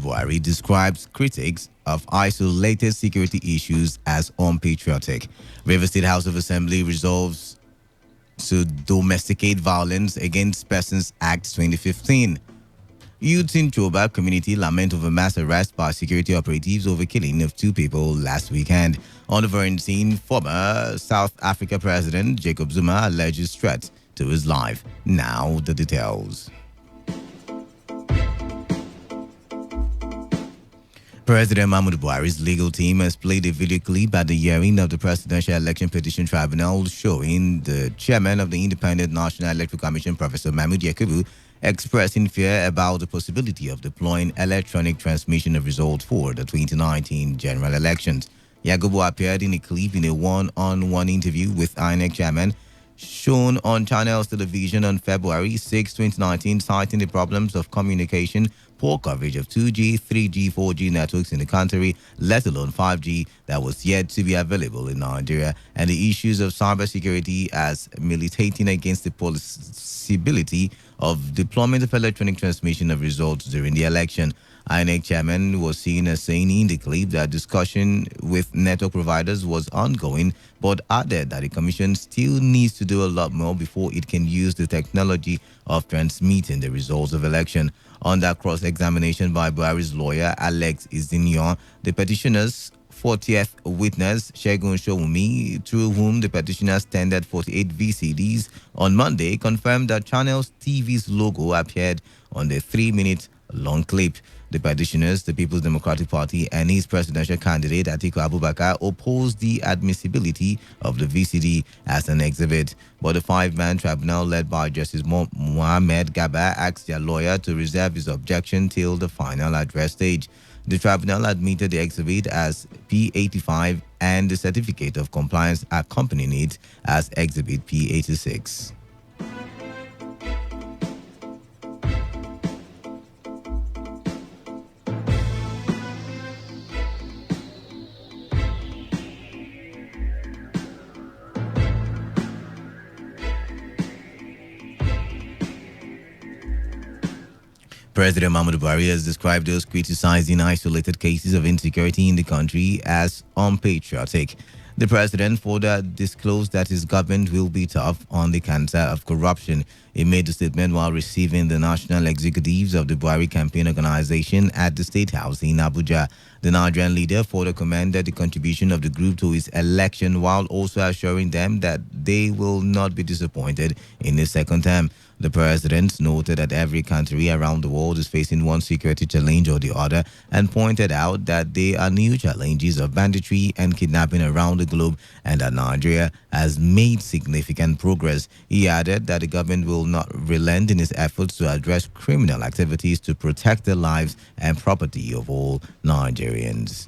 Buhari describes critics of isolated security issues as unpatriotic. Rivers State House of Assembly resolves to domesticate violence against persons Act 2015. Youths in Choba community lament over mass arrest by security operatives over killing of two people last weekend. On the foreign scene, former South Africa President Jacob Zuma alleges threat to his life. Now the details. President Mahmoud Buhari's legal team has played a video clip at the hearing of the Presidential Election Petition Tribunal showing the chairman of the Independent National Electoral Commission, Professor Mahmoud Yakubu, expressing fear about the possibility of deploying electronic transmission of results for the 2019 general elections. Yakubu appeared in a clip in a one-on-one interview with INEC chairman shown on Channels Television on February 6, 2019, citing the problems of communication, poor coverage of 2G, 3G, 4G networks in the country, let alone 5G that was yet to be available in Nigeria, and the issues of cybersecurity as militating against the possibility of deployment of electronic transmission of results during the election. INEC chairman was seen as saying in the clip that discussion with network providers was ongoing, but added that the commission still needs to do a lot more before it can use the technology of transmitting the results of election. Under cross-examination by Buhari's lawyer, Alex Izinion, the petitioner's 40th witness, Shegun Showumi, through whom the petitioners tendered 48 VCDs on Monday, confirmed that Channels TV's logo appeared on the 3-minute long clip. The petitioners, the People's Democratic Party, and his presidential candidate, Atiku Abubakar, opposed the admissibility of the VCD as an exhibit. But the 5-man tribunal led by Justice Mohamed Gaba asked their lawyer to reserve his objection till the final address stage. The tribunal admitted the exhibit as P85 and the certificate of compliance accompanying it as Exhibit P86. President Muhammadu Buhari has described those criticizing isolated cases of insecurity in the country as unpatriotic. The president further disclosed that his government will be tough on the cancer of corruption. He made the statement while receiving the national executives of the Buhari campaign organization at the State House in Abuja. The Nigerian leader further commended the contribution of the group to his election while also assuring them that they will not be disappointed in his second term. The president noted that every country around the world is facing one security challenge or the other and pointed out that there are new challenges of banditry and kidnapping around the globe and that Nigeria has made significant progress. He added that the government will not relent in its efforts to address criminal activities to protect the lives and property of all Nigerians.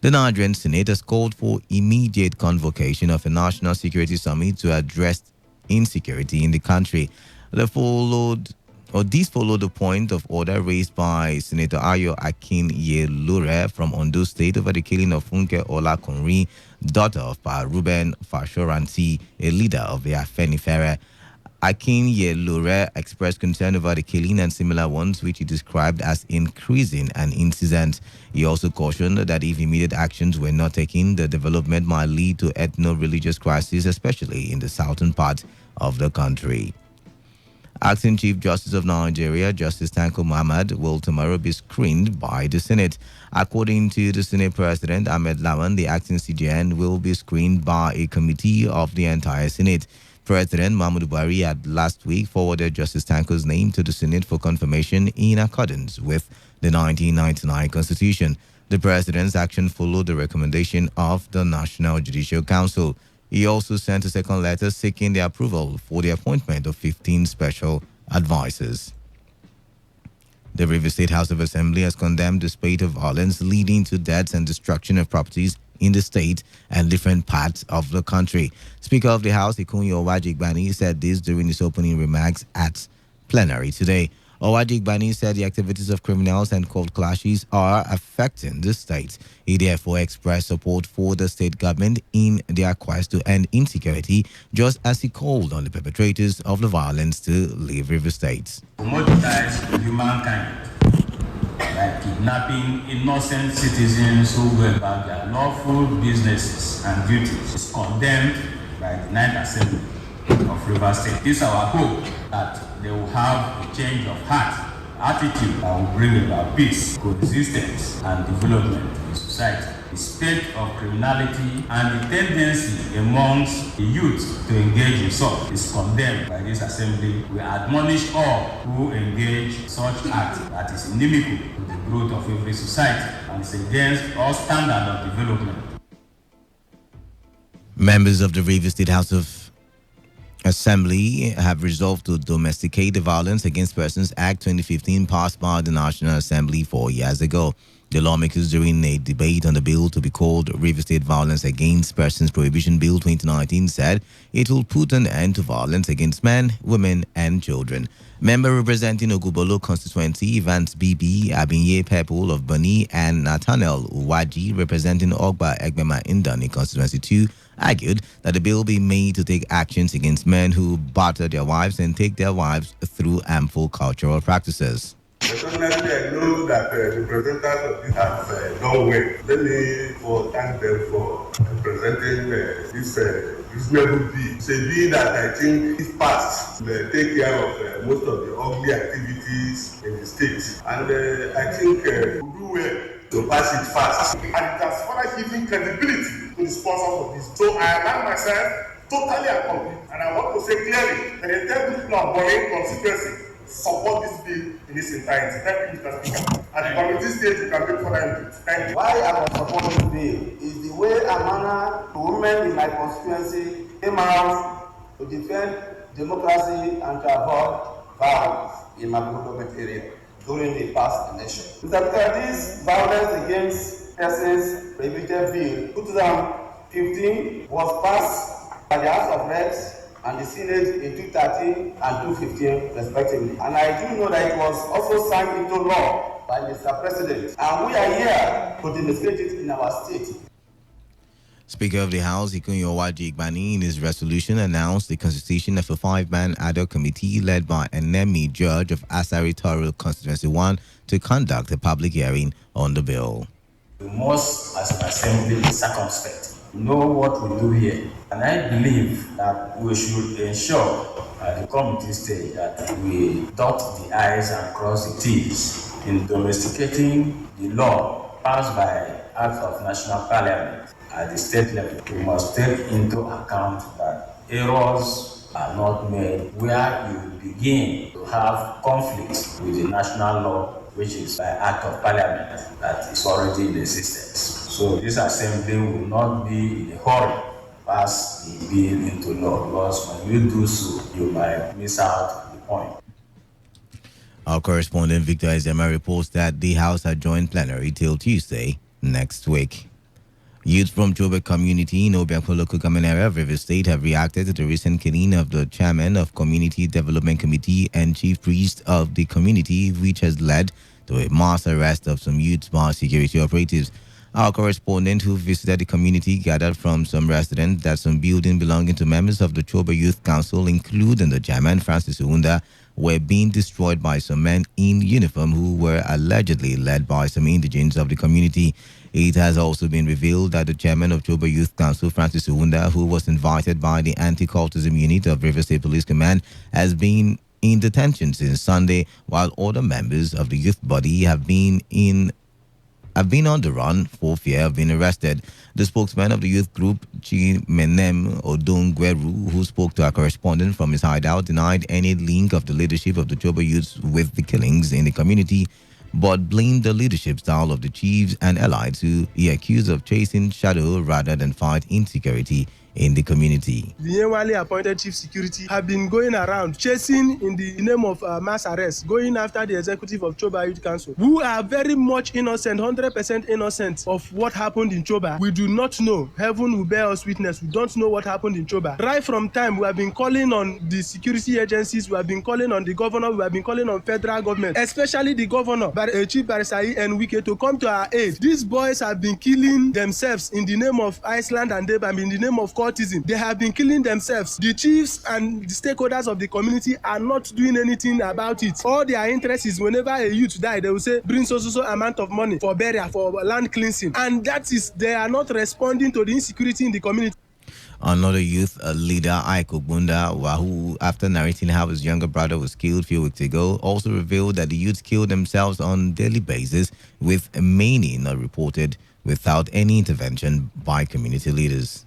The Nigerian Senate has called for immediate convocation of a national security summit to address insecurity in the country. These followed the point of order raised by Senator Ayo Akin-Yelure from Ondo State over the killing of Funke Olakunri, daughter of Pa Ruben Fashoranti, a leader of the Afenifere. Akin-Yelure expressed concern over the killing and similar ones, which he described as increasing an incident. He also cautioned that if immediate actions were not taken, the development might lead to ethno-religious crisis, especially in the southern part of the country. Acting Chief Justice of Nigeria, Justice Tanko Muhammad, will tomorrow be screened by the Senate. According to the Senate President Ahmed Lawan, the acting CJN will be screened by a committee of the entire Senate. President Muhammadu Buhari had last week forwarded Justice Tanko's name to the Senate for confirmation in accordance with the 1999 Constitution. The President's action followed the recommendation of the National Judicial Council. He also sent a second letter seeking the approval for the appointment of 15 special advisors. The Rivers State House of Assembly has condemned the spate of violence leading to deaths and destruction of properties in the state and different parts of the country. Speaker of the House, Ikunyi Owajigbani, said this during his opening remarks at plenary today. Owajigbani said the activities of criminals and court clashes are affecting the state. He therefore expressed support for the state government in their quest to end insecurity, just as he called on the perpetrators of the violence to leave River State. Commoditize humankind like kidnapping innocent citizens who go about their lawful businesses and duties, is condemned by the Ninth Assembly of Rivers State. It is our hope that they will have a change of heart, attitude that will bring about peace, coexistence, and development in society. The state of criminality and the tendency amongst the youth to engage in such is condemned by this assembly. We admonish all who engage such act that is inimical to the growth of every society and is against all standard of development. Members of the Rivers State House of Assembly have resolved to domesticate the Violence Against Persons Act 2015 passed by the National Assembly 4 years ago. The lawmakers, during a debate on the bill to be called Rivers State Violence Against Persons Prohibition Bill 2019, said it will put an end to violence against men, women, and children. Member representing Ogubolo constituency, Evans BB, Abinye Pepple of Bani, and Nathaniel Uwaji, representing Ogba Egbema Indani constituency 2, argued that the bill be made to take actions against men who batter their wives and take their wives through harmful cultural practices. Personally, I know that the presenters of this have done well. Let me thank them for presenting this reasonable bill. It's a bill that I think, if passed, will take care of most of the ugly activities in the state. And I think we'll do well to pass it fast. And it has further given credibility to the sponsors of this. So I align myself totally and completely. And I want to say clearly that the Table Plan Boring constituency support this bill in its entirety. Thank you, Mr. Speaker. And the committee state you can take further input. Thank you. Why I was supporting this bill is the way a manner to women in my constituency came out to defend democracy and to avoid violence in my government area during the past election. Mr. Speaker, this violence against persons prohibited bill 2015 was passed by the House of Reps and the Senate in 2013 and 2015 respectively. And I do know that it was also signed into law by Mr. President. And we are here to demonstrate it in our state. Speaker of the House, Ikunyo Waji Igbani, in his resolution announced the constitution of a 5-man adult committee led by an Enemy judge of Asari Toro Constituency 1 to conduct a public hearing on the bill. We must, as an assembly, be circumspect, know what we do here. And I believe that we should ensure at the committee stage that we dot the I's and cross the T's in domesticating the law passed by Act of National Parliament at the state level. We must take into account that errors are not made where you begin to have conflict with the national law, which is by Act of Parliament that is already in existence. So this assembly will not be in a hurry pass the bill into law, because when you do so, you might miss out the point. Our correspondent Victor Ezema reports that the House adjourned plenary till Tuesday next week. Youth from Joburg community in Obiakpo local government area of Rivers State have reacted to the recent killing of the chairman of Community Development Committee and chief priest of the community, which has led to a mass arrest of some youths by security operatives. Our correspondent who visited the community gathered from some residents that some buildings belonging to members of the Choba Youth Council, including the chairman Francis Uunda, were being destroyed by some men in uniform who were allegedly led by some indigents of the community. It has also been revealed that the chairman of Choba Youth Council, Francis Uunda, who was invited by the anti-cultism unit of River State Police Command, has been in detention since Sunday, while other members of the youth body have been on the run for fear of being arrested. The spokesman of the youth group, Chimenem Odongweru, who spoke to our correspondent from his hideout, denied any link of the leadership of the Choba youths with the killings in the community, but blamed the leadership style of the chiefs and allies who he accused of chasing shadow rather than fight insecurity in the community. The newly appointed chief security have been going around chasing in the name of mass arrest, going after the executive of Choba Youth Council, who are very much innocent, 100% innocent of what happened in Choba. We do not know. Heaven will bear us witness. We don't know what happened in Choba. Right from time, we have been calling on the security agencies, we have been calling on the governor, we have been calling on federal government, especially the governor, Chief Barisai and Wike, to come to our aid. These boys have been killing themselves in the name of Iceland and Debam, in the name of cultism. They have been killing themselves. The chiefs and the stakeholders of the community are not doing anything about it. All their interest is whenever a youth die, they will say, bring so amount of money for burial, for land cleansing. And that is, they are not responding to the insecurity in the community. Another youth leader, Aiko Bunda, who, after narrating how his younger brother was killed a few weeks ago, also revealed that the youths kill themselves on a daily basis, with many not reported without any intervention by community leaders.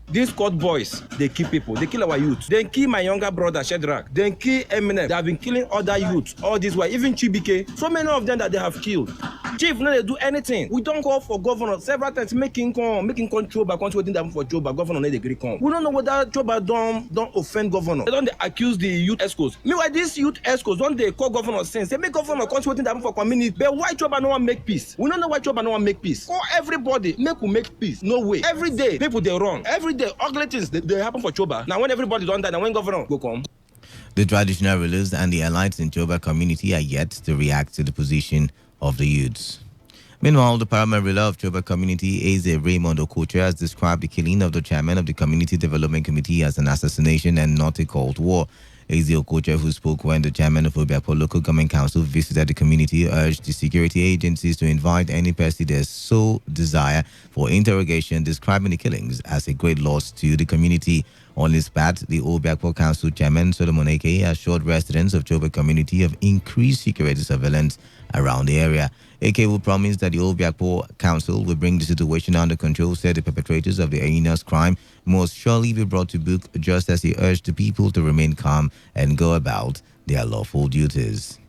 These court boys, they kill people. They kill our youth. They kill my younger brother, Shedrack. They kill Eminem. They have been killing other youths all this way. Even Chibike. So many of them that they have killed. Chief, no, they do anything. We don't call for governor several times, making control by waiting them for Joba. Governor, no, they agree come. We don't know whether Joba don't offend governor. They don't accuse the youth escorts. Meanwhile, these youth escorts, don't they call governor since they make governor waiting them for community. But why Joba no one make peace? We don't know why Joba no one make peace. Call everybody, we make peace. No way. Every day, people they run. Every day, ugly things they happen for Choba. Now when everybody don't die, now when governor go come. The traditional rulers and the elites in Choba community are yet to react to the position of the youths. Meanwhile, the paramount ruler of Choba community, Eze Raymond Okocha, has described the killing of the chairman of the Community Development Committee as an assassination and not a cold war. Eze Okocha, who spoke when the chairman of Obiakpo Local Government Council visited the community, urged the security agencies to invite any person their sole desire for interrogation, describing the killings as a great loss to the community. On his part, the Obiakpo Council chairman, Solomon Eke, assured residents of Choba community of increased security surveillance around the area. AK will promise that the Obiakpo Council will bring the situation under control, said the perpetrators of the heinous crime must surely be brought to book, just as he urged the people to remain calm and go about their lawful duties.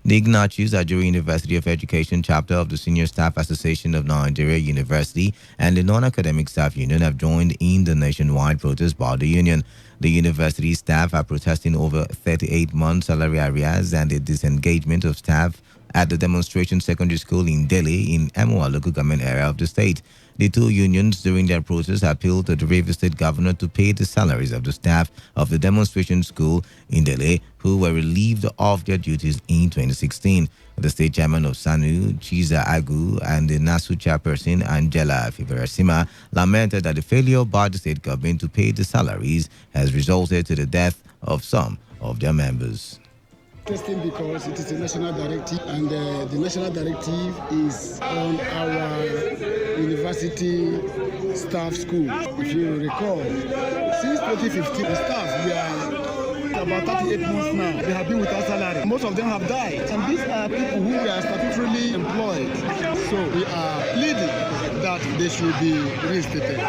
The Ignatius Ajuri University of Education chapter of the Senior Staff Association of Nigeria University and the Non-Academic Staff Union have joined in the nationwide protest by the union. The university staff are protesting over 38-month salary arrears and the disengagement of staff at the demonstration secondary school in Delhi in Emua local government area of the state. The two unions during their protest appealed to the Rivers State governor to pay the salaries of the staff of the demonstration school in Delhi who were relieved of their duties in 2016. The state chairman of SANU, Chiza Agu, and the NASU chairperson, Angela Fiverasima, lamented that the failure by the state government to pay the salaries has resulted to the death of some of their members. Interesting because it is a national directive, and the national directive is on our university staff school. If you recall, since 2015, the staff, we are about 38 months now. They have been without salary. Most of them have died, and these are people who are statutorily employed. So we are pleading that they should be reinstated.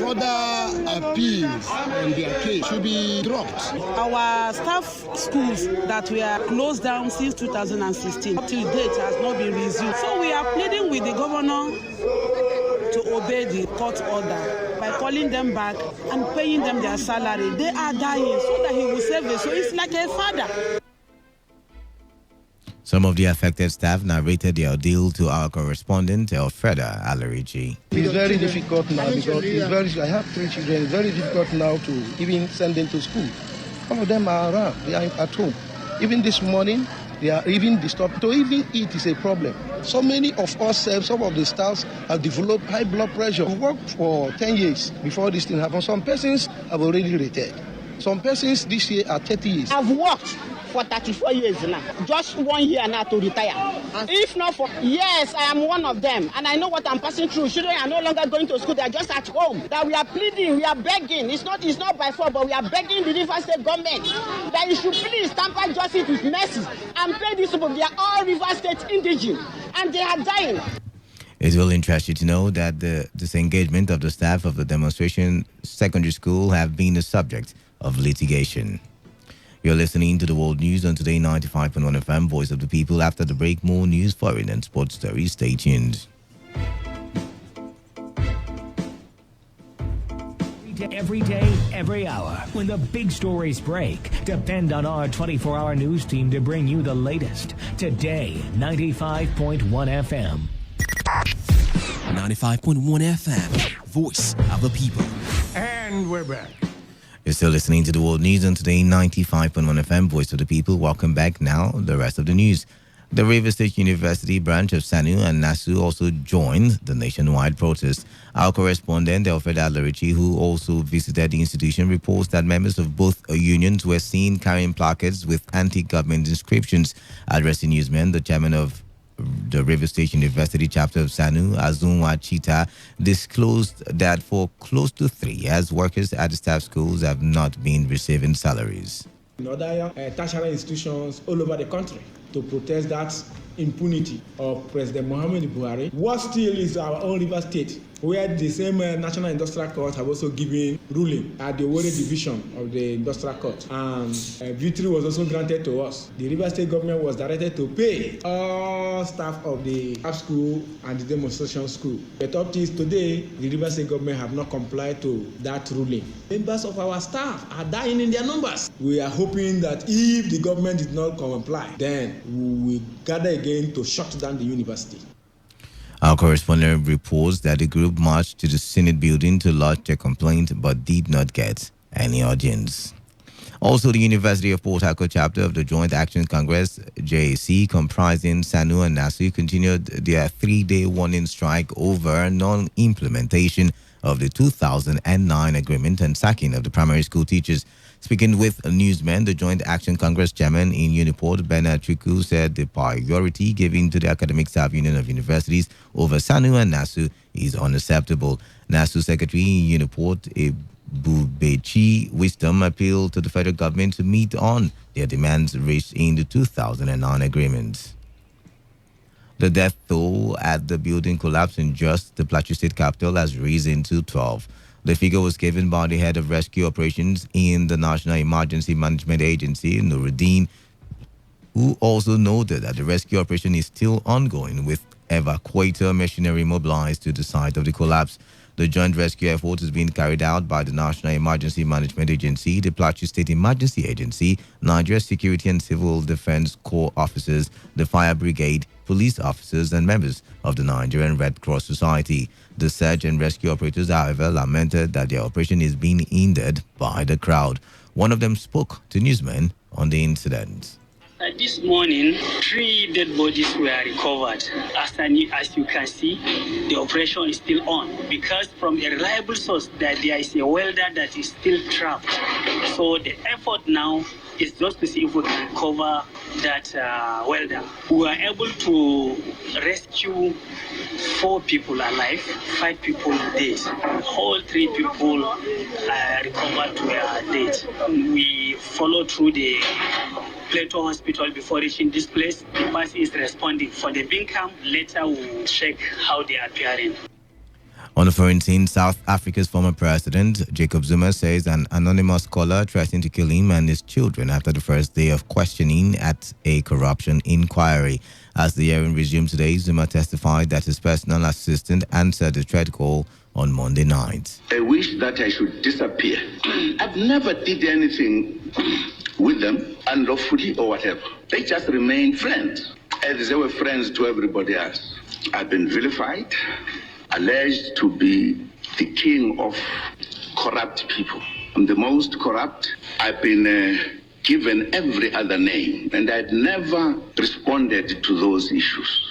Further appeals on their case should be dropped. Our staff schools that were closed down since 2016 up till date has not been resumed. So we are pleading with the governor to obey the court order by calling them back and paying them their salary. They are dying so that he will save them. So it's like a father. Some of the affected staff narrated their ordeal to our correspondent, Elfreda Alarici. It's very difficult now because I have 3 children. It's very difficult now to even send them to school. Some of them are around, they are at home. Even this morning, they are even disturbed. To even eat is a problem. So many of us, some of the staffs have developed high blood pressure. We worked for 10 years before this thing happened. Some persons have already retired. Some persons this year are 30 years. I've worked for 34 years now. Just 1 year now to retire. If not for, yes, I am one of them. And I know what I'm passing through. Children are no longer going to school. They are just at home. That we are pleading, we are begging. It's not by fault, but we are begging the River State government that you should please tamper justice with mercy and pay these people. They are all River State indigenous and they are dying. It will interest you to know that the disengagement of the staff of the demonstration secondary school have been the subject of litigation. You're listening to the World News on Today 95.1 FM, Voice of the People. After the break, more news, foreign and sports stories. Stay tuned. Every day, every hour, when the big stories break, depend on our 24-hour news team to bring you the latest. Today, 95.1 FM. 95.1 FM, Voice of the People. And we're back. You're still listening to the World News on Today 95.1 FM, Voice of the People. Welcome back. Now, the rest of the news. The River State University branch of SANU and NASU also joined the nationwide protest. Our correspondent, Elfreda Larichi, who also visited the institution, reports that members of both unions were seen carrying placards with anti-government inscriptions. Addressing newsmen, the chairman of the River State University chapter of SANU, Azunwa Chita, disclosed that for close to 3 years, workers at the staff schools have not been receiving salaries. In other tertiary institutions all over the country to protest that impunity of President Muhammadu Buhari. What still is our own River State, where the same National Industrial Court have also given ruling at the Owerri division of the Industrial Court, and victory was also granted to us. The River State government was directed to pay all staff of the art school and the demonstration school. But up to today, the River State government have not complied to that ruling. Members of our staff are dying in their numbers. We are hoping that if the government did not comply, then we will gather again to shut down the university. Our correspondent reports that the group marched to the Senate building to lodge their complaint but did not get any audience. Also, the University of Port Harcourt chapter of the Joint Action Congress, JAC, comprising SANU and NASU, continued their 3-day warning strike over non-implementation of the 2009 agreement and sacking of the primary school teachers. Speaking with newsmen, the Joint Action Congress chairman in Uniport, Bernard Chuku, said the priority given to the Academic Staff Union of Universities over SANU and NASU is unacceptable. NASU Secretary in Uniport, Bubechi Wisdom, appealed to the federal government to meet on their demands reached in the 2009 agreement. The death toll at the building collapse in just the Plateau State capital has risen to 12. The figure was given by the head of rescue operations in the National Emergency Management Agency, Nuruddin, who also noted that the rescue operation is still ongoing with evacuator machinery mobilized to the site of the collapse. The joint rescue effort is being carried out by the National Emergency Management Agency, the Plateau State Emergency Agency, Nigeria Security and Civil Defense Corps officers, the Fire Brigade, police officers, and members of the Nigerian Red Cross Society. The search and rescue operators, however, lamented that their operation is being hindered by the crowd. One of them spoke to newsmen on the incident. This morning, 3 dead bodies were recovered. As you can see, the operation is still on because from a reliable source that there is a welder that is still trapped. So the effort now is just to see if we can recover that welder. We were able to rescue 4 people alive, 5 people dead. All 3 people recovered to their dead. We followed through the Plateau Hospital before reaching this place. The person is responding. For the Bingham, later we'll check how they are appearing. On the foreign scene, South Africa's former president, Jacob Zuma, says an anonymous caller threatened to kill him and his children after the first day of questioning at a corruption inquiry. As the hearing resumed today, Zuma testified that his personal assistant answered the threat call on Monday night. I wish that I should disappear. I've never did anything with them, unlawfully or whatever. They just remain friends, as they were friends to everybody else. I've been vilified, alleged to be the king of corrupt people. I'm the most corrupt. I've been given every other name, and I've never responded to those issues.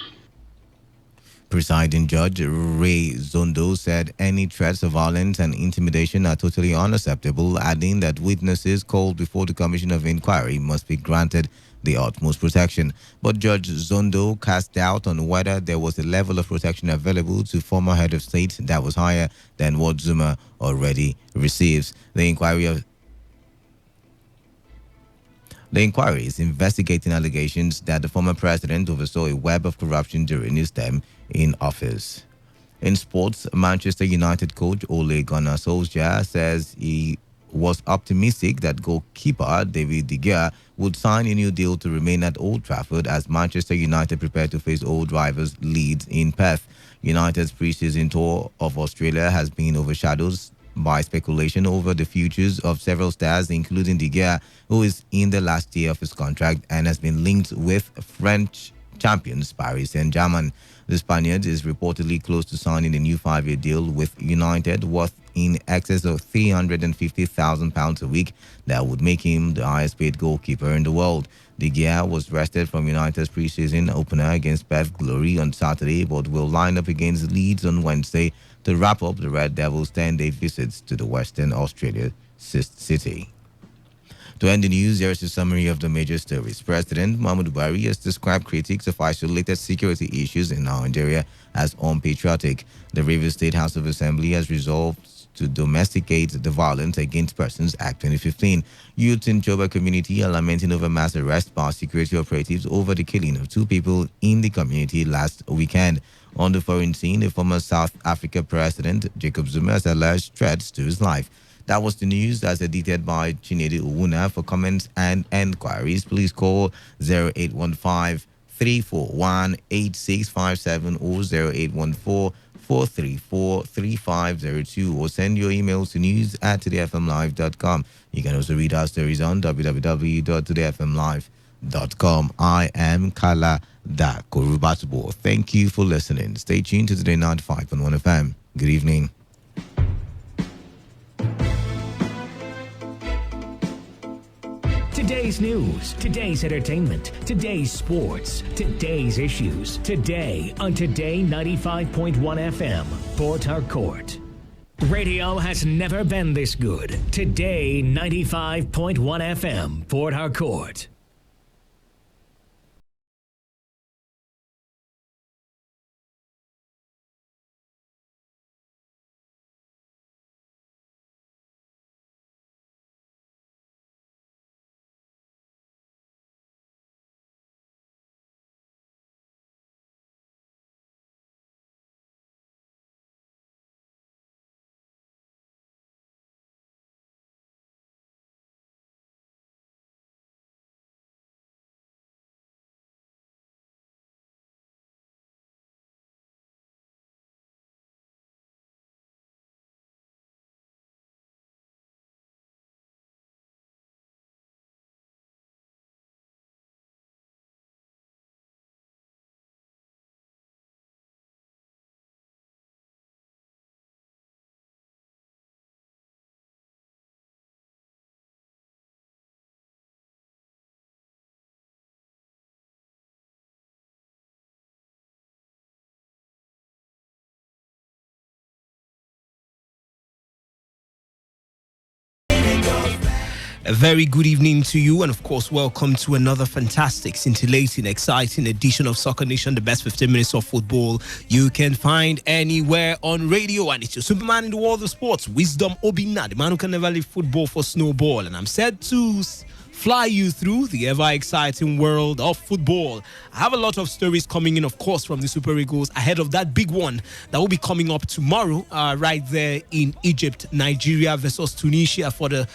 Presiding Judge Ray Zondo said any threats of violence and intimidation are totally unacceptable, adding that witnesses called before the Commission of Inquiry must be granted the utmost protection. But Judge Zondo cast doubt on whether there was a level of protection available to former head of state that was higher than what Zuma already receives. The inquiry is investigating allegations that the former president oversaw a web of corruption during his term in office. In sports, Manchester United coach Ole Gunnar Solskjaer says he was optimistic that goalkeeper David De Gea would sign a new deal to remain at Old Trafford as Manchester United prepare to face old rivals Leeds in Perth. United's pre-season tour of Australia has been overshadowed by speculation over the futures of several stars, including De Gea, who is in the last year of his contract and has been linked with French champions Paris Saint-Germain. The Spaniard is reportedly close to signing a new 5-year deal with United worth in excess of £350,000 a week. That would make him the highest paid goalkeeper in the world. De Gea was rested from United's preseason opener against Perth Glory on Saturday, but will line up against Leeds on Wednesday to wrap up the Red Devils' 10-day visits to the Western Australia city. To end the news, here is a summary of the major stories. President Muhammadu Buhari has described critics of isolated security issues in Nigeria as unpatriotic. The Rivers State House of Assembly has resolved to domesticate the Violence Against Persons Act 2015. Youths in Joba community are lamenting over mass arrest by security operatives over the killing of 2 people in the community last weekend. On the foreign scene, the former South Africa President Jacob Zuma has alleged threats to his life. That was the news as edited by Chinedu Uwuna. For comments and enquiries, please call 0815 341 8657 or 0814 434 3502 or send your emails to news@todayfmlive.com. You can also read our stories on www.todayfmlive.com. I am Kala Da Korubatubo. Thank you for listening. Stay tuned to Today 95.1 FM. Good evening. Today's news, today's entertainment, today's sports, today's issues. Today on Today 95.1 FM, Port Harcourt. Radio has never been this good. Today 95.1 FM, Port Harcourt. A very good evening to you, and of course, welcome to another fantastic, scintillating, exciting edition of Soccer Nation, the best 15 minutes of football you can find anywhere on radio. And it's your Superman in the world of sports, Wisdom Obina, the man who can never leave football for snowball. And I'm set to fly you through the ever-exciting world of football. I have a lot of stories coming in, of course, from the Super Eagles ahead of that big one that will be coming up tomorrow right there in Egypt, Nigeria versus Tunisia for the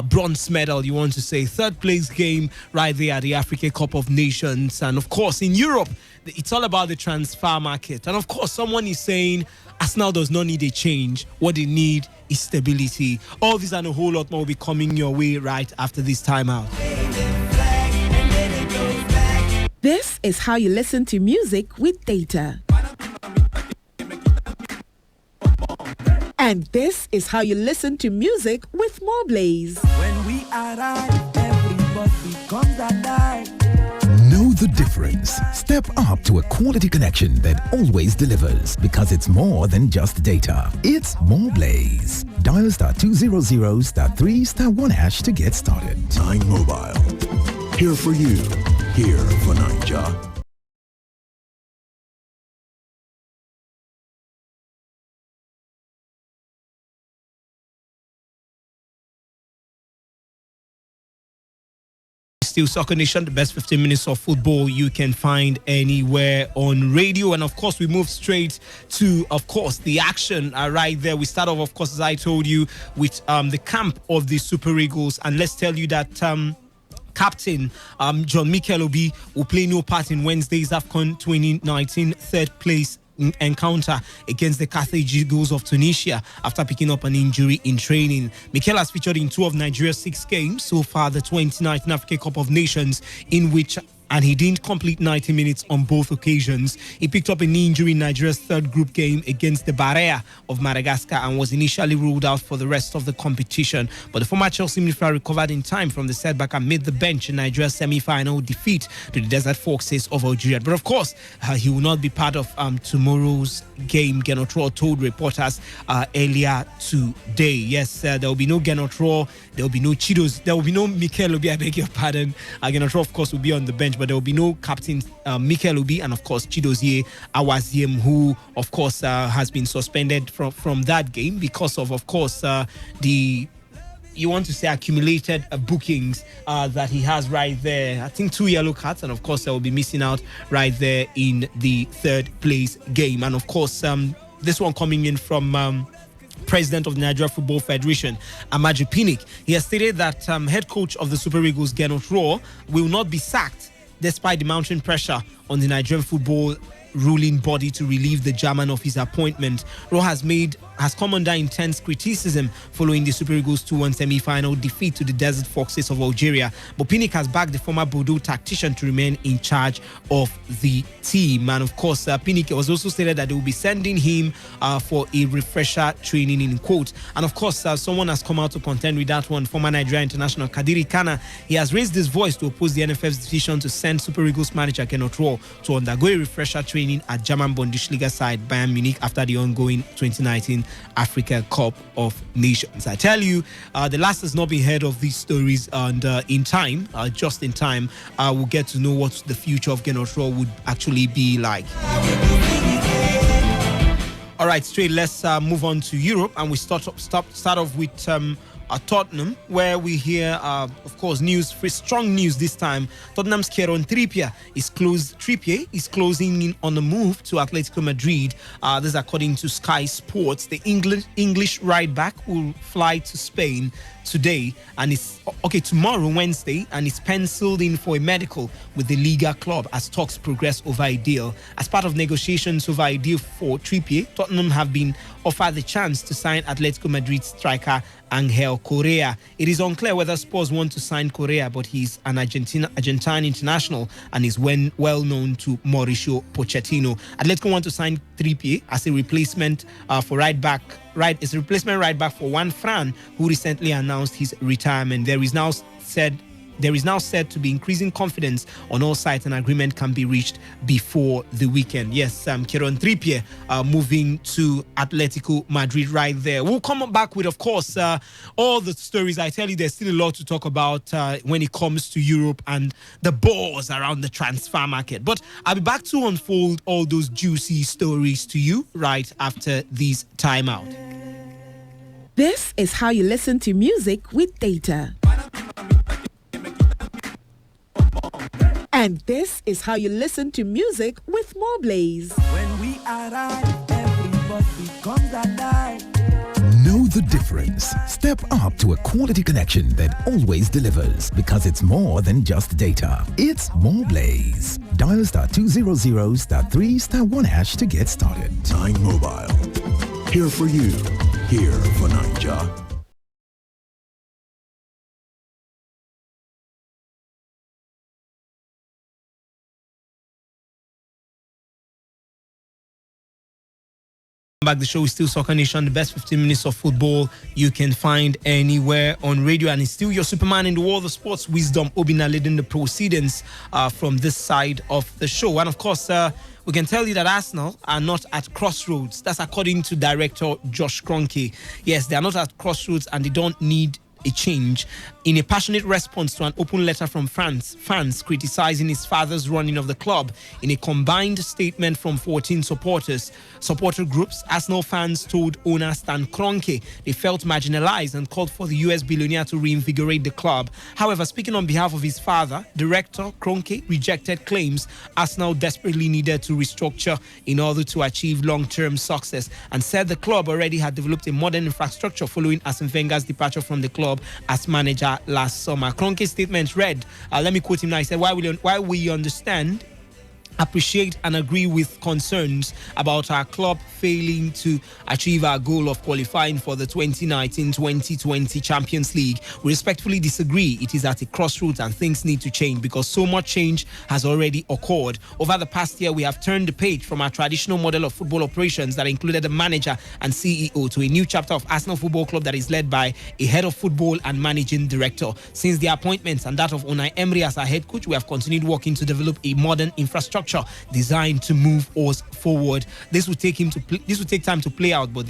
bronze medal, you want to say. Third place game right there at the Africa Cup of Nations. And, of course, in Europe, it's all about the transfer market. And, of course, someone is saying Arsenal does not need a change. What they need is stability. All this and a whole lot more will be coming your way right after this timeout. This is how you listen to music with data. And this is how you listen to music with Moblaze. When we arrive, everybody comes alive. Know the difference. Step up to a quality connection that always delivers, because it's more than just data. It's Moblaze. Dial *200 *3 *1# to get started. Time Mobile. Here for you. Here for Nigeria. Still Soccer Nation, the best 15 minutes of football you can find anywhere on radio. And of course, we move straight to, of course, the action right there. We start off, of course, as I told you, with the camp of the Super Eagles. And let's tell you that Captain John Mikel Obi will play no part in Wednesday's AFCON 2019 third place encounter against the Carthage Eagles of Tunisia after picking up an injury in training. Mikel has featured in 2 of Nigeria's 6 games so far, the 2019 Africa Cup of Nations, in which and he didn't complete 90 minutes on both occasions. He picked up a knee injury in Nigeria's third group game against the Barea of Madagascar and was initially ruled out for the rest of the competition. But the former Chelsea midfielder recovered in time from the setback and made the bench in Nigeria's semi-final defeat to the Desert Foxes of Algeria. But of course, he will not be part of tomorrow's game, Genotro told reporters earlier today. Yes, there will be no Genotro, there will be no Chidos, there will be no Mikel Obi, I beg your pardon. Genotro, of course, will be on the bench, but there will be no captain Mikel Obi and, of course, Chidozie Awaziem, who, of course, has been suspended from that game because of course, you want to say accumulated bookings that he has right there. I think 2 yellow cards, and of course, they will be missing out right there in the third place game. And of course, this one coming in from President of the Nigeria Football Federation, Amaju Pinnick. He has stated that head coach of the Super Eagles, Gernot Rohr, will not be sacked despite the mounting pressure on the Nigerian football ruling body to relieve the German of his appointment. Rohr has come under intense criticism following the Super Eagles 2-1 semi-final defeat to the Desert Foxes of Algeria. But Pinnick has backed the former Bordeaux tactician to remain in charge of the team. And of course, Pinnick was also stated that they will be sending him for a refresher training, in quote. And of course, someone has come out to contend with that one, former Nigeria international Kadiri Kana. He has raised his voice to oppose the NFF's decision to send Super Eagles manager Gernot Rohr to undergo a refresher training at German Bundesliga side Bayern Munich after the ongoing 2019 Africa Cup of Nations. I tell you, the last has not been heard of these stories, and in time, just in time, we'll get to know what the future of Gernot Rohr would actually be like. All right, straight, let's move on to Europe, and we start off with Tottenham, where we hear, of course, strong news this time. Tottenham's Kieran Trippier is closing in on the move to Atletico Madrid. This according to Sky Sports. The English right back will fly to Spain today, and tomorrow, Wednesday, and is penciled in for a medical with the Liga club as talks progress over a deal. As part of negotiations over a deal for Trippier, Tottenham have been offered the chance to sign Atletico Madrid striker Angel Correa. It is unclear whether Spurs want to sign Correa, but he's an Argentine international and is well known to Mauricio Pochettino. Atletico want to sign Trippier as a replacement for right back for Juan Fran, who recently announced his retirement. There is now said to be increasing confidence on all sides, and agreement can be reached before the weekend. Yes, Kieran Trippier moving to Atletico Madrid right there. We'll come back with, of course, all the stories. I tell you, there's still a lot to talk about when it comes to Europe and the buzz around the transfer market. But I'll be back to unfold all those juicy stories to you right after this timeout. This is how you listen to music with data. And this is how you listen to music with more Blaze. When we arrive, everybody comes alive. Know the difference. Step up to a quality connection that always delivers, because it's more than just data. It's more Blaze. Dial *200 *3 *1# to get started. 9 Mobile. Here for you. Here for Nigeria. Back, the show is still Soccer Nation, the best 15 minutes of football you can find anywhere on radio, and it's still your Superman in the world of sports, Wisdom Obina, leading the proceedings from this side of the show. And of course, we can tell you that Arsenal are not at crossroads. That's according to director Josh Kroenke. Yes, they are not at crossroads, and they don't need a change. In a passionate response to an open letter from fans criticizing his father's running of the club, in a combined statement from 14 supporter groups, Arsenal fans told owner Stan Kroenke they felt marginalized and called for the US billionaire to reinvigorate the club. However, speaking on behalf of his father, director Kroenke rejected claims Arsenal desperately needed to restructure in order to achieve long-term success, and said the club already had developed a modern infrastructure following Arsene Wenger's departure from the club as manager last summer. Kroenke's statement read, let me quote him now, he said, while we understand appreciate and agree with concerns about our club failing to achieve our goal of qualifying for the 2019-2020 Champions League. We respectfully disagree. It is at a crossroads and things need to change because so much change has already occurred. Over the past year, we have turned the page from our traditional model of football operations that included a manager and CEO to a new chapter of Arsenal Football Club that is led by a head of football and managing director. Since the appointment and that of Unai Emery as our head coach, we have continued working to develop a modern infrastructure designed to move us forward. This would take time to play out, but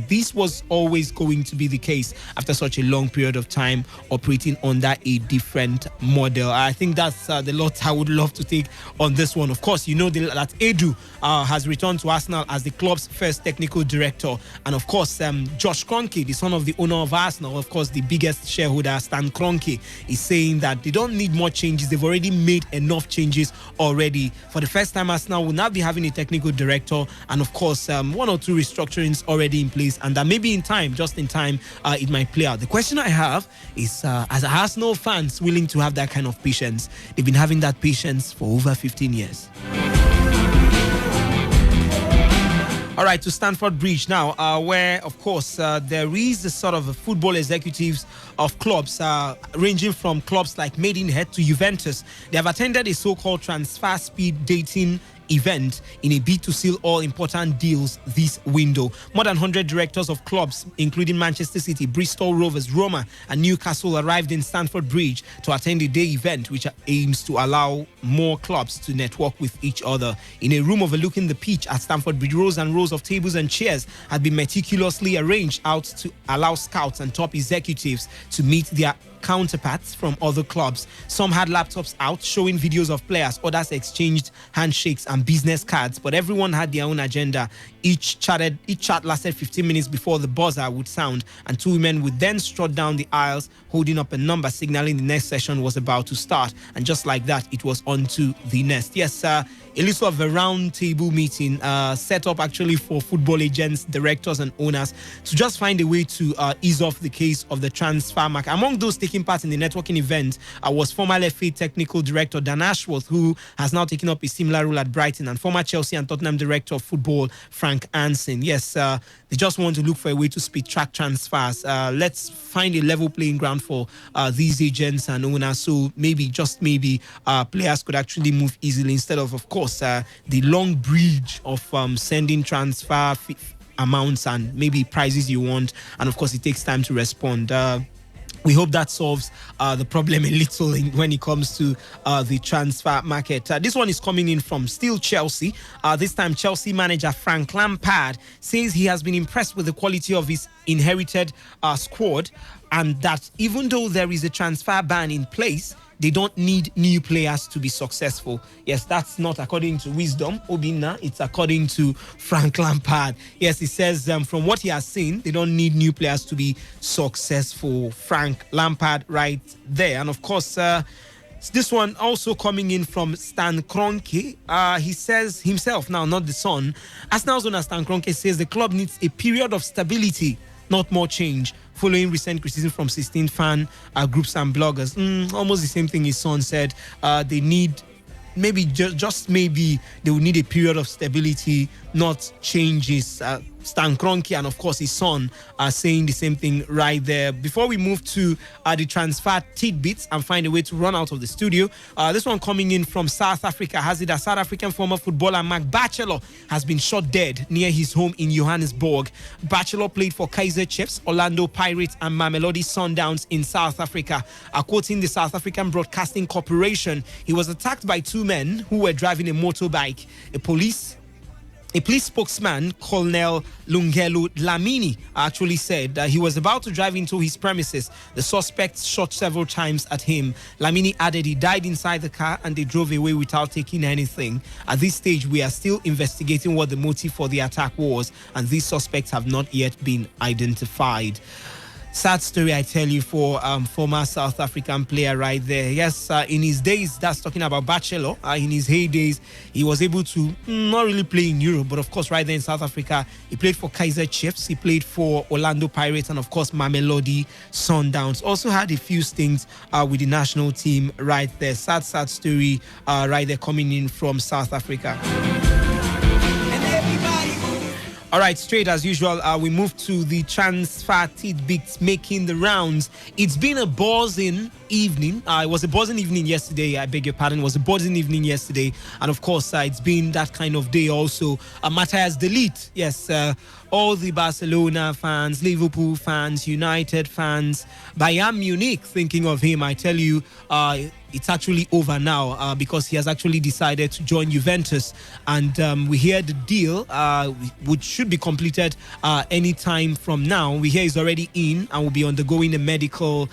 this was always going to be the case after such a long period of time operating under a different model. I think that's the lot I would love to take on this one. Of course, you know that Edu has returned to Arsenal as the club's first technical director, and of course, Josh Kroenke, the son of the owner of Arsenal, of course, the biggest shareholder, Stan Kroenke, is saying that they don't need more changes. They've already made enough changes already. For the first time, Arsenal will now be having a technical director, and of course, one or two restructurings already in place, and that maybe just in time, it might play out. The question I have is, as Arsenal fans willing to have that kind of patience? They've been having that patience for over 15 years. All right, to Stamford Bridge now, where, of course, there is the sort of football executives of clubs, ranging from clubs like Maidenhead to Juventus. They have attended a so-called transfer speed dating event in a bid to seal all important deals this window. More than 100 directors of clubs, including Manchester City, Bristol Rovers, Roma, and Newcastle, arrived in Stamford Bridge to attend a day event which aims to allow more clubs to network with each other. In a room overlooking the pitch at Stamford Bridge, rows and rows of tables and chairs had been meticulously arranged out to allow scouts and top executives to meet their counterparts from other clubs. Some had laptops out showing videos of players, others exchanged handshakes and business cards, but everyone had their own agenda. Each chat lasted 15 minutes before the buzzer would sound, and two women would then strut down the aisles holding up a number signaling the next session was about to start, and just like that, it was on to the next. Yes, a little of a round table meeting set up actually for football agents, directors and owners to just find a way to ease off the case of the transfer market. Among those taking part in the networking event was former FA technical director Dan Ashworth, who has now taken up a similar role at Brighton, and former Chelsea and Tottenham director of football Frank Anson. Yes, they just want to look for a way to speed track transfers. Let's find a level playing ground for these agents and owners, so just maybe players could actually move easily instead of course, the long bridge of sending transfer amounts and maybe prices you want, and of course it takes time to respond. We hope that solves the problem a little when it comes to the transfer market. This one is coming in from still Chelsea. This time, Chelsea manager Frank Lampard says he has been impressed with the quality of his inherited squad, and that even though there is a transfer ban in place, they don't need new players to be successful. Yes, that's not according to Wisdom Obinna. It's according to Frank Lampard. Yes, he says from what he has seen, they don't need new players to be successful. Frank Lampard right there. And of course, this one also coming in from Stan Kroenke. He says himself, now not the son, Arsenal's owner Stan Kroenke says the club needs a period of stability, not more change, following recent criticism from 16 fan groups and bloggers. Almost the same thing his son said. They need maybe just maybe they will need a period of stability, not changes. Stan Kroenke and of course his son are saying the same thing right there. Before we move to the transfer tidbits and find a way to run out of the studio, this one coming in from South Africa has it that South African former footballer Mark Batchelor has been shot dead near his home in Johannesburg. Batchelor played for Kaizer Chiefs, Orlando Pirates and Mamelodi Sundowns in South Africa. Quoting the South African Broadcasting Corporation, he was attacked by two men who were driving a motorbike. A police spokesman, Colonel Lungelo Dlamini, actually said that he was about to drive into his premises. The suspects shot several times at him. Dlamini added he died inside the car and they drove away without taking anything. At this stage, we are still investigating what the motive for the attack was, and these suspects have not yet been identified. Sad story, I tell you, for former South African player right there. Yes, in his days, that's talking about Bachelor. In his heydays, he was able to not really play in Europe, but of course, right there in South Africa, he played for Kaizer Chiefs, he played for Orlando Pirates, and of course, Mamelodi Sundowns. Also had a few stints with the national team right there. Sad story right there coming in from South Africa. All right, straight as usual, we move to the transfer tidbits making the rounds. It's been a buzzing evening. It was a buzzing evening yesterday. I beg your pardon. It was a buzzing evening yesterday. And of course, it's been that kind of day also. Matthias de Ligt, yes, all the Barcelona fans, Liverpool fans, United fans, Bayern Munich thinking of him. I tell you, it's actually over now because he has actually decided to join Juventus, and we hear the deal which should be completed any time from now. We hear he's already in and will be undergoing a medical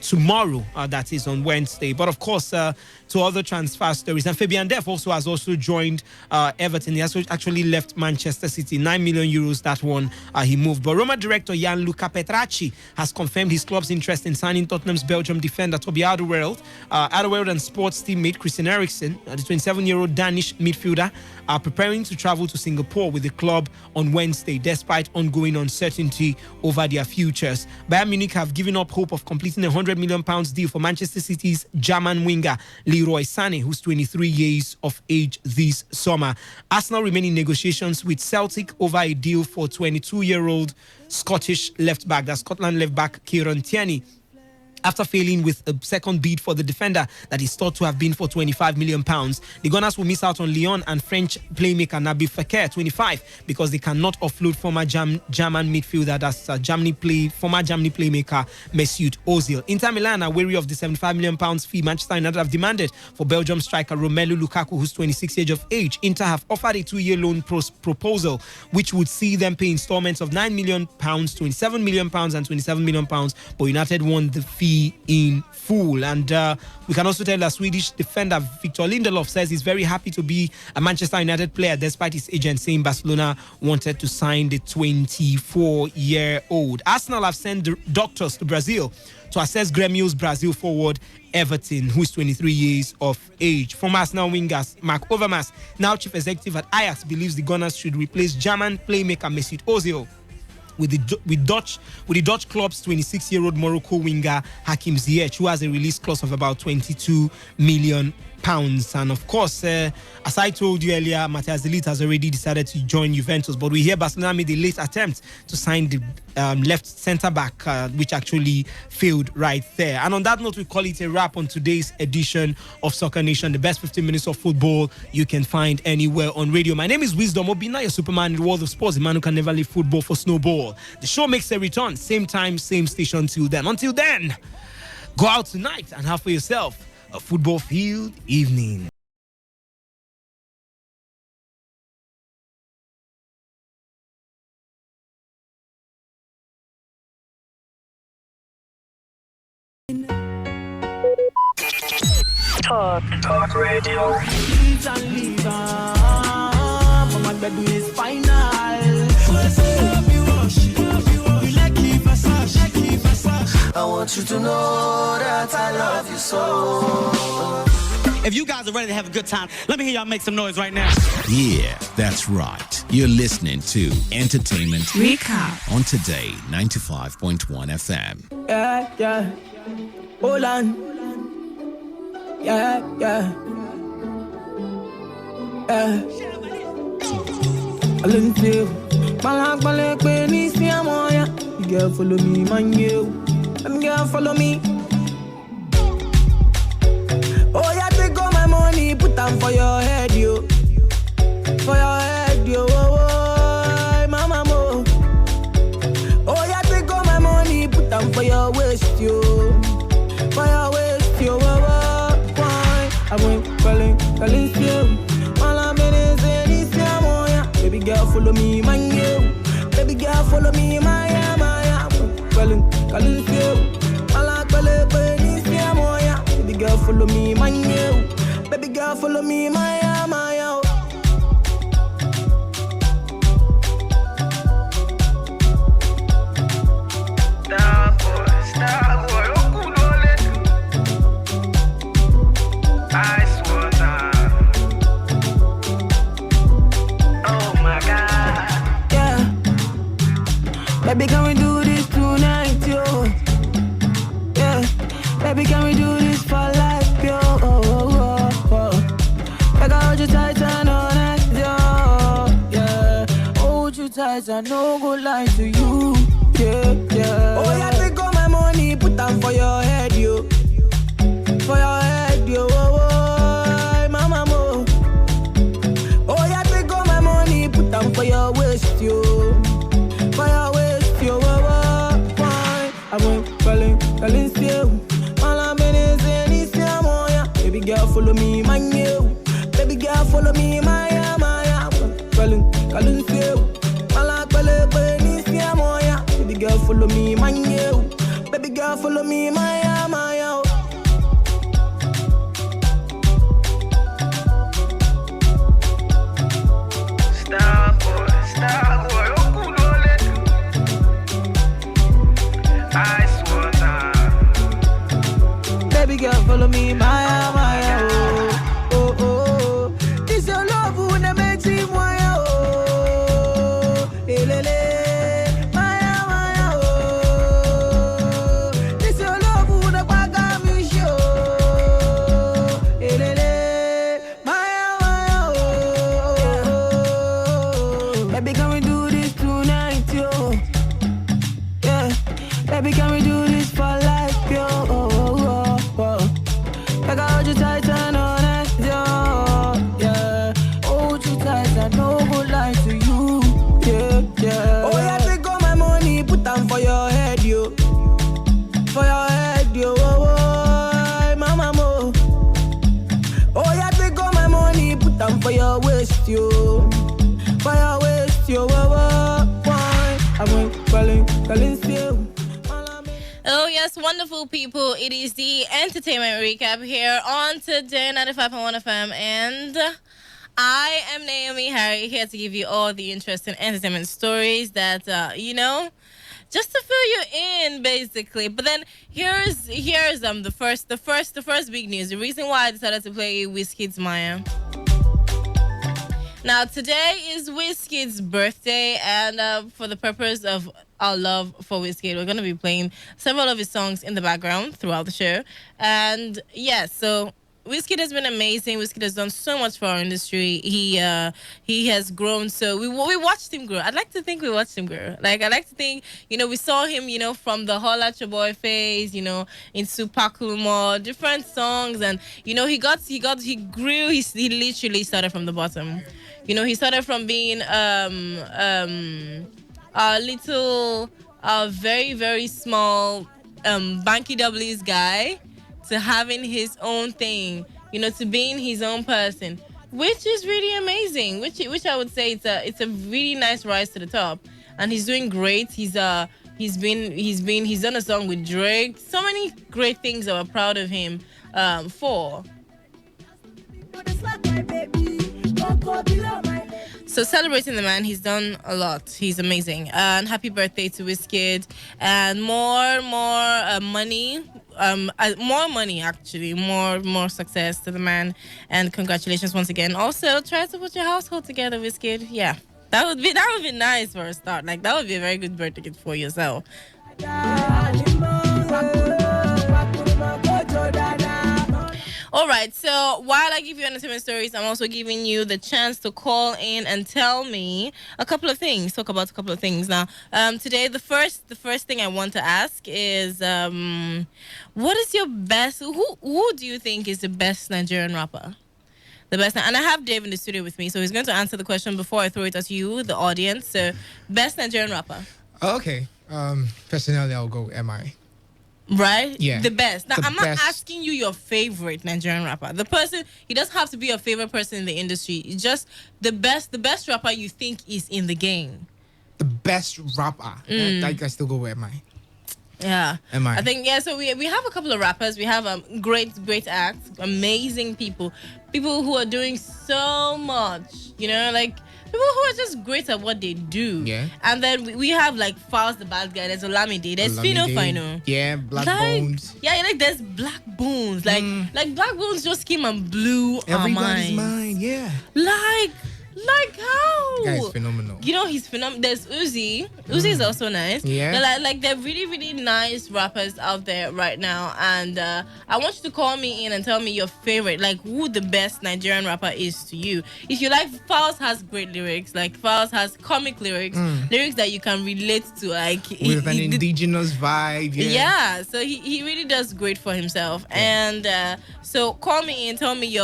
tomorrow, that is on Wednesday. But of course, to other transfer stories, and Fabian Delph also has joined Everton. He has actually left Manchester City, 9 million euros, that one he moved. But Roma director Gianluca Petracci has confirmed his club's interest in signing Tottenham's Belgium defender Toby Alderweireld. Alderweireld and sports teammate Christian Eriksen, the 27-year-old Danish midfielder, are preparing to travel to Singapore with the club on Wednesday, despite ongoing uncertainty over their futures. Bayern Munich have given up hope of completing a £100 million deal for Manchester City's German winger Leroy Sané, who's 23 years of age this summer. Arsenal remain in negotiations with Celtic over a deal for 22-year-old Scottish left-back, that's Scotland left-back Kieran Tierney, after failing with a second bid for the defender that is thought to have been for £25 million. The Gunners will miss out on Lyon and French playmaker Nabil Fekir, 25, because they cannot offload former German midfielder, that's former Germany playmaker Mesut Ozil. Inter Milan are wary of the £75 million fee Manchester United have demanded for Belgium striker Romelu Lukaku, who's 26 years of age. Inter have offered a 2-year loan proposal, which would see them pay installments of £9 million, £27 million and £27 million, but United won the fee in full. And we can also tell that Swedish defender Victor Lindelof says he's very happy to be a Manchester United player, despite his agent saying Barcelona wanted to sign the 24-year-old. Arsenal have sent doctors to Brazil to assess Grêmio's Brazil forward Everton, who's 23 years of age. Former Arsenal wingers Mark Overmars, now chief executive at Ajax, believes the Gunners should replace German playmaker Mesut Ozil with the Dutch club's 26-year-old Morocco winger Hakim Ziyech, who has a release clause of about £22 million. And of course, as I told you earlier, Matthias de Ligt has already decided to join Juventus, but we hear Barcelona made a late attempt to sign the left centre-back, which actually failed right there. And on that note, we call it a wrap on today's edition of Soccer Nation, the best 15 minutes of football you can find anywhere on radio. My name is Wisdom Obina, your Superman in the world of sports, the man who can never leave football for snowball. The show makes a return, same time, same station till then. Until then, go out tonight and have for yourself a football field evening. Talk radio. Leaves and leave for my bed is final. I want you to know that I love you so. If you guys are ready to have a good time, let me hear y'all make some noise right now. Yeah, that's right. You're listening to Entertainment Recap on Today 95.1 FM. Yeah. Hold on. Yeah. I listen to you. Balak, penis, me, I'm on ya. You girl follow me, man, you. Girl follow me. Oh, yeah, take all my money, put them for your head, yo. For your head, yo. Oh, mama, mo. Oh, yeah, take all my money, put them for your waist, yo. For your waist, yo. Oh, why? I went calling, you. All I'm in is this, yeah. Baby girl, follow me, man, you. Baby girl, follow me, my. Calling you. All I'm calling, baby girl, follow me, my you. Baby girl, follow me, my. Baby, can we do this tonight, yo? Yeah. Baby, can we do this for life, yo? Like I hold you tight and all night, yo. Yeah. Hold you tight and no go lie to you. Yeah, yeah. Oh, yeah, take all my money, put them for your head, yo. For your head, yo. Mama, mo. Oh, yeah, take all my money, put them for your waist, yo. For your waist, yo. Why? I went calling still. All I'm in is in this moya. Baby girl, follow me, my new. Baby girl, follow me, my. Calling still. All I'm in this moya. Baby girl, follow me, my new. Baby girl, follow me, my. Star boy, oh good ice water. Baby girl, follow me, Maya, Maya, oh, oh, oh. This your love who ne makes me Maya, oh, lele, Maya, Maya, oh. This your love who ne paga me show, lele, Maya, Maya, oh. Baby, can we do this tonight, yo? Yeah, baby, can we do this for life, yo? Like I hold you tight and all night, yo. Yeah, hold you tight and no go lie to you. Yeah, yeah. Oh, yeah, take all my money, put them for your head, yo. For your head, yo. Mama, mo. Oh, yeah, take all my money, put them for your waist, yo. For your waist, yo. Why? I went calling still. Oh, yes, wonderful people. It is the entertainment recap here on Today 95.1 FM. And I am Naomi Harry, here to give you all the interesting entertainment stories that, just to fill you in, basically. But then here's the first big news. The reason why I decided to play Wizkid's Maya. Now, today is Wizkid's birthday, and for the purpose of our love for Wizkid, we're going to be playing several of his songs in the background throughout the show. And yes, so Wizkid has been amazing. Wizkid has done so much for our industry. He has grown. So we watched him grow. I'd like to think we watched him grow. Like, I like to think, we saw him, from the Holla at Your Boy phase, into Pakumo, different songs, and he grew. He literally started from the bottom. He started from being a little, very, very small Banky W's guy to having his own thing, to being his own person, which is really amazing. Which I would say it's a really nice rise to the top, and he's doing great. He's done a song with Drake. So many great things that we're proud of him for. So celebrating the man, he's done a lot. He's amazing. And happy birthday to Wizkid. And more money. More money, actually. More success to the man. And congratulations once again. Also, try to put your household together, Wizkid. Yeah. That would be nice for a start. Like, that would be a very good birthday gift for yourself. All right, so while I give you entertainment stories, I'm also giving you the chance to call in and tell me a couple of things. Talk about a couple of things. Now, today, the first thing I want to ask is, what is your best? Who do you think is the best Nigerian rapper? The best, and I have Dave in the studio with me, so he's going to answer the question before I throw it at you, the audience. So, best Nigerian rapper. Okay. Personally, I'll go MI. Right? Yeah. The best. Now, I'm not best. asking you your favorite Nigerian rapper. The person, he doesn't have to be your favorite person in the industry. It's just the best rapper you think is in the game. The best rapper. I still go with MI. Yeah. MI. I think, so we have a couple of rappers. We have great acts, amazing people who are doing so much, like people who are just great at what they do. Yeah. And then we have like Falz the Bad Guy, there's Olamide, there's Fino Fino. Yeah, Black Bones. Yeah, there's Black Bones. Like Black Bones just came and blew Everybody's our minds. mind, yeah. Like Like how? Guy is phenomenal. You know he's phenomenal. There's Uzi. Uzi is also nice. Yeah. They're really, really nice rappers out there right now. And I want you to call me in and tell me your favorite, like who the best Nigerian rapper is to you. If you like, Fowls has great lyrics. Like Fowls has comic lyrics, lyrics that you can relate to. Like With an indigenous vibe. yeah, so he really does great for himself. And so call me and tell me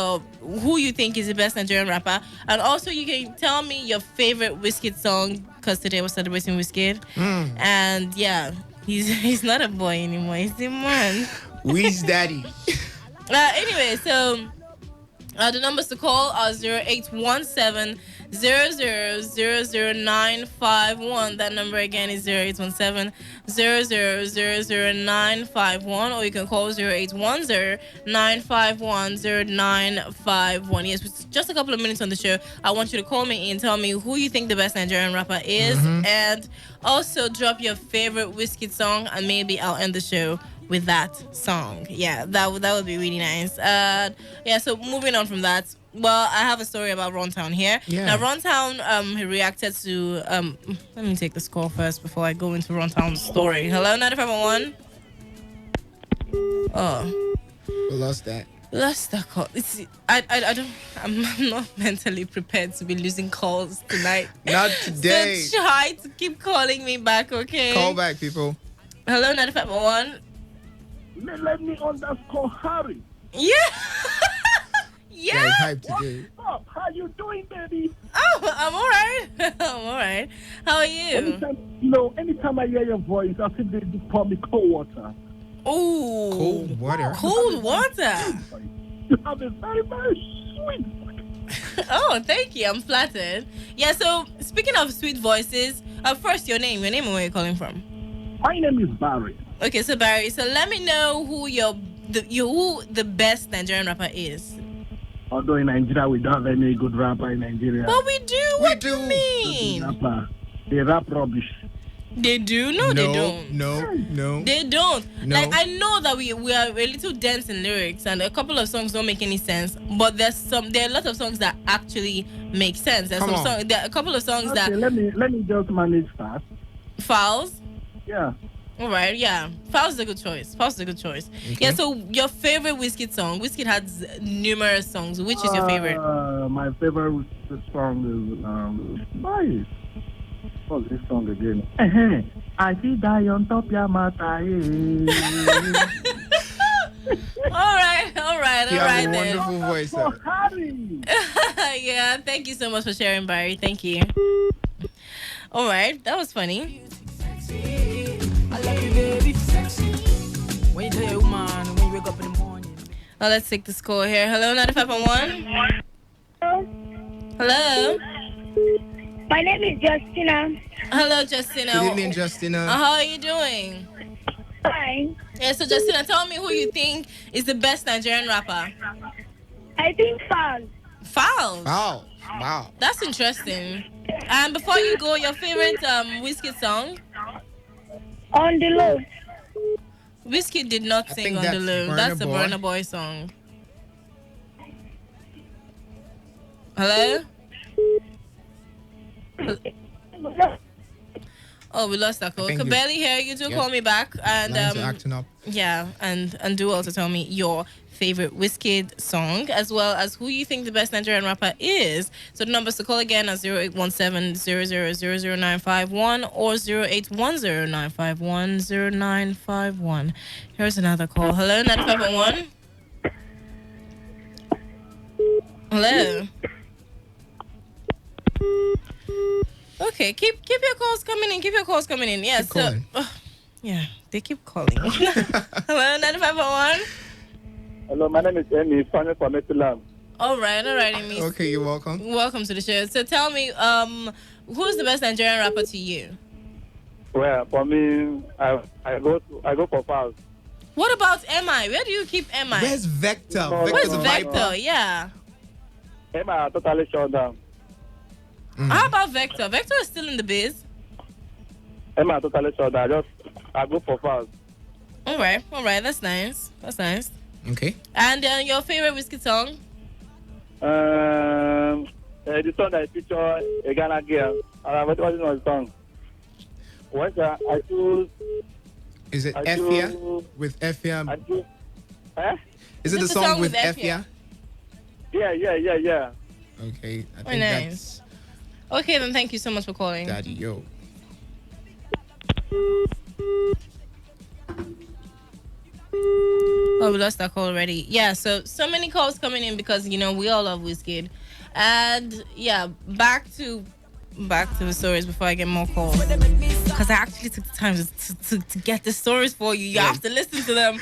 who you think is the best Nigerian rapper. And also you can tell me your favorite Wizkid song, because today we're celebrating Wizkid. And yeah, he's not a boy anymore, he's a man. Wiz Daddy. Anyway, so the numbers to call are 0817 0000951. That number again is 0817 0000951, or you can call 0810-951-0951. Yes, with just a couple of minutes on the show, I want you to call me and tell me who you think the best Nigerian rapper is, and also drop your favorite Wizkid song, and maybe I'll end the show with that song. Yeah, that would be really nice. Yeah, so moving on from that, well, I have a story about Runtown here. Yeah. Now, Runtown, he reacted to, let me take this call first before I go into Runtown's story. Hello, 95.1. Oh. We lost that. Lost that call. I'm not mentally prepared to be losing calls tonight. Not today. So try to keep calling me back, okay? Call back, people. Hello, 95.1. Let me underscore Harry. Yeah. Yeah, it's hype today. Stop. How you doing, baby? Oh, I'm all right. I'm all right. How are you? Anytime I hear your voice, I feel they just pour me cold water. Oh, cold water. Cold water. You have a very, very sweet. Oh, thank you. I'm flattered. Yeah. So speaking of sweet voices, first your name and where you're calling from. My name is Barry. Okay, so Barry. So let me know who who the best Nigerian rapper is. Although in Nigeria we don't have any good rapper in Nigeria. But we do. What do you mean? They rap rubbish. They do? No, they don't. No. They don't. No. Like, I know that we are a little dense in lyrics, and a couple of songs don't make any sense. But there are a lot of songs that actually make sense. There are a couple of songs that. Let me just manage fast. Fouls. Yeah. All right, yeah. Fouls is a good choice. Okay. Yeah, so your favorite Wizkid song? Wizkid has numerous songs. Which is your favorite? My favorite song is Bye. What's this song again? I see die on top your mata. All right You have a then. wonderful voice. Yeah, thank you so much for sharing, Barry. Thank you. All right, that was funny. I love you, baby. When you tell your woman, when you wake up in the morning. Now let's take this call here. Hello, 95.1. Hello. My name is Justina. Hello, Justina. Good evening, Justina. How are you doing? Fine. Yeah, so Justina, tell me who you think is the best Nigerian rapper. I think Fowls. Fowls? Wow. That's interesting. And before you go, your favorite Wizkid song? On the Low. Wizkid did not sing On the Low. That's a Burna Boy song. Hello? Oh, we lost that call. Could barely hear you. Do call me back, and Lines are acting up. Yeah, and do also tell me your favorite Wizkid song, as well as who you think the best Nigerian rapper is. So the numbers to call again are 0817-0000951 or 0810-951-0951. Here's another call. Hello, 95.1. Hello. Okay, keep your calls coming in. Yeah, yeah, they keep calling. Hello, 95.1. Hello, my name is Amy, from Islam. All right, Amy. Okay, you're welcome. Welcome to the show. So tell me, who's the best Nigerian rapper to you? Well, for me, I go for Fowls. What about MI? Where do you keep MI? Where's Vector? Where's Vector? Yeah. MI are totally shut down. How about Vector? Vector is still in the biz. MI are totally shut down. I go for Fowls. All right. That's nice. Okay. And your favorite Wizkid song? the song that feature a Ghana girl. What was the song? What's that? I choose. Is it I Effia choose. with Effia? Huh? Is it the song with Effia? Yeah. Okay, I Very think nice. that's Okay, then thank you so much for calling. Daddy Yo. Oh, we lost that call already. Yeah, so many calls coming in because we all love Wizkid, and yeah, back to the stories before I get more calls because I actually took the time to get the stories for you. You have to listen to them.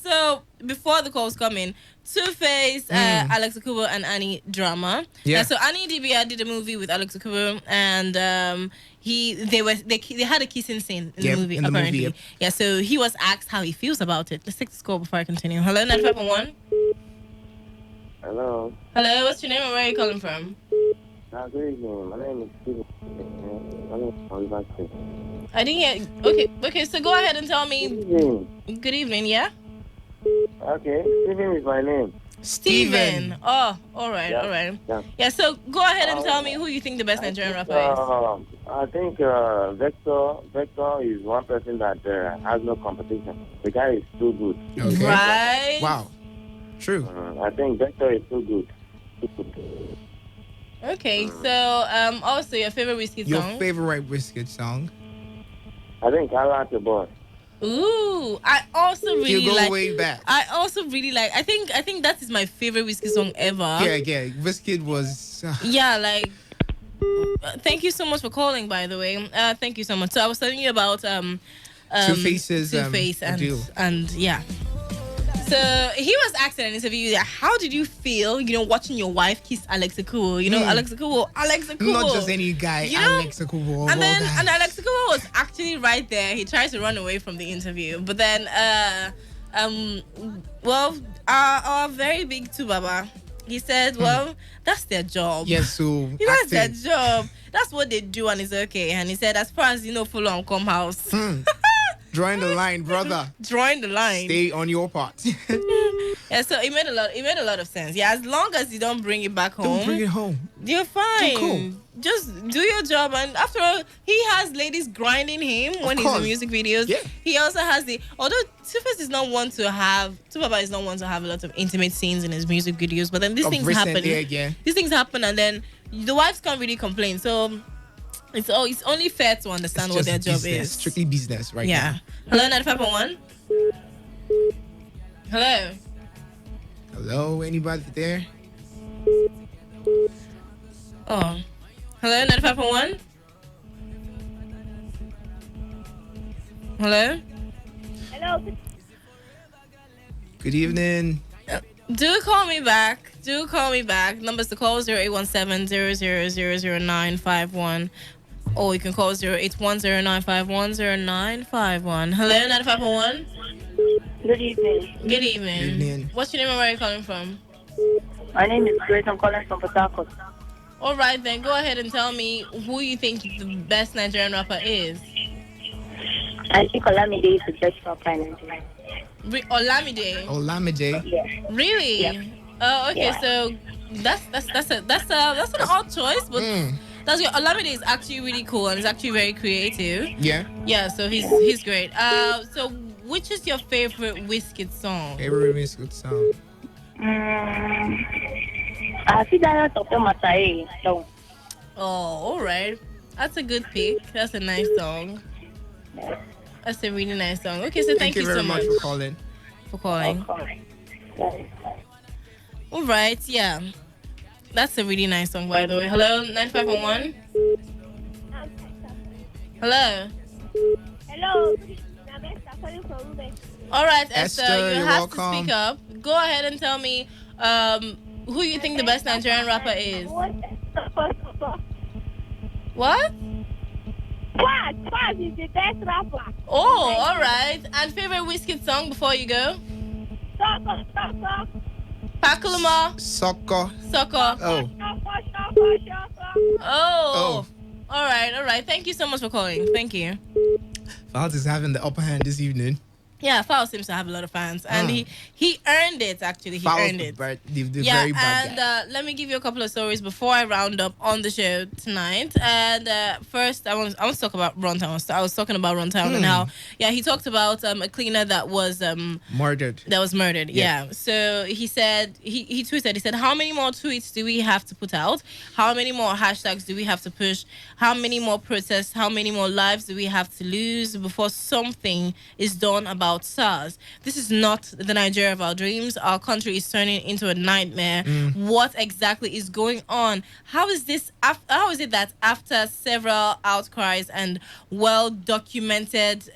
So before the calls come in, Two-Face, Alex Akubo, and Annie Drama. Yeah. So Annie Dibia did a movie with Alex Akubo, and they had a kissing scene in the movie. In the apparently. movie, Yeah. So he was asked how he feels about it. Let's take this call before I continue. Hello, 95.1. Hello. Hello. What's your name and where are you calling from? Good evening. My name is Steven. My name is Oliver State. I didn't hear. Okay. So go ahead and tell me. Good evening. Good evening. Yeah. Okay, Steven is my name. Steven. Oh, all right. Yeah. All right. Yeah. Yeah. So go ahead and tell me who you think the best Nigerian rapper I think Vector is one person that has no competition. The guy is too good. is. Right. Wow. True. I think Vector is too good. Okay. So also your favorite whiskey Your song. favorite Wizkid song? I think I like the boy. Ooh, I also really You go like. way back. I also really like. I think that is my favorite whiskey song ever. Yeah. Wizkid was. Yeah, like. Thank you so much for calling. By the way, thank you so much. So I was telling you about Two-Face's Two-Face deal. and yeah. So he was asked in an interview, how did you feel, watching your wife kiss Alex Akubo? Alex Akubo. Not just any guy, Alex Akubo. And then Alex Akubo was actually right there. He tried to run away from the interview, but then our very big Tubaba, he said, well, that's their job. Yes, so That's their job. That's what they do, and it's okay. And he said, as far as follow and come house. Drawing the line, brother. Drawing the line. Stay on your part. Yeah, so it made a lot of sense. Yeah, as long as you don't bring it back home. Don't bring it home. You're fine. You're cool. Just do your job, and after all, he has ladies grinding him when he's in music videos. Yeah. He also has although Two-Face is not one to have Tubaba is not one to have a lot of intimate scenes in his music videos, but then these things happen. These things happen, and then the wives can't really complain. So it's only fair to understand what their job is. Strictly business, right? Yeah. Hello, 95.1. Hello. Hello, anybody there? Oh. Hello, 95.1. Hello. Hello. Good evening. Do call me back. Numbers to call 0817-0000951. Or you can call 0810-951-0951. Hello, 95.1. Good evening. Good evening. What's your name and where are you calling from? My name is Grace. I'm calling from Port Harcourt. All right, then go ahead and tell me who you think the best Nigerian rapper is. I think Olamide is the best rapper in Nigeria. Olamide. Yeah. Really? Yeah. Oh, okay. Yeah. So that's an odd choice, but that's good. Olamide is actually really cool and is actually very creative. Yeah. Yeah. So he's great. So which is your favorite Wizkid song? Favorite Wizkid song? I think that of them so. Oh, all right. That's a good pick. That's a nice song. That's a really nice song. Okay, so thank you very so much for calling. All right, yeah. That's a really nice song, by the way. Hello, 95.1. Hello. Hello. All right, Esther, Esther, you you're have welcome. to speak up. Go ahead and tell me who you think the best Nigerian rapper is. What? Quad is the best rapper. Oh, all right. And favorite Wizkid song before you go? Soccer. Pakulama. Soccer. Oh. Oh. All right. Thank you so much for calling. Thank you. Falt is having the upper hand this evening. Yeah, Foul seems to have a lot of fans, and he earned it. Actually, he Fowl's earned it. the Yeah, very bad and guy. let me give you a couple of stories before I round up on the show tonight. And first, I want to talk about Runtown. I was talking about Runtown and how he talked about a cleaner that was Murdered. That was murdered. Yeah. So he said he tweeted. He said, "How many more tweets do we have to put out? How many more hashtags do we have to push? How many more protests? How many more lives do we have to lose before something is done about SARS? This is not the Nigeria of our dreams. Our country is turning into a nightmare. What exactly is going on? How is this? How is it that after several outcries and well documented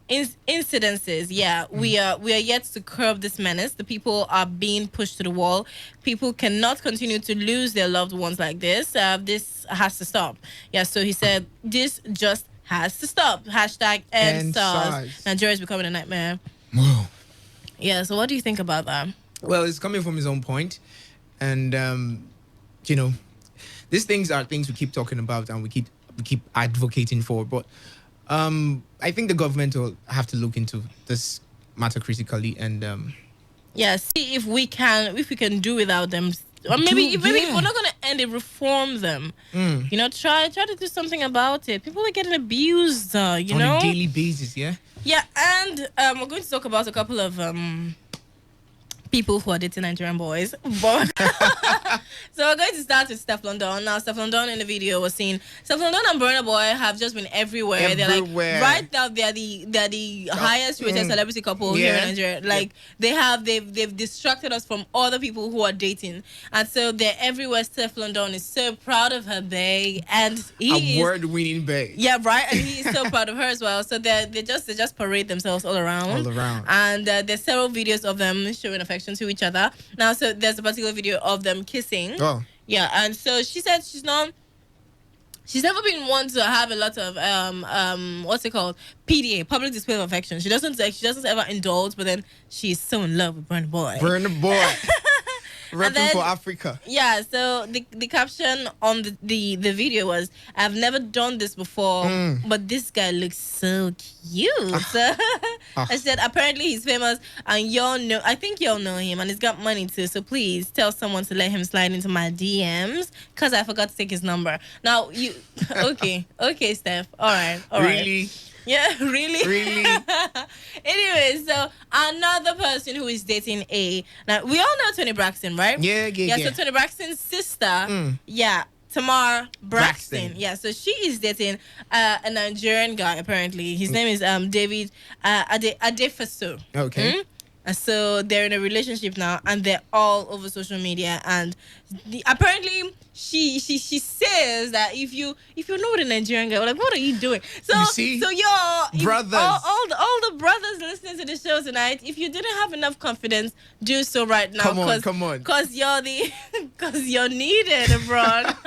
incidences, we are yet to curb this menace. The people are being pushed to the wall. People cannot continue to lose their loved ones like this. This has to stop." Yeah, so he said this just has to stop. Hashtag end SARS. Nigeria is becoming a nightmare. Whoa. Yeah, so what do you think about that? Well, it's coming from his own point, and you know, these things are things we keep talking about and we keep advocating for, but I think the government will have to look into this matter critically and see if we can do without them, or maybe if we're not gonna end it, reform them. You know, try to do something about it. People are getting abused, on a daily basis. Yeah, and we're going to talk about a couple of people who are dating Nigerian boys. But so we're going to start with Steph London. Now, Steph London in the video was seen. Steph London and Burna Boy have just been everywhere. They're like right now. They're the highest rated celebrity couple here in Nigeria. Like they've distracted us from other people who are dating, and so they're everywhere. Steph London is so proud of her bae, and award-winning bae. Yeah, right. And he is so proud of her as well. So they just parade themselves all around. And there's several videos of them showing affection to each other. Now, so there's a particular video of them kissing. Oh. Yeah, and so she said she's never been one to have a lot of what's it called? PDA, public display of affection. She doesn't ever indulge, but then she's so in love with Burna Boy. Burna Boy. Repping for Africa. Yeah, so the caption on the video was, "I've never done this before, but this guy looks so cute." I said, apparently he's famous, and I think y'all know him, and he's got money too, so please tell someone to let him slide into my DMs, because I forgot to take his number. Now, okay, Steph. All right. Really? Yeah, really? Really? Anyway, so another person who is dating now we all know Tony Braxton, right? Yeah. So Tony Braxton's sister, Tamar Braxton. Yeah, so she is dating a Nigerian guy, apparently. His name is David Adefaso. Okay. And so they're in a relationship now, and they're all over social media. And apparently, she says that if you're not with a Nigerian guy, like, what are you doing? So you see? So y'all, brothers, all the brothers listening to the show tonight, if you didn't have enough confidence, do so right now. Come on, because you're needed abroad.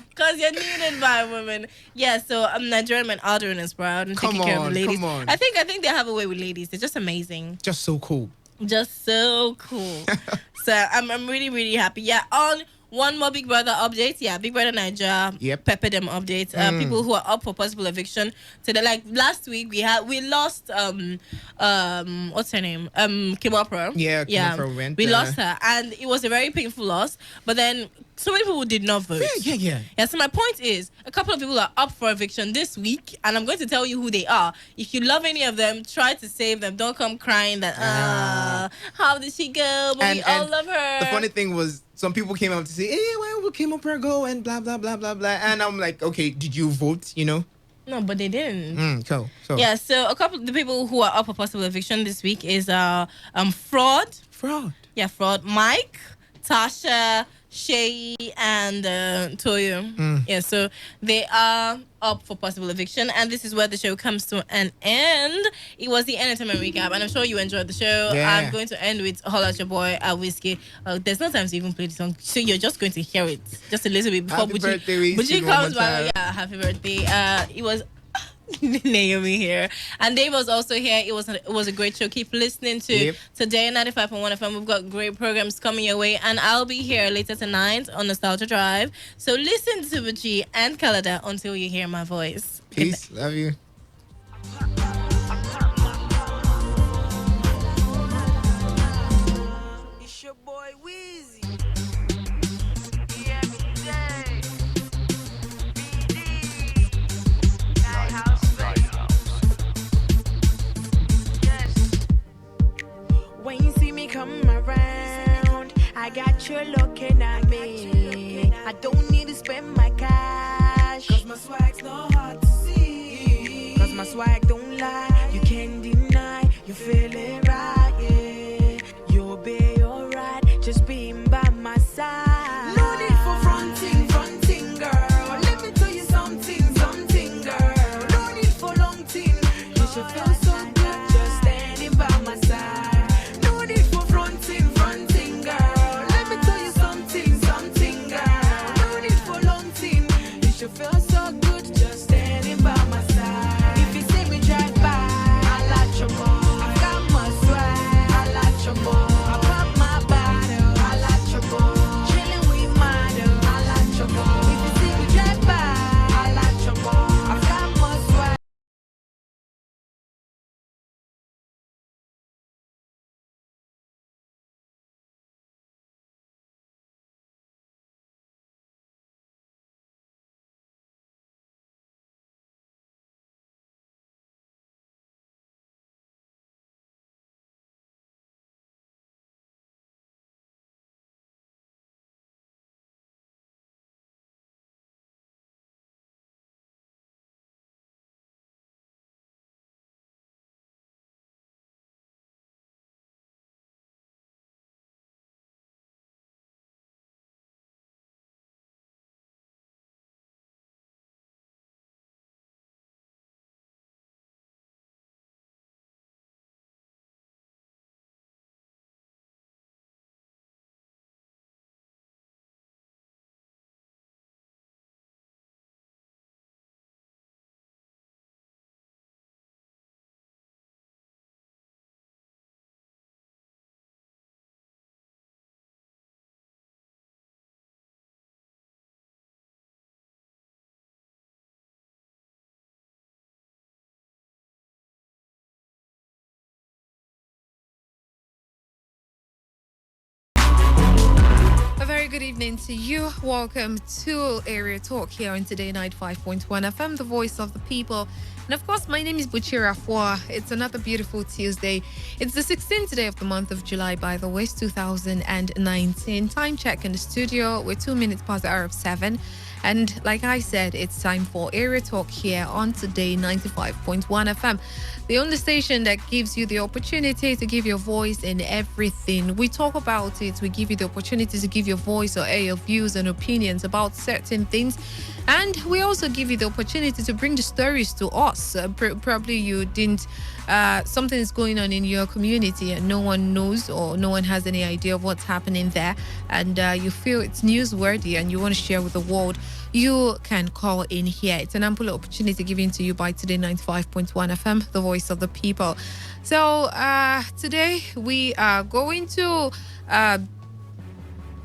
Because you're needed by women. Yeah, so Nigerian men are doing us proud and taking care of the ladies. Come on. I think they have a way with ladies. They're just amazing. Just so cool. Just so cool. So I'm really, really happy. Yeah, on one more Big Brother update. Yeah, Big Brother Niger. Yep. Pepper them updates. People who are up for possible eviction. So like last week we lost what's her name? Kimopra. Yeah, Kimopra went. We lost her, and it was a very painful loss. But then so many people did not vote. Yeah. So my point is, a couple of people are up for eviction this week, and I'm going to tell you who they are. If you love any of them, try to save them. Don't come crying that how did she go? But we all love her. The funny thing was, some people came out to say, "Hey, where will Kimopra go?" and blah blah blah blah blah. And I'm like, okay, did you vote? No, but they didn't. Cool. So yeah, so a couple of the people who are up for possible eviction this week is Fraud. Yeah, Fraud. Mike, Tasha, Shay, and Toyo. Yeah, so they are up for possible eviction, and this is where the show comes to an end. It was the entertainment recap, and I'm sure you enjoyed the show. Yeah. I'm going to end with Holla at Your Boy, Whiskey. There's no time to even play the song, so you're just going to hear it just a little bit before Buji comes by. Yeah, happy birthday. It was Naomi here, and Dave was also here. It was a great show. Keep listening to Today 95.1 FM. We've got great programs coming your way, and I'll be here later tonight on Nostalgia Drive. So listen to Buji and Kalada until you hear my voice. Peace. Love you. you're looking at me. I don't need to spend my cash. Cause my swag's not hard to see. Cause my swag don't lie. You can't deny. You feel it right, yeah. You'll be alright. Just being by my side. No need for fronting, girl. Let me tell you something, girl. No need for long thing. You should feel so good just standing by my side. No need for fronting, girl. Let me tell you something, girl. No need for long thing. You should feel so good just standing by my side. If you see me drive by, I like your mom. I got my swag, I like your mom. I pop my bottle, I like your mom. Chilling with model, I like your mom. If you see me drive by, I like your mom. I got my swag. A very good evening to you. Welcome to Area Talk here on Today 95.1 FM, the voice of the people. And of course, my name is Buchira Fwa. It's another beautiful Tuesday. It's the 16th day of the month of July, by the way, it's 2019. Time check in the studio. We're 2 minutes past the hour of 7. And like I said, it's time for Area Talk here on Today 95.1 FM. The only station that gives you the opportunity to give your voice in everything. We talk about it. We give you the opportunity to give your voice or air your views and opinions about certain things. And we also give you the opportunity to bring the stories to us. Probably you didn't, something is going on in your community and no one knows or no one has any idea of what's happening there. And you feel it's newsworthy and you want to share with the world. You can call in here. It's an ample opportunity given to you by Today 95.1 FM, the voice of the people. So today we are going to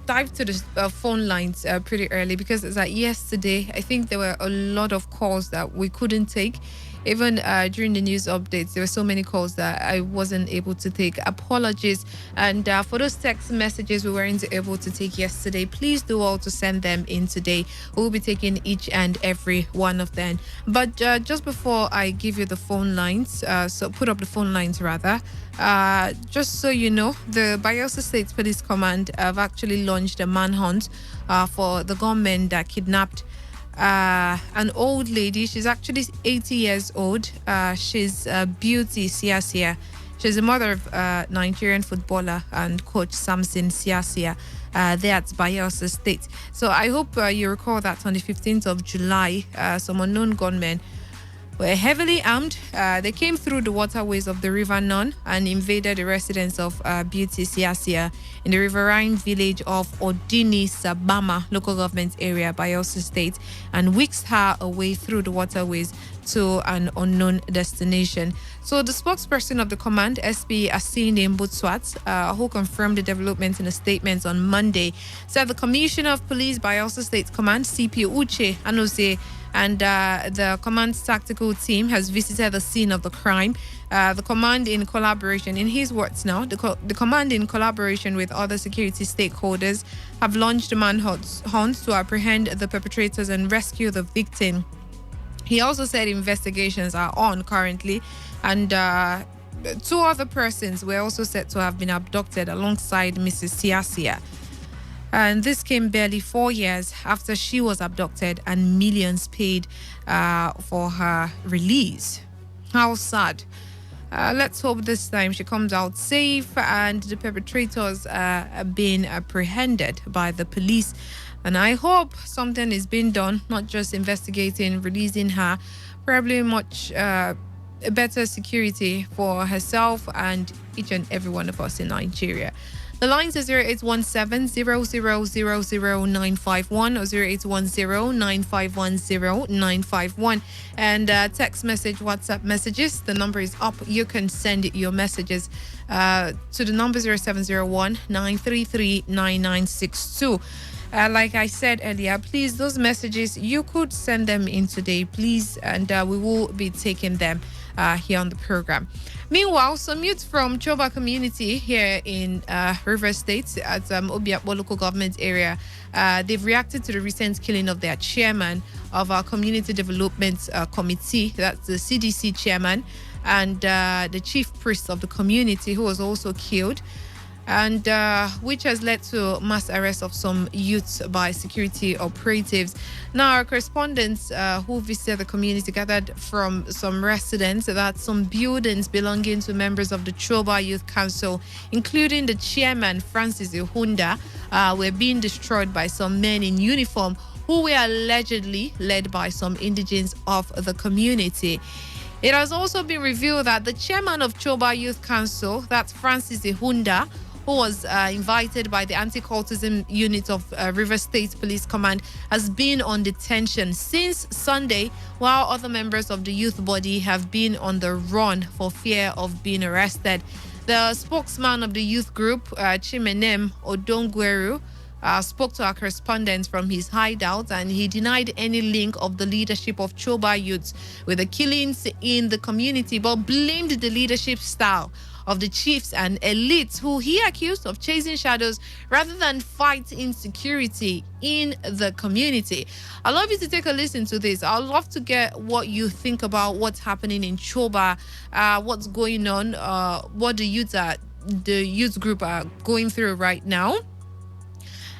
dive to the phone lines pretty early because it's like yesterday, I think there were a lot of calls that we couldn't take. Even during the news updates, there were so many calls that I wasn't able to take. Apologies. And for those text messages we weren't able to take yesterday, please do also send them in today. We'll be taking each and every one of them. But just before I give you the phone lines, so put up the phone lines rather, just so you know, the Bayelsa State Police Command have actually launched a manhunt for the gunmen that kidnapped an old lady. She's actually 80 years old. She's Beauty Siasia. She's the mother of Nigerian footballer and coach Samson Siasia. There at Bayelsa State. So I hope you recall that on the 15th of July, some unknown gunmen were heavily armed. They came through the waterways of the River Nun and invaded the residence of Beauty Siasia in the riverine village of Odini Sabama local government area, Bayelsa State, and whisked her away through the waterways to an unknown destination. So the spokesperson of the command, SP Asine Mbutswat, who confirmed the development in a statement on Monday, said the Commissioner of Police Bayelsa State Command, CP Uche Anose, and the command's tactical team has visited the scene of the crime. The command, in collaboration, in his words now, the command, in collaboration with other security stakeholders, have launched a manhunt to apprehend the perpetrators and rescue the victim. He also said investigations are on currently, and 2 other persons were also said to have been abducted alongside Mrs. Siasia. And this came barely 4 years after she was abducted and millions paid for her release. How sad. Let's hope this time she comes out safe and the perpetrators are being apprehended by the police. And I hope something is being done, not just investigating, releasing her, probably much better security for herself and each and every one of us in Nigeria. The lines are 0817-0000951 or 0810-951-0951. And text message, WhatsApp messages. The number is up. You can send your messages to the number 0701-933-9962. Like I said earlier, please, those messages, you could send them in today, please, and we will be taking them here on the program. Meanwhile, some youth from Choba community here in River State at Obiakpo local government area, they've reacted to the recent killing of their chairman of our community development committee, that's the CDC chairman, and the chief priest of the community who was also killed, and which has led to mass arrest of some youths by security operatives. Now, our correspondents who visited the community gathered from some residents that some buildings belonging to members of the Choba Youth Council, including the chairman, Francis Ihunda, were being destroyed by some men in uniform who were allegedly led by some indigenes of the community. It has also been revealed that the chairman of Choba Youth Council, that's Francis Ihunda, who was invited by the anti-cultism unit of River State Police Command, has been on detention since Sunday, while other members of the youth body have been on the run for fear of being arrested. The spokesman of the youth group, Chimenem Odongweru, spoke to our correspondent from his hideout, and he denied any link of the leadership of Choba youths with the killings in the community, but blamed the leadership style of the chiefs and elites who he accused of chasing shadows rather than fight insecurity in the community. I'd love you to take a listen to this. I'd love to get what you think about what's happening in Choba, what's going on, what the youth group are going through right now.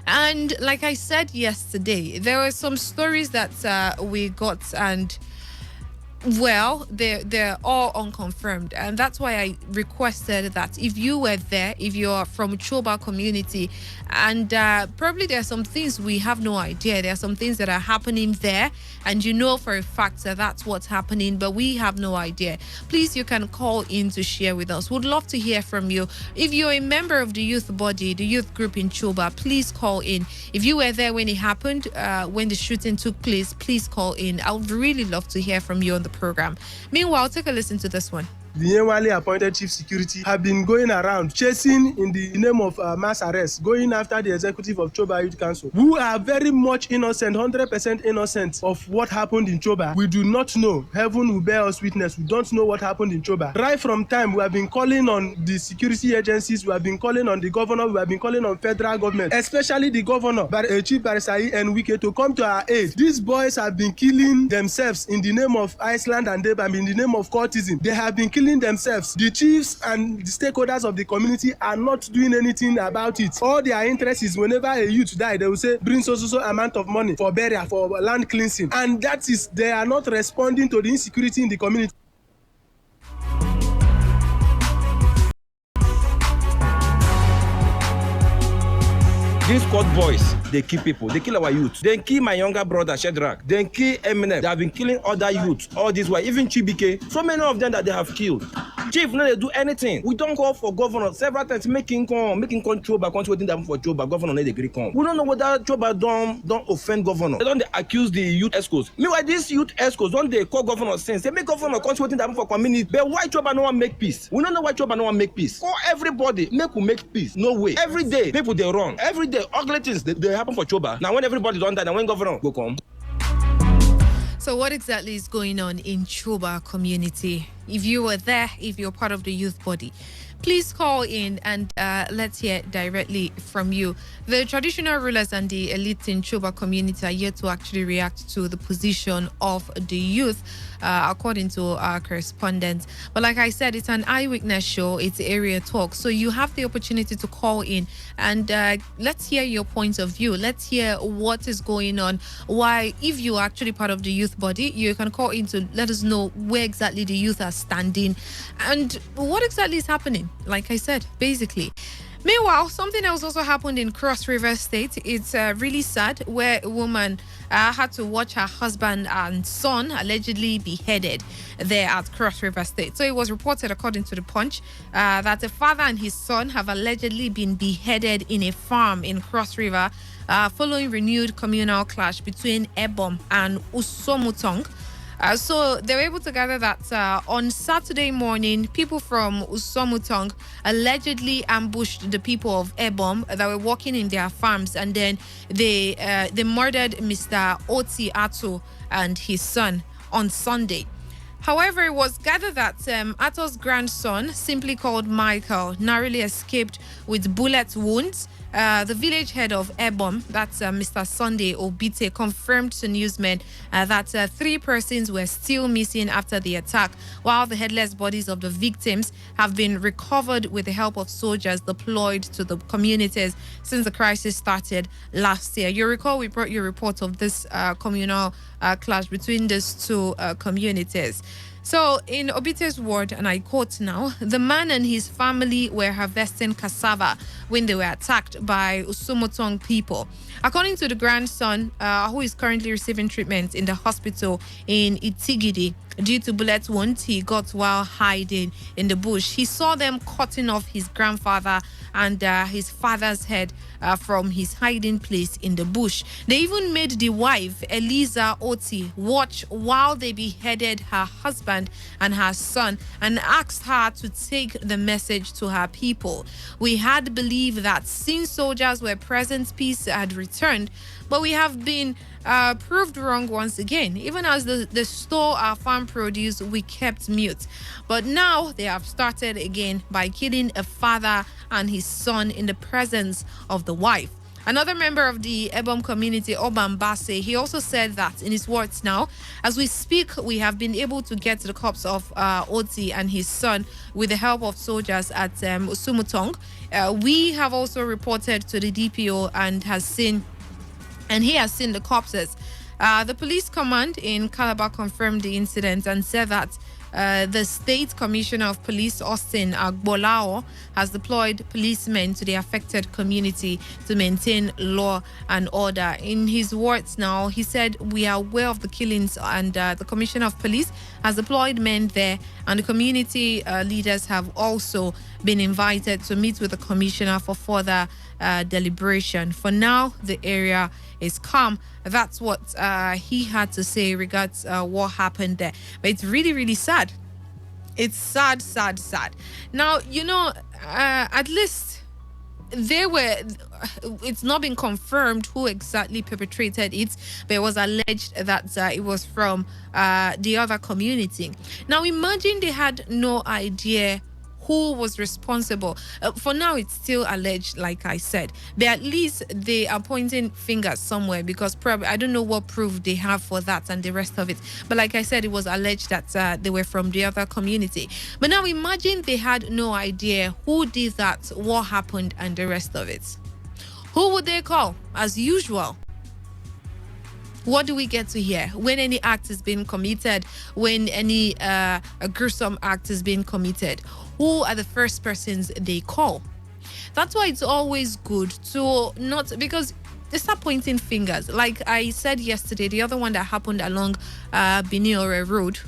And like I said yesterday, there were some stories that we got, and well, they're all unconfirmed, and that's why I requested that if you were there, if you're from Choba community, and probably there are some things we have no idea. There are some things that are happening there, and you know for a fact that that's what's happening, but we have no idea. Please, you can call in to share with us. Would love to hear from you. If you're a member of the youth body, the youth group in Choba, please call in. If you were there when it happened, when the shooting took place, please call in. I would really love to hear from you on the program. Meanwhile, take a listen to this one. The Yenwale appointed chief security have been going around chasing in the name of mass arrest, going after the executive of Choba Youth Council, who are very much innocent, 100% innocent of what happened in Choba. We do not know. Heaven will bear us witness. We don't know what happened in Choba. Right from time, we have been calling on the security agencies, we have been calling on the governor, we have been calling on federal government, especially the governor, Chief Barisai and Wike, to come to our aid. These boys have been killing themselves in the name of Iceland and Debam, in the name of cultism. They have been killing themselves. The chiefs and the stakeholders of the community are not doing anything about it. All their interest is whenever a youth die, they will say, bring so amount of money for burial, for land cleansing. And that is, they are not responding to the insecurity in the community. These court boys, they kill people. They kill our youth. They kill my younger brother, Shedrack. They kill Eminem. They have been killing other youths all this way. Even Chibike. So many of them that they have killed. Chief, no, they do anything. We don't call for governor several times, making control by waiting them for Choba. Governor, they agree come. We don't know whether Choba don't offend governor. They don't accuse the youth escorts. Meanwhile, these youth escorts, don't they call governor since they make governor waiting them for community. But why Choba no one make peace? We don't know why Choba no one make peace. Call everybody, make peace. No way. Every day, people they wrong. Every day, ugly things they happen for Choba. Now when everybody done that, and when governor go come. So what exactly is going on in Choba community? if you were there, if you're part of the youth body. Please call in and let's hear directly from you. The traditional rulers and the elite in Choba community are yet to actually react to the position of the youth, according to our correspondent. But like I said, it's an eyewitness show. It's area talk. So you have the opportunity to call in and let's hear your point of view. Let's hear what is going on. Why, if you're actually part of the youth body, you can call in to let us know where exactly the youth are standing and what exactly is happening. Like I said, basically. Meanwhile, something else also happened in Cross River State. It's really sad, where a woman had to watch her husband and son allegedly beheaded there at Cross River State. So it was reported, according to the Punch, that a father and his son have allegedly been beheaded in a farm in Cross River following renewed communal clash between Ebom and Usomutong. So they were able to gather that on Saturday morning, people from Usomutong allegedly ambushed the people of Ebom that were working in their farms, and then they murdered Mr. Oti Ato and his son on Sunday. However, it was gathered that Ato's grandson, simply called Michael, narrowly escaped with bullet wounds. The village head of Ebom, that's Mr. Sunday Obite, confirmed to newsmen that 3 persons were still missing after the attack, while the headless bodies of the victims have been recovered with the help of soldiers deployed to the communities since the crisis started last year. You recall we brought you a report of this communal clash between these two communities. So, in Obite's word, and I quote now, the man and his family were harvesting cassava when they were attacked by Usumotong people. According to the grandson, who is currently receiving treatment in the hospital in Itigidi, due to bullet wounds he got while hiding in the bush, he saw them cutting off his grandfather and his father's head from his hiding place in the bush. They even made the wife, Eliza Oti, watch while they beheaded her husband and her son and asked her to take the message to her people. We had believed that since soldiers were present, peace had returned, but we have been proved wrong once again. Even as the store our farm produce, we kept mute. But now they have started again by killing a father and his son in the presence of the wife. Another member of the Ebom community, Oban Basse, he also said that, in his words now, as we speak, we have been able to get the corpse of Oti and his son with the help of soldiers at Usumutong. We have also reported to the DPO and he has seen the corpses. The police command in Calabar confirmed the incident and said that the State Commissioner of Police, Austin Agbolao, has deployed policemen to the affected community to maintain law and order. In his words now, he said, we are aware of the killings and the Commissioner of Police has deployed men there, and the community leaders have also been invited to meet with the Commissioner for further deliberation. For now, the area is calm. That's what he had to say regards what happened there. But it's really, really sad. It's sad. Now, at least it's not been confirmed who exactly perpetrated it, but it was alleged that it was from the other community. Now, imagine they had no idea who was responsible. For now, it's still alleged, like I said, but at least they are pointing fingers somewhere, because probably I don't know what proof they have for that and the rest of it. But like I said, it was alleged that they were from the other community. But now imagine they had no idea who did that, what happened, and the rest of it. Who would they call? As usual, what do we get to hear when any act is being committed, when any gruesome act is being committed? Who are the first persons they call? That's why it's always good to not, because they start pointing fingers. Like I said yesterday, the other one that happened along Biniore Road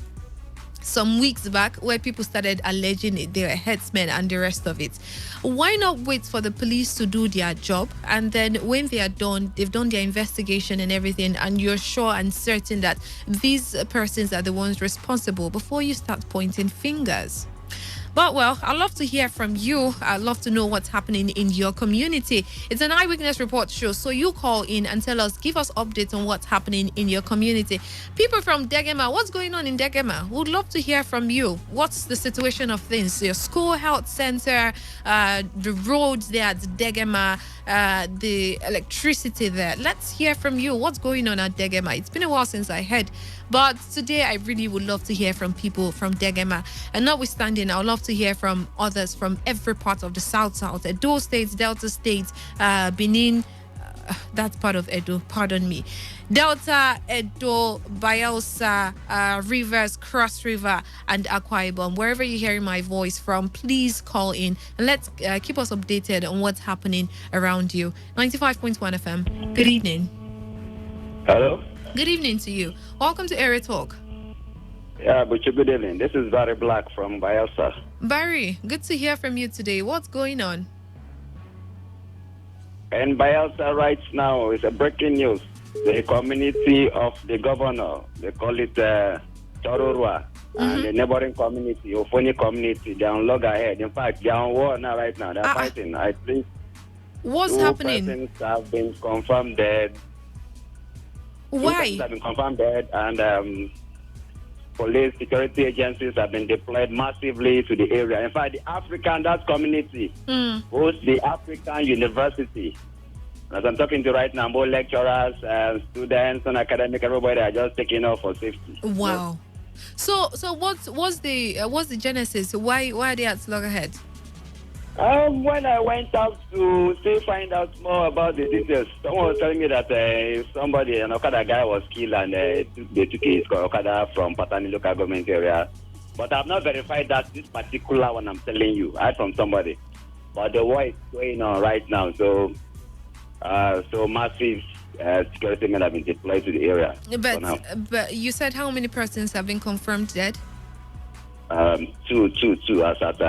some weeks back, where people started alleging they were headsmen and the rest of it. Why not wait for the police to do their job, and then when they are done, they've done their investigation and everything, and you're sure and certain that these persons are the ones responsible before you start pointing fingers? But well, I'd love to hear from you. I'd love to know what's happening in your community. It's an eyewitness report show, so you call in and tell us, give us updates on what's happening in your community. People from Degema, what's going on in Degema? Would love to hear from you. What's the situation of things? Your school, health center, the roads there at Degema, the electricity there. Let's hear from you. What's going on at Degema? It's been a while since I heard, but today I really would love to hear from people from Degema. And notwithstanding, I would love to hear from others from every part of the South, Edo State, Delta State, Benin. That's part of Edo, pardon me. Delta, Edo, Bayelsa, Rivers, Cross River, and Akwa Ibom. Wherever you're hearing my voice from, please call in and let's keep us updated on what's happening around you. 95.1 FM. Good evening. Hello. Good evening to you. Welcome to Area Talk. Yeah, but good evening. This is Barry Black from Bayelsa. Barry, good to hear from you today. What's going on? In Bayelsa right now, it's a breaking news. The community of the governor, they call it Tororua, and the neighboring community, Ofoni community, they're on loggerhead. In fact, they're on war now right now. They're fighting. I think what's two happening? persons have been confirmed dead. Why? Two persons have been confirmed dead, and police security agencies have been deployed massively to the area. In fact, the African, that community, hosts the African University. As I'm talking to right now, both lecturers, students, and academic, everybody are just taking off for safety. Wow. So what's the genesis? Why are they at loggerhead? When I went out to find out more about the details, someone was telling me that an Okada guy was killed and they took his Okada from Patani local government area. But I've not verified that this particular one I'm telling you. I heard from somebody. But the war is going on right now, so massive security men have been deployed to the area. But you said how many persons have been confirmed dead? Two as at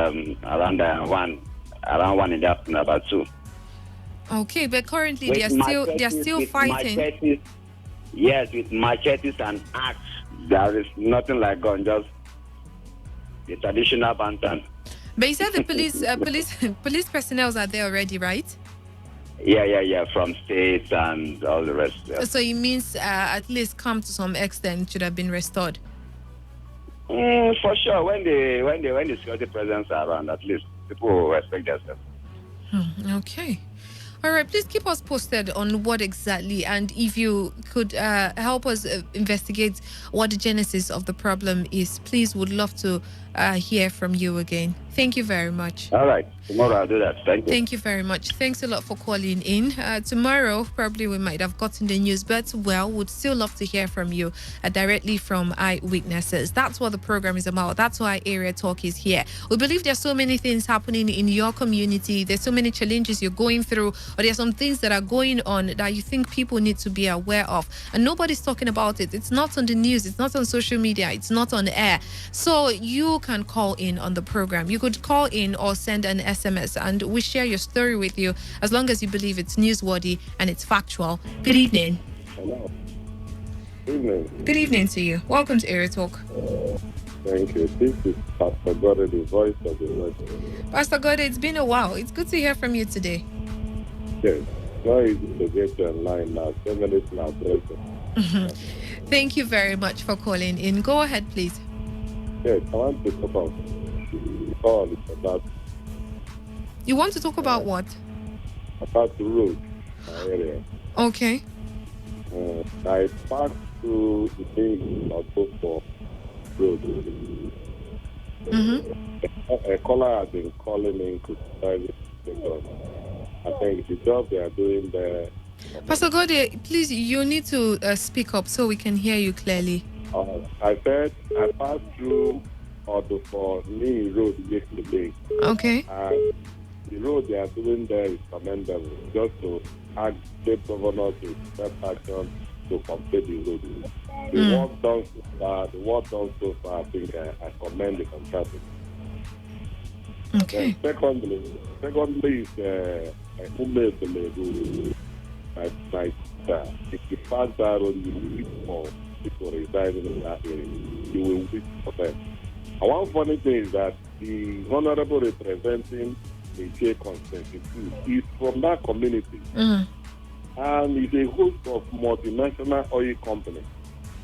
around one in the afternoon, about 2. Okay, but currently they're still fighting. Machetes, yes, with machetes and axe. There is nothing like gun, just the traditional bantam. But you said the police personnel are there already, right? Yeah, from states and all the rest. Yeah. So it means at least come to some extent should have been restored. For sure, when the security presence are around, at least people will respect themselves. Okay. All right, please keep us posted on what exactly, and if you could help us investigate what the genesis of the problem is, please would love to hear from you again. Thank you very much. All right. Tomorrow I'll do that. Thank you. Thank you very much. Thanks a lot for calling in. Tomorrow, probably we might have gotten the news, but well, would still love to hear from you directly from eyewitnesses. That's what the program is about. That's why Area Talk is here. We believe there's so many things happening in your community. There's so many challenges you're going through, or there's some things that are going on that you think people need to be aware of. And nobody's talking about it. It's not on the news. It's not on social media. It's not on air. So you can call in on the program. You could call in or send an SMS and we share your story with you as long as you believe it's newsworthy and it's factual. Good evening. Hello. Evening. Good evening to you. Welcome to Area Talk. Thank you. This is Pastor Gode, the voice of the Lord. Pastor Gode, it's been a while. It's good to hear from you today. Yes. Very easy to get you online now. 7 minutes now. Thank you very much for calling in. Go ahead, please. Yes, I want to talk about You want to talk about what? About the road, my area. Okay. I passed through the thing not go for road. A caller has been calling me to criticizing the government. I think the job they are doing there. Pastor Gode, please, you need to speak up so we can hear you clearly. I said I passed through for Lee Road yesterday. Okay. And the road they are doing there is commendable. Just to ask the governor to step action to complete the road. The work done so far, I think I commend the contractor. Okay. Secondly is if you pass that road, you will wait for people residing in that area. You will wait for them. And one funny thing is that the honorable representing the J constituency is from that community. And is a host of multinational oil companies.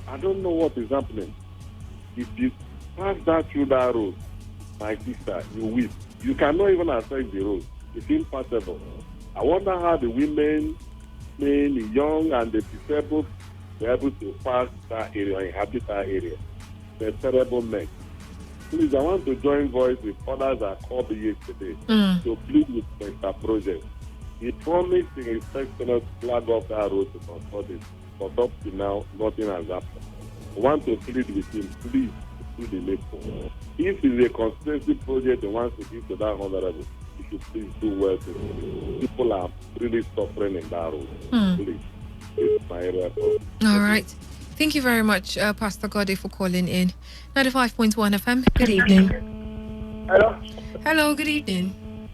I don't know what is happening. If you pass that through that road, my sister, you weep. You cannot even access the road. It's impossible. I wonder how the women, men, the young, and the disabled were able to pass that area, inhabit that area. They're terrible men. Please, I want to join voice with others that called me yesterday to plead with Mr. Project. He promised in his to flag off that road to consult it, but up to now, nothing has happened. I want to plead with him, please, do the needful. If it's a constituency project he wants to give to that honorable, he should please do well to it. People are really suffering in that road. Please, it's my area. All right. Thank you very much, Pastor Gode, for calling in. 95.1 FM. Good evening. Hello. Hello, good evening.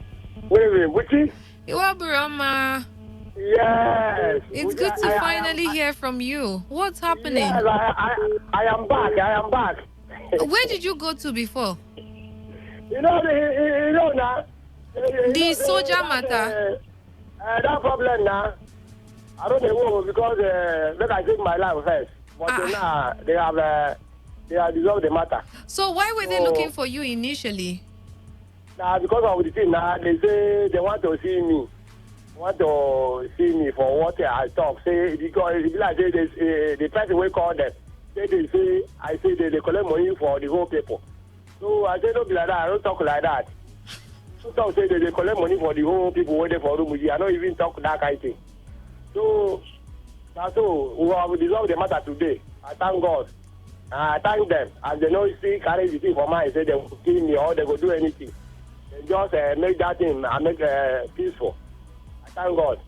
Good evening. Buchi? You are Burama. Yes. It's good to finally hear from you. What's happening? Yes, I am back. I am back. Where did you go to before? You know, now. The soldier matter. That problem now. I don't know because let I take my life first. But now they have dissolved the matter. So why were they looking for you initially? Now because of the thing now, they say they want to see me. Want to see me for what I talk. Say because like the person will call them. They say I say they collect money for the whole people. So I say don't be like that. I don't talk like that. So talk say they collect money for the whole people waiting for room. I don't even talk that kind of thing. So that's all. We have resolved the matter today. I thank God. I thank them. And they know see carry the thing for mine. Say they will kill me or they will do anything. They just make that thing and make peaceful. I thank God.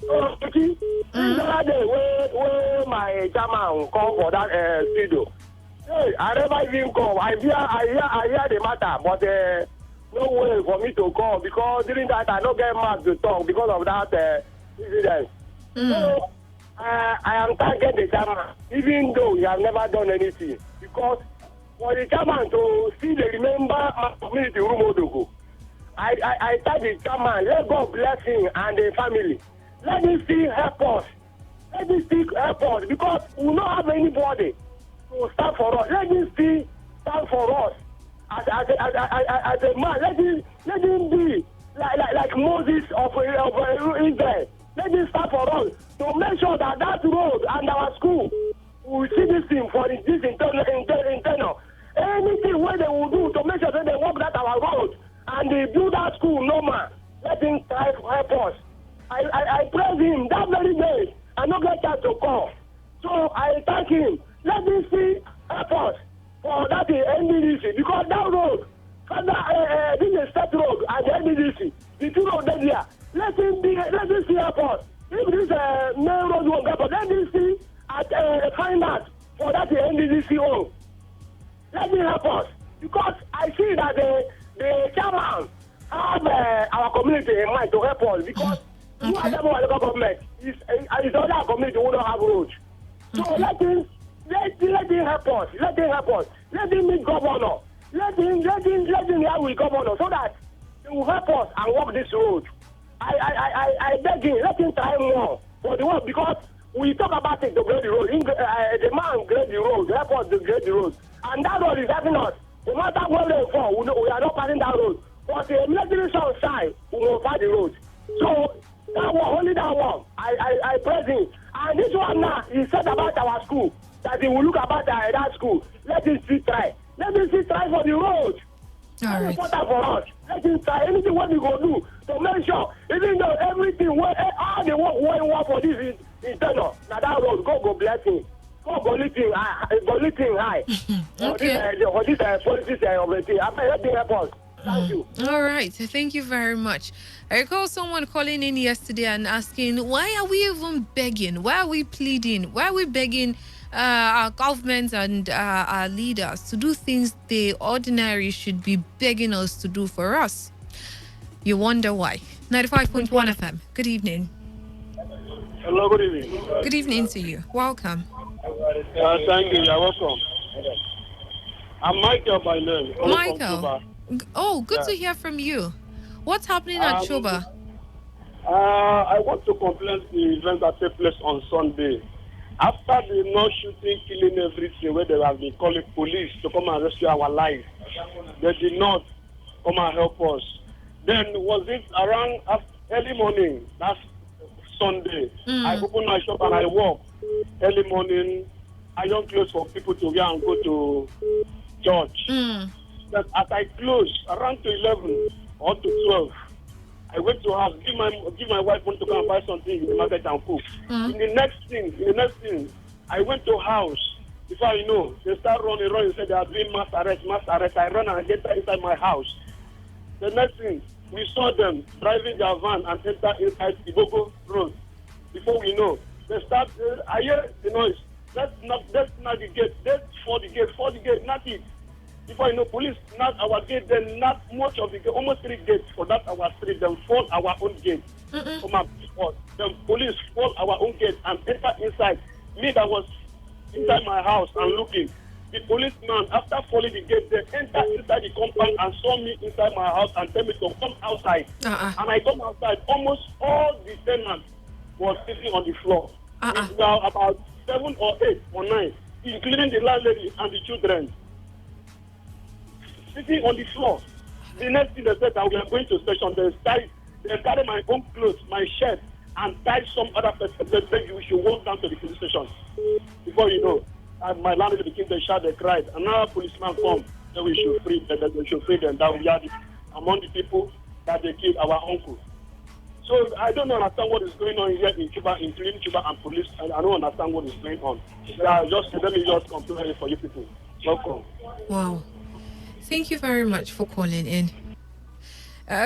So, the other day when my chairman called for that studio, hey, I never even call. I hear the matter, but no way for me to call because during that I don't get mad to talk because of that incident. So I am thanking the chairman, even though he has never done anything. Because for the chairman to see the remember my community room Odogo, I thank the chairman, let God bless him and the family. Let him still help us. Let him still help us because we don't have anybody to stand for us. Let him still stand for us. As a man, let him be like Moses of Israel. Let him stand for us to make sure that road and our school will see this thing for this internal. Anything what they will do to make sure that they walk that our road and they build that school normal. Let him try to help us. I praise him that very day. I don't get chance to call. So I thank him. Let him see help us for that NDDC because that road, this is a state road and the NDDC, the two roads there. Let him see help us. If this main road won't get us, let him see find out for that NDDC home. Let him help us because I see that the chairman have our community in mind to help us because you are the local government. It's other community who don't have roads. So let him help us. Let him help us. Let him meet governor. Let him hear with governor so that he will help us and walk this road. I beg him, let him try more for the work because we talk about it to grade the road. The man grade the road, help us to grade the road. And that road is helping us. No matter where they fall, we are not passing that road. But the military side, we will find the road. So that one, only that one, I praise him. And this one now, he said about our school, that he will look about that school. Let him still try. Let him still try for the road. That's important for us. Let him try anything what we go do to make sure, even though everything, all the work for this internal, now that road, God go bless him. God go lift him high. Okay. For this policies of the thing. Let him help us. Thank you. All right. Thank you very much. I recall someone calling in yesterday and asking, why are we even begging? Why are we pleading? Why are we begging our government and our leaders to do things they ordinarily should be begging us to do for us? You wonder why. 95.1 FM. Good evening. Hello, good evening. Good evening to you. Welcome. Thank you. You're welcome. I'm Michael by name. Michael. Oh, good Yeah. to hear from you. What's happening at Choba? I want to complain the event that took place on Sunday. After the not shooting, killing everything, where they have been calling police to come and rescue our lives, they did not come and help us. Then was it around early morning? That's Sunday. I opened my shop and I walk early morning. Iron clothes for people to wear and go to church. But as I close around to 11 or to 12, I went to house, give my wife money to go and buy something in the market and cook. In the next thing, I went to house. Before you know, they start running, said they are doing mass arrest. I run and get inside my house. The next thing, we saw them driving their van and enter inside Ibogo Road. Before we know, they start, I hear the noise. Let's not the gate, let's for the gate, not it. Before you know, police knock our gate, then not much of the gate, almost 3 gates for that our street, then fall our own gate. Come up, then police fall our own gate and enter inside. Me that was inside my house and looking. The policeman, after falling the gate, they enter inside the compound and saw me inside my house and tell me to come outside. And I come outside, almost all the tenants was sitting on the floor. It's now about 7 or 8 or 9, including the landlady and the children, sitting on the floor. The next thing they said that we are going to station, they carry my own clothes, my shirt, and tie some other person. They said we should walk down to the police station. Before you know, my landlady became the shout, they cried. Another policeman come, then we should free them, that we are among the people that they killed our uncle. So I don't understand what is going on here in Cuba, including Cuba and police. I don't understand what is going on. Let me just complain for you people. Welcome. Wow. Thank you very much for calling in.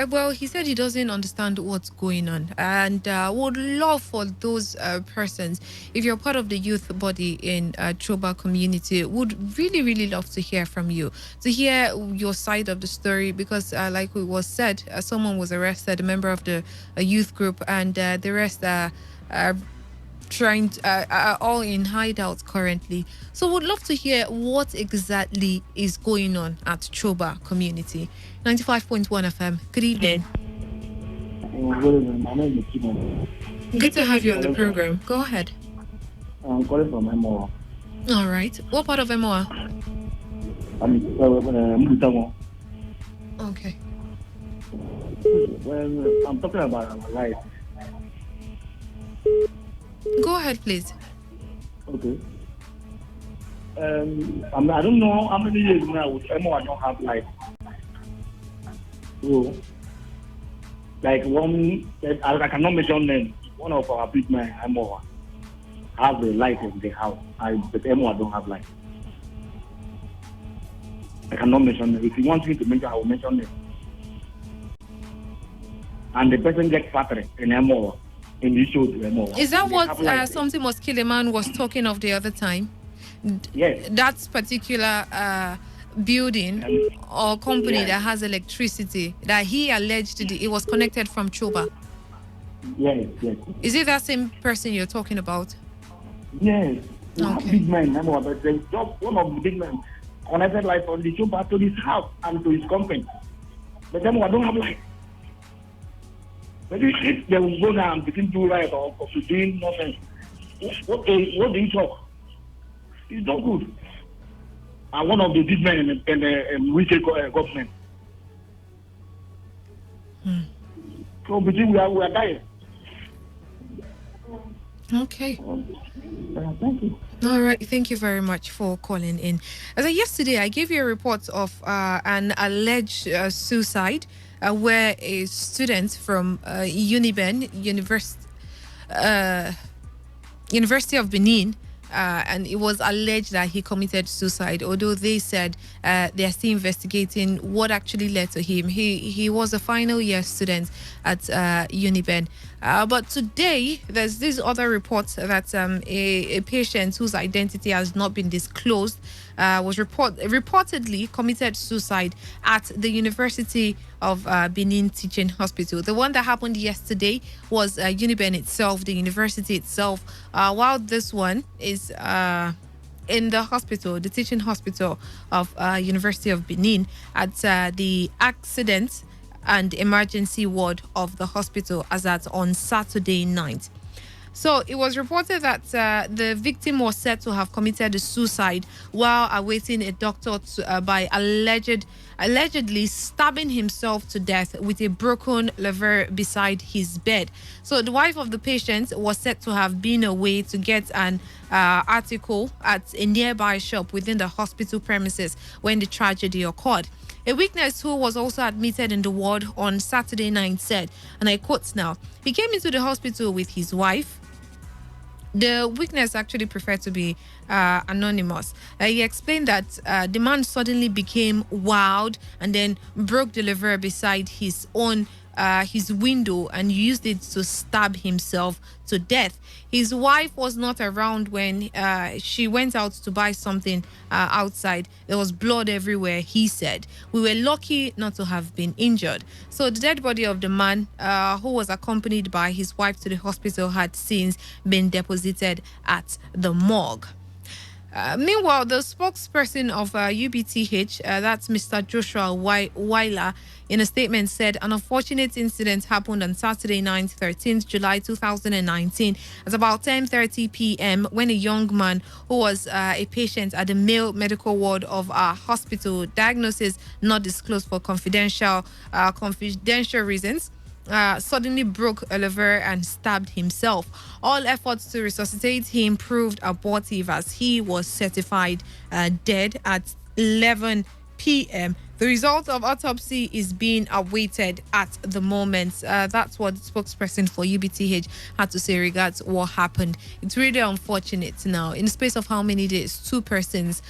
Well, he said he doesn't understand what's going on and would love for those persons, if you're part of the youth body in Choba community, would really, really love to hear from you, to hear your side of the story, because like it was said, someone was arrested, a member of the youth group, and the rest are trying to, are all in hideouts currently. So would love to hear what exactly is going on at Choba community. 95.1 FM. Good evening. Good evening. My name is Kimon. Good to have you on the program. Go ahead. I'm calling from MOA. All right. What part of MOA? I'm Mutamo. Okay. Well, I'm talking about our life. Go ahead, please. Okay. I don't know how many years now with MOA don't have life. So, like I cannot mention name. One of our big men, MOA, have a light in the house. But MOA don't have light. I cannot mention them. If you want me to mention, I will mention them. And the person gets fatter in MOA. In this show, MOA. Is that what something was Kiliman was talking of the other time? Yes. That particular building or company that has electricity that he alleged it was connected from Choba. Yes. Is it that same person you're talking about? Yes. Okay. Big man, but there's just one of the big men connected light from the Choba to his house and to his company. But then I don't have light. But if they will go down between two lights or doing nothing, what do you talk? It's not good. And one of the big men in the retail government. So between we are dying. Okay. Thank you. All right. Thank you very much for calling in. As yesterday, I gave you a report of an alleged suicide where a student from Uniben, University of Benin, and it was alleged that he committed suicide, although they said they are still investigating what actually led to him. He was a final year student at Uniben. But today, there's this other report that a patient whose identity has not been disclosed was reportedly committed suicide at the University of Benin Teaching Hospital. The one that happened yesterday was Uniben itself, the university itself, while this one is in the hospital, the teaching hospital of University of Benin, at the accident and emergency ward of the hospital as at on Saturday night. So it was reported that the victim was said to have committed suicide while awaiting a doctor by allegedly stabbing himself to death with a broken lever beside his bed. So the wife of the patient was said to have been away to get an article at a nearby shop within the hospital premises when the tragedy occurred. A witness who was also admitted in the ward on Saturday night said, and I quote now, he came into the hospital with his wife. The witness actually preferred to be anonymous. He explained that the man suddenly became wild and then broke the lever beside his window and used it to stab himself to death. His wife was not around when she went out to buy something outside. There was blood everywhere, he said. We were lucky not to have been injured. So the dead body of the man who was accompanied by his wife to the hospital had since been deposited at the morgue. Meanwhile, the spokesperson of UBTH, that's Mr. Joshua Weiler, in a statement said an unfortunate incident happened on Saturday night, 13th July 2019 at about 10:30 p.m. when a young man who was a patient at the male medical ward of our hospital, diagnosis not disclosed for confidential reasons, suddenly broke a lever and stabbed himself. All efforts to resuscitate him proved abortive as he was certified dead at 11 p.m. The result of autopsy is being awaited at the moment. That's what the spokesperson for UBTH had to say regards what happened. It's really unfortunate now. In the space of how many days? 2 persons,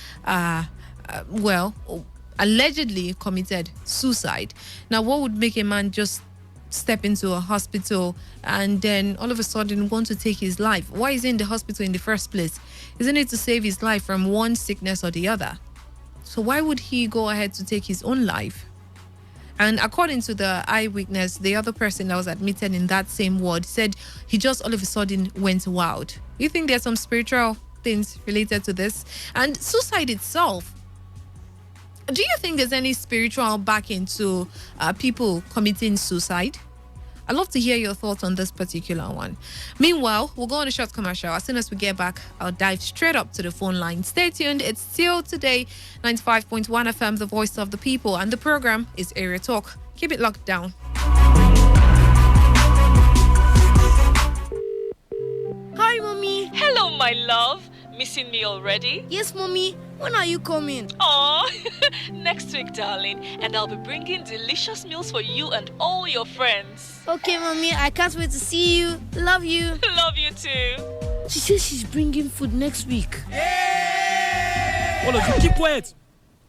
allegedly committed suicide. Now, what would make a man just step into a hospital and then all of a sudden want to take his life? Why is he in the hospital in the first place? Isn't it to save his life from one sickness or the other? So why would he go ahead to take his own life? And according to the eyewitness, the other person that was admitted in that same ward said he just all of a sudden went wild. You think there's some spiritual things related to this? And suicide itself, do you think there's any spiritual backing to people committing suicide? I'd love to hear your thoughts on this particular one. Meanwhile, we'll go on a short commercial. As soon as we get back, I'll dive straight up to the phone line. Stay tuned. It's still Today 95.1 FM, the voice of the people, and the program is Area Talk. Keep it locked down. Hi, Mommy. Hello, my love. Missing me already? Yes, Mommy. When are you coming? Oh, next week, darling. And I'll be bringing delicious meals for you and all your friends. Okay, Mommy. I can't wait to see you. Love you. Love you too. She says she's bringing food next week. All of you, keep quiet.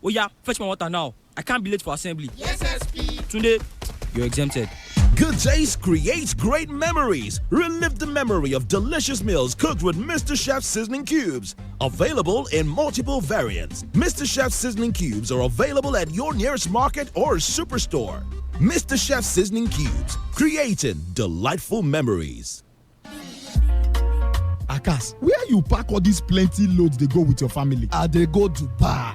Oh yeah, fetch my water now. I can't be late for assembly. Yes, SP. Tunde, you're exempted. Good taste creates great memories. Relive the memory of delicious meals cooked with Mr. Chef's seasoning cubes. Available in multiple variants. Mr. Chef's seasoning cubes are available at your nearest market or superstore. Mr. Chef's seasoning cubes, creating delightful memories. Akas, where you pack all these plenty loads they go with your family? They go Dubai.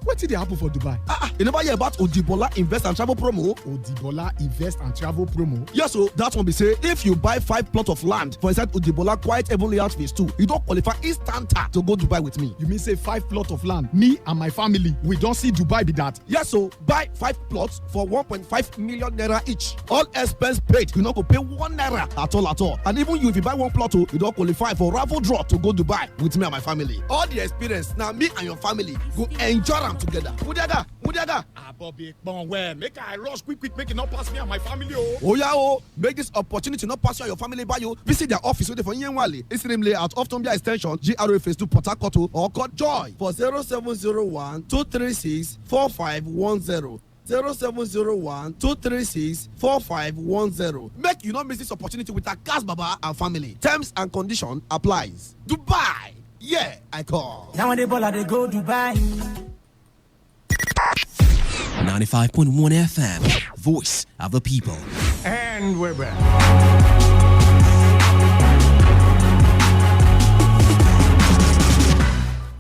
What did they happen for Dubai? You never hear about Odibola Invest and Travel Promo? Odibola Invest and Travel Promo? Yes, so that one be say, if you buy 5 plots of land for inside Odibola Quiet Heavenly House Phase 2, you don't qualify instanta to go Dubai with me. You mean say 5 plots of land? Me and my family, we don't see Dubai be that? Yes, so buy 5 plots for 1.5 million naira each. All expense paid, you not go pay 1 naira at all. And even you, if you buy 1 plot, you don't qualify for raffle draw to go Dubai with me and my family. All the experience, now me and your family go enjoy them together. Mudiaga. Bobby, make I rush quick, make it not pass me and my family. Oh yeah, make this opportunity not pass you and your family by you. Visit their office waiting for Yenwali. Instagram layout of Tombia Extension, GRA Phase 2 Port Harcourt, or call Joy for 0701 236 4510. 0701-236-4510. Make you not miss this opportunity with Akas Baba and family. Terms and condition applies. Dubai. Yeah, I call. Now when they ball, they go Dubai. 95.1 FM, voice of the people. And we're back.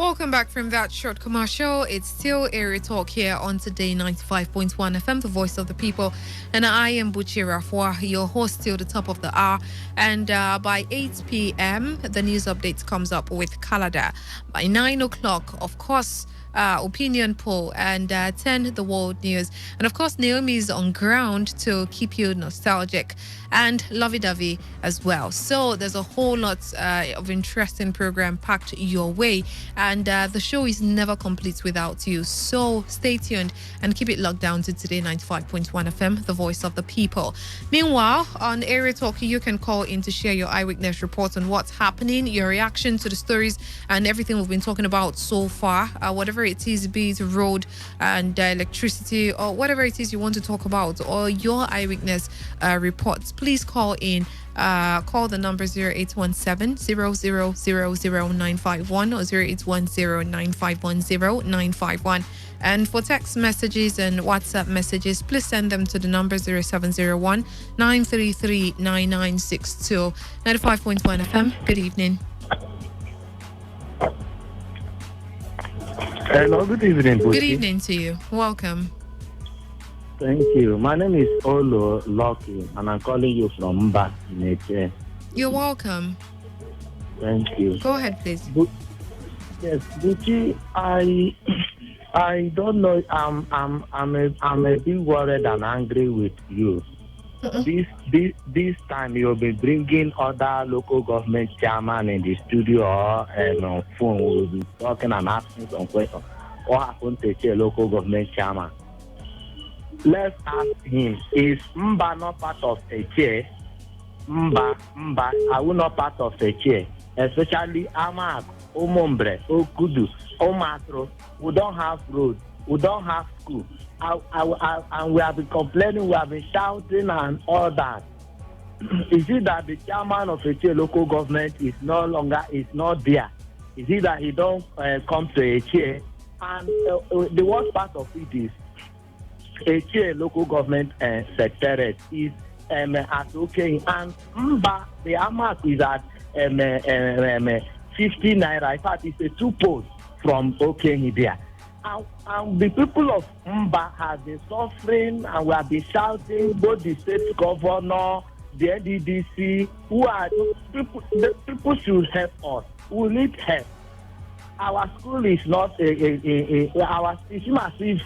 Welcome back from that short commercial. It's still Area Talk here on Today 95.1 FM, the voice of the people. And I am Buchi Rafwa, your host till the top of the hour. And by 8 p.m., the news updates comes up with Canada. By 9 o'clock, of course, opinion poll, and 10 the world news. And of course, Naomi is on ground to keep you nostalgic and lovey-dovey as well. So there's a whole lot of interesting program packed your way, and the show is never complete without you. So stay tuned and keep it locked down to Today 95.1 FM, the voice of the people. Meanwhile, on Area Talk, you can call in to share your eyewitness reports on what's happening, your reaction to the stories and everything we've been talking about so far, whatever it is, be it road and electricity or whatever it is you want to talk about, or your eyewitness reports. Please call in. Call the number 0817 0000951 or 0810 9510951. And for text messages and WhatsApp messages, please send them to the number 0701 933 9962. 95.1 FM. Good evening. Hello, good evening. Good evening to you. Welcome. Thank you. My name is Olo Lucky, and I'm calling you from Mba in Eche. You're welcome. Thank you. Go ahead, please. Yes, Buchi, I don't know. I'm a bit worried and angry with you. This time you'll be bringing other local government chairman in the studio or on phone. We'll be talking and asking some questions. What happened to a local government chairman? Let's ask him, is Mba not part of Eche? Mba, are we not part of Eche? Especially Amak, Omombre, Okudu, Omatro. We don't have road, we don't have school. And we have been complaining, we have been shouting and all that. Is it that the chairman of Eche local government is not there? Is it that he don't come to Eche? And the worst part of it is, Eche local government secretariat is at okay, and Mba, the Amak is at 50 naira. In fact, it's a 2 post from okay there. And the people of Mba have been suffering, and we have been shouting, both the state governor, the NDDC, who are people, the people should help us. We need help. Our school is not our it's as if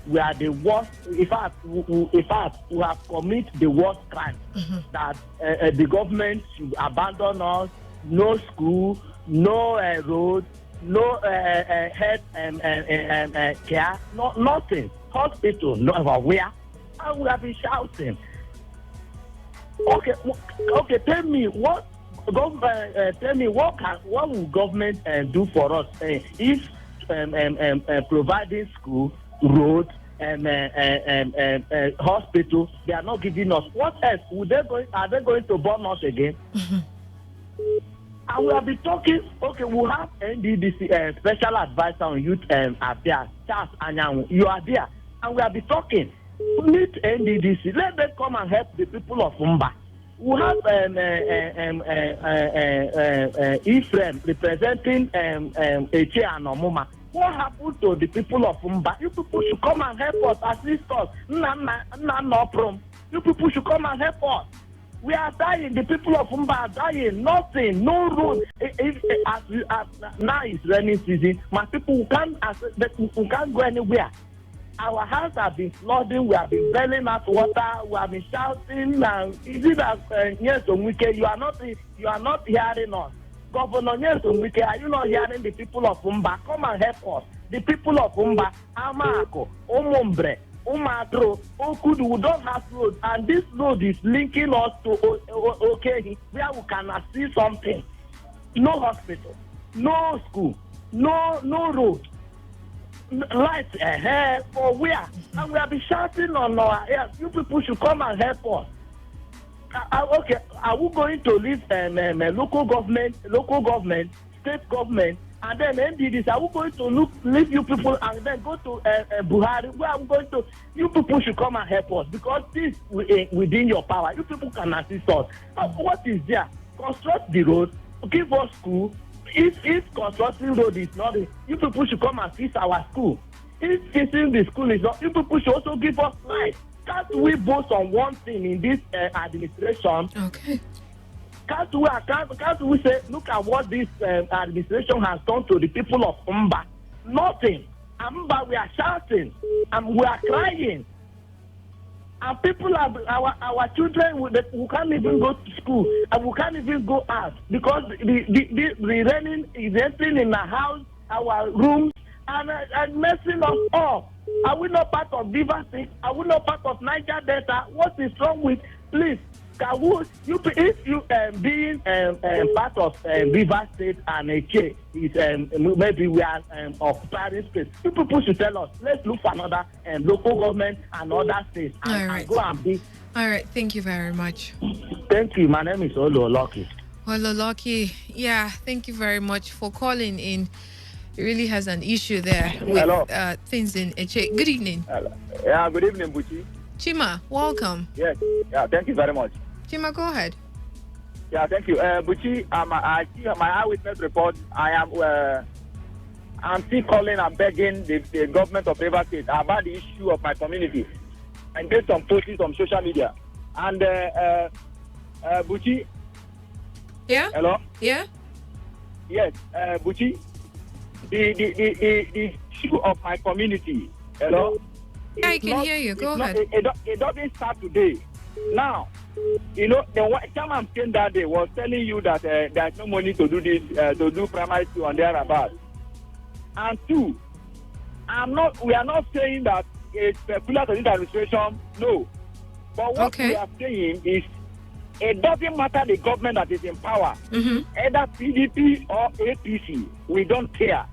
we are the worst. In fact, we have committed the worst crime that the government should abandon us. No school, no road, no health care, nothing. Hospital, nowhere. And we have been shouting. Okay, tell me what. Tell me what will government do for us if providing school, road, hospital, they are not giving us? What else? Are they going to burn us again? And we have been talking. Okay, we have NDDC special advisor on youth affairs, Charles Anyanwu. You are there, and we have been talking. We need NDDC. Let them come and help the people of Mba. We have Ephraim representing Eche and Omuma. What happened to the people of Mba? You people should come and help us, assist us. You people should come and help us. We are dying. The people of Mba are dying. Nothing, no road. Now it's rainy season. My people can't go anywhere. Our house have been flooding, we have been bailing out water, we have been shouting. Is it that Nyesom Wike, you are not hearing us? Governor Nyesom Wike, are you not hearing the people of Mba? Come and help us. The people of Mba, Amako, Omombre, Umatro, Okudu, we don't have road, and this road is linking us to okay, where we can see something. No hospital, no school, no road. Lights ahead for where? And we have been shouting on our ears. You people should come and help us. Okay, are we going to leave local government, state government, and then NDDs? Are we going to leave you people and then go to Buhari? Where are we going to? You people should come and help us, because this within your power. You people can assist us. What is there? Construct the road, give us school. if constructing road is not, you people should come and fix our school. If fixing the school is not, you people should also give us life. Can't we boast on one thing in this administration? Okay. Can't we say, look at what this administration has done to the people of Umba? Nothing. Umba, we are shouting and we are crying. And people are our children who can't even go to school and we can't even go out because the raining is entering in our rooms and messing us up. Are we not part of River State? Are we not part of Niger Delta? What is wrong with? Please, if you being part of River State and Eche is maybe we are occupying space. You people should tell us. Let's look for another local government and other states and go and be. All right. Thank you very much. Thank you. My name is Ololoki. Ololoki. Yeah. Thank you very much for calling in. It really has an issue there with things in Eche. Good evening. Yeah. Good evening, Buchi. Chima, welcome. Yes. Yeah. Thank you very much. Chima, go ahead. Yeah, thank you. Buchi, I see my eyewitness report. I'm still calling and begging the government of River State about the issue of my community and get some posts on social media. And Buchi. Yeah. Hello. Yeah. Yes, Buchi. The issue of my community. Hello. Yeah, I can hear you. Go ahead. It doesn't start today. Now, the chairman came that day was telling you that there's no money to do this, to do primary school and thereabout. And two, we are not saying that it's peculiar to this administration, no. But what we are saying is it doesn't matter the government that is in power, either PDP or APC, we don't care.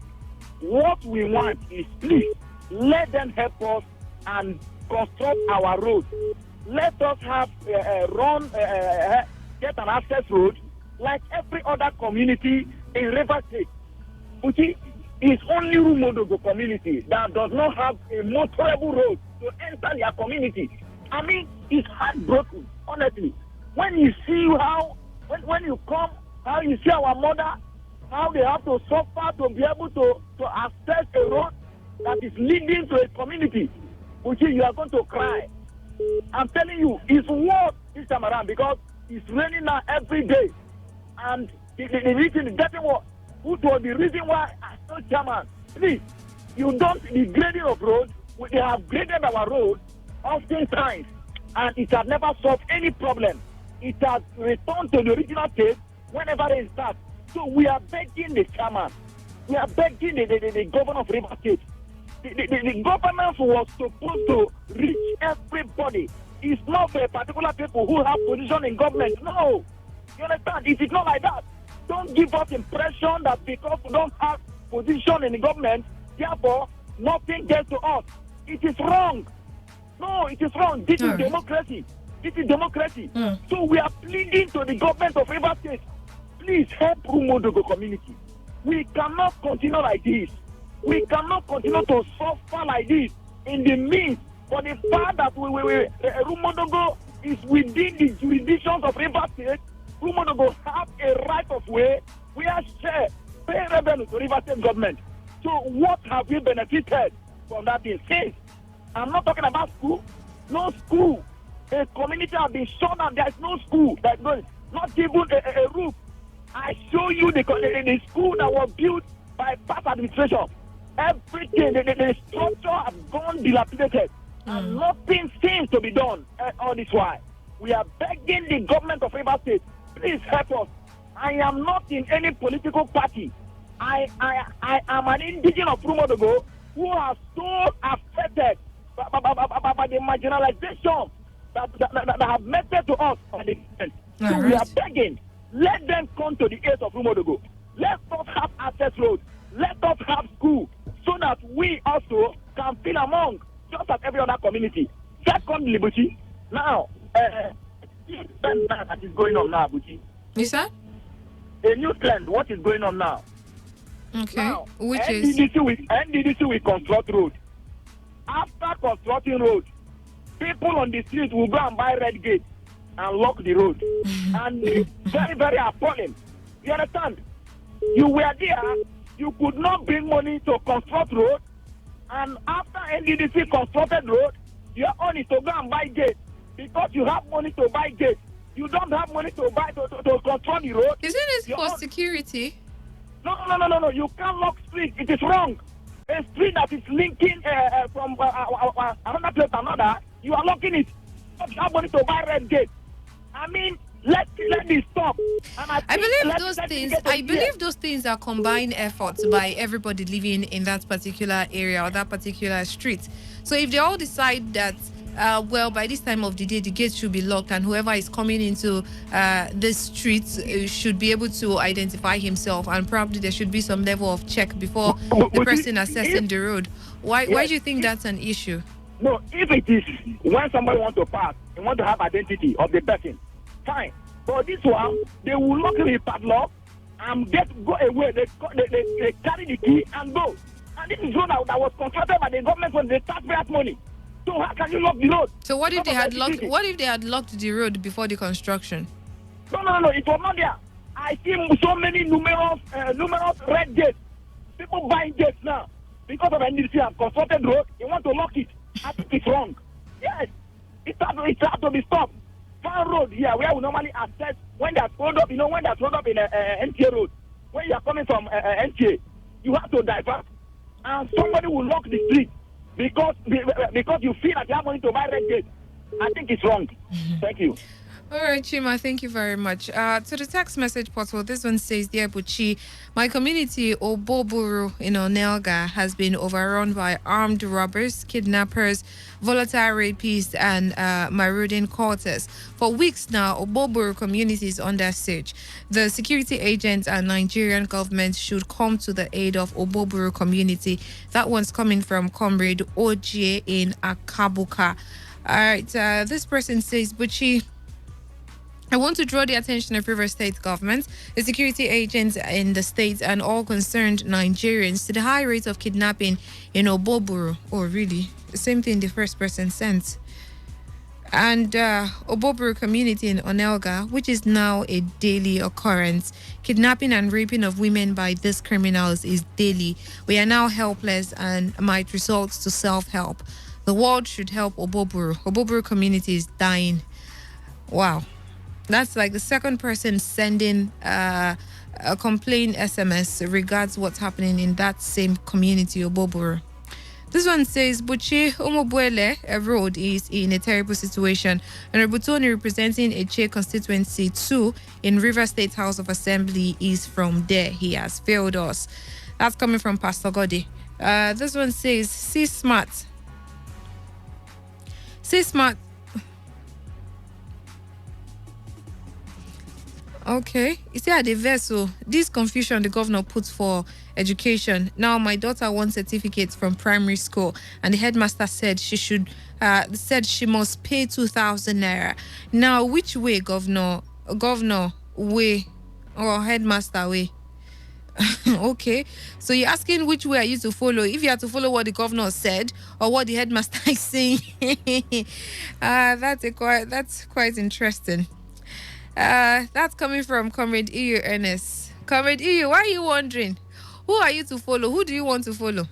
What we want is please let them help us and construct our roads. Let us have get an access road like every other community in River State. Which is only Rumodogo community that does not have a motorable road to enter their community. I mean, it's heartbroken, honestly. When you see when you come, how you see our mother, how they have to suffer to be able to access a road that is leading to a community, which you are going to cry. I'm telling you, it's worth this time around because it's raining now every day. And the reason is getting worse. Which was the reason why I told Chairman, please, you don't, the grading of roads, they have graded our roads oftentimes, and it has never solved any problem. It has returned to the original state whenever it starts. So we are begging the Chairman, we are begging the governor of River State. The government was supposed to reach everybody. It's not for particular people who have position in government. No. You understand? It is not like that. Don't give us impression that because we don't have position in the government, therefore nothing gets to us. It is wrong. No, it is wrong. This is democracy. This is democracy. So we are pleading to the government of River State. Please help Rumodogo community. We cannot continue like this. We cannot continue to suffer like this in the midst for the fact that Rumodogo is within the jurisdictions of River State. Rumodogo have a right of way. We are share pay revenue to River State government. So what have we benefited from that thing? Since I'm not talking about school. No school. A community has been shown that there is no school. There's not even a roof. I show you the school that was built by past administration. Everything, the structure has gone dilapidated. And nothing seems to be done. All this while. We are begging the government of River State, please help us. I am not in any political party. I am an indigenous of Rumodogo who are so affected by the marginalization that have meted to us by the government. So we are begging, let them come to the aid of Rumodogo. Let us have access roads. Let us have school so that we also can feel among just as every other community. Secondly, Buchi, now, that is going on now, Buchi. Is that? A new trend, what is going on now? Okay, now, which NDDC will construct road. After constructing road, people on the street will go and buy red gate and lock the road. And it's very, very appalling. You understand? You were there. You could not bring money to construct road. And after NDDC constructed road, your own is to go and buy gate. Because you have money to buy gate. You don't have money to buy to control the road. Isn't it for security? No. You can't lock street. It is wrong. A street that is linking from another place to another, you are locking it. You have money to buy red gate. I mean, let this stop. And I believe those things are combined efforts by everybody living in that particular area or that particular street. So if they all decide that by this time of the day, the gate should be locked and whoever is coming into this street should be able to identify himself, and probably there should be some level of check before the person assessing the road. Why do you think that's an issue? No, if it is when somebody wants to pass, they want to have identity of the person, fine. But this one, they will lock the padlock and go away. They carry the key and go. And this is road that was constructed by the government from the taxpayers' money. So how can you lock the road? So what if they had locked? What if they had locked the road before the construction? No. It was not there. I see so many numerous red gates. People buying gates now because of NDC have constructed road. They want to lock it. I think it's wrong. Yes, it has to be stopped. Farm road here, where we normally access when there's road up. You know, when there's road up in NTA road, when you are coming from NTA, you have to divert, and somebody will lock the street. Because you feel that you have money to buy red gate. I think it's wrong. Thank you. All right, Chima, thank you very much. To the text message portal, this one says, Dear Buchi, my community, Oboburu in Onelga, has been overrun by armed robbers, kidnappers, volatile rapists, and marauding quarters. For weeks now, Oboburu community is under siege. The security agents and Nigerian government should come to the aid of Oboburu community. That one's coming from Comrade Oje in Akabuka. All right, this person says, Buchi, I want to draw the attention of River State government, the security agents in the state, and all concerned Nigerians to the high rate of kidnapping in Oboburu. Oh, really? The same thing the first person sent. And Oboburu community in Onelga, which is now a daily occurrence. Kidnapping and raping of women by these criminals is daily. We are now helpless and might result to self-help. The world should help Oboburu. Oboburu community is dying. Wow. That's like the second person sending a complaint SMS regards what's happening in that same community, Oboburu. This one says, Buchi Omobuele Road is in a terrible situation. And Rebutoni, representing Eche constituency 2 in River State House of Assembly, is from there. He has failed us. That's coming from Pastor Godi. This one says, See smart. Okay. You see, at the vessel, this confusion the governor puts for education. Now, my daughter wants certificates from primary school, and the headmaster said she must pay 2,000 naira. Now, which way, governor way, or headmaster way? Okay, so you're asking which way are you to follow? If you have to follow what the governor said or what the headmaster is saying, that's quite interesting. That's coming from Comrade EU Ernest. Comrade EU, why are you wondering? Who are you to follow? Who do you want to follow?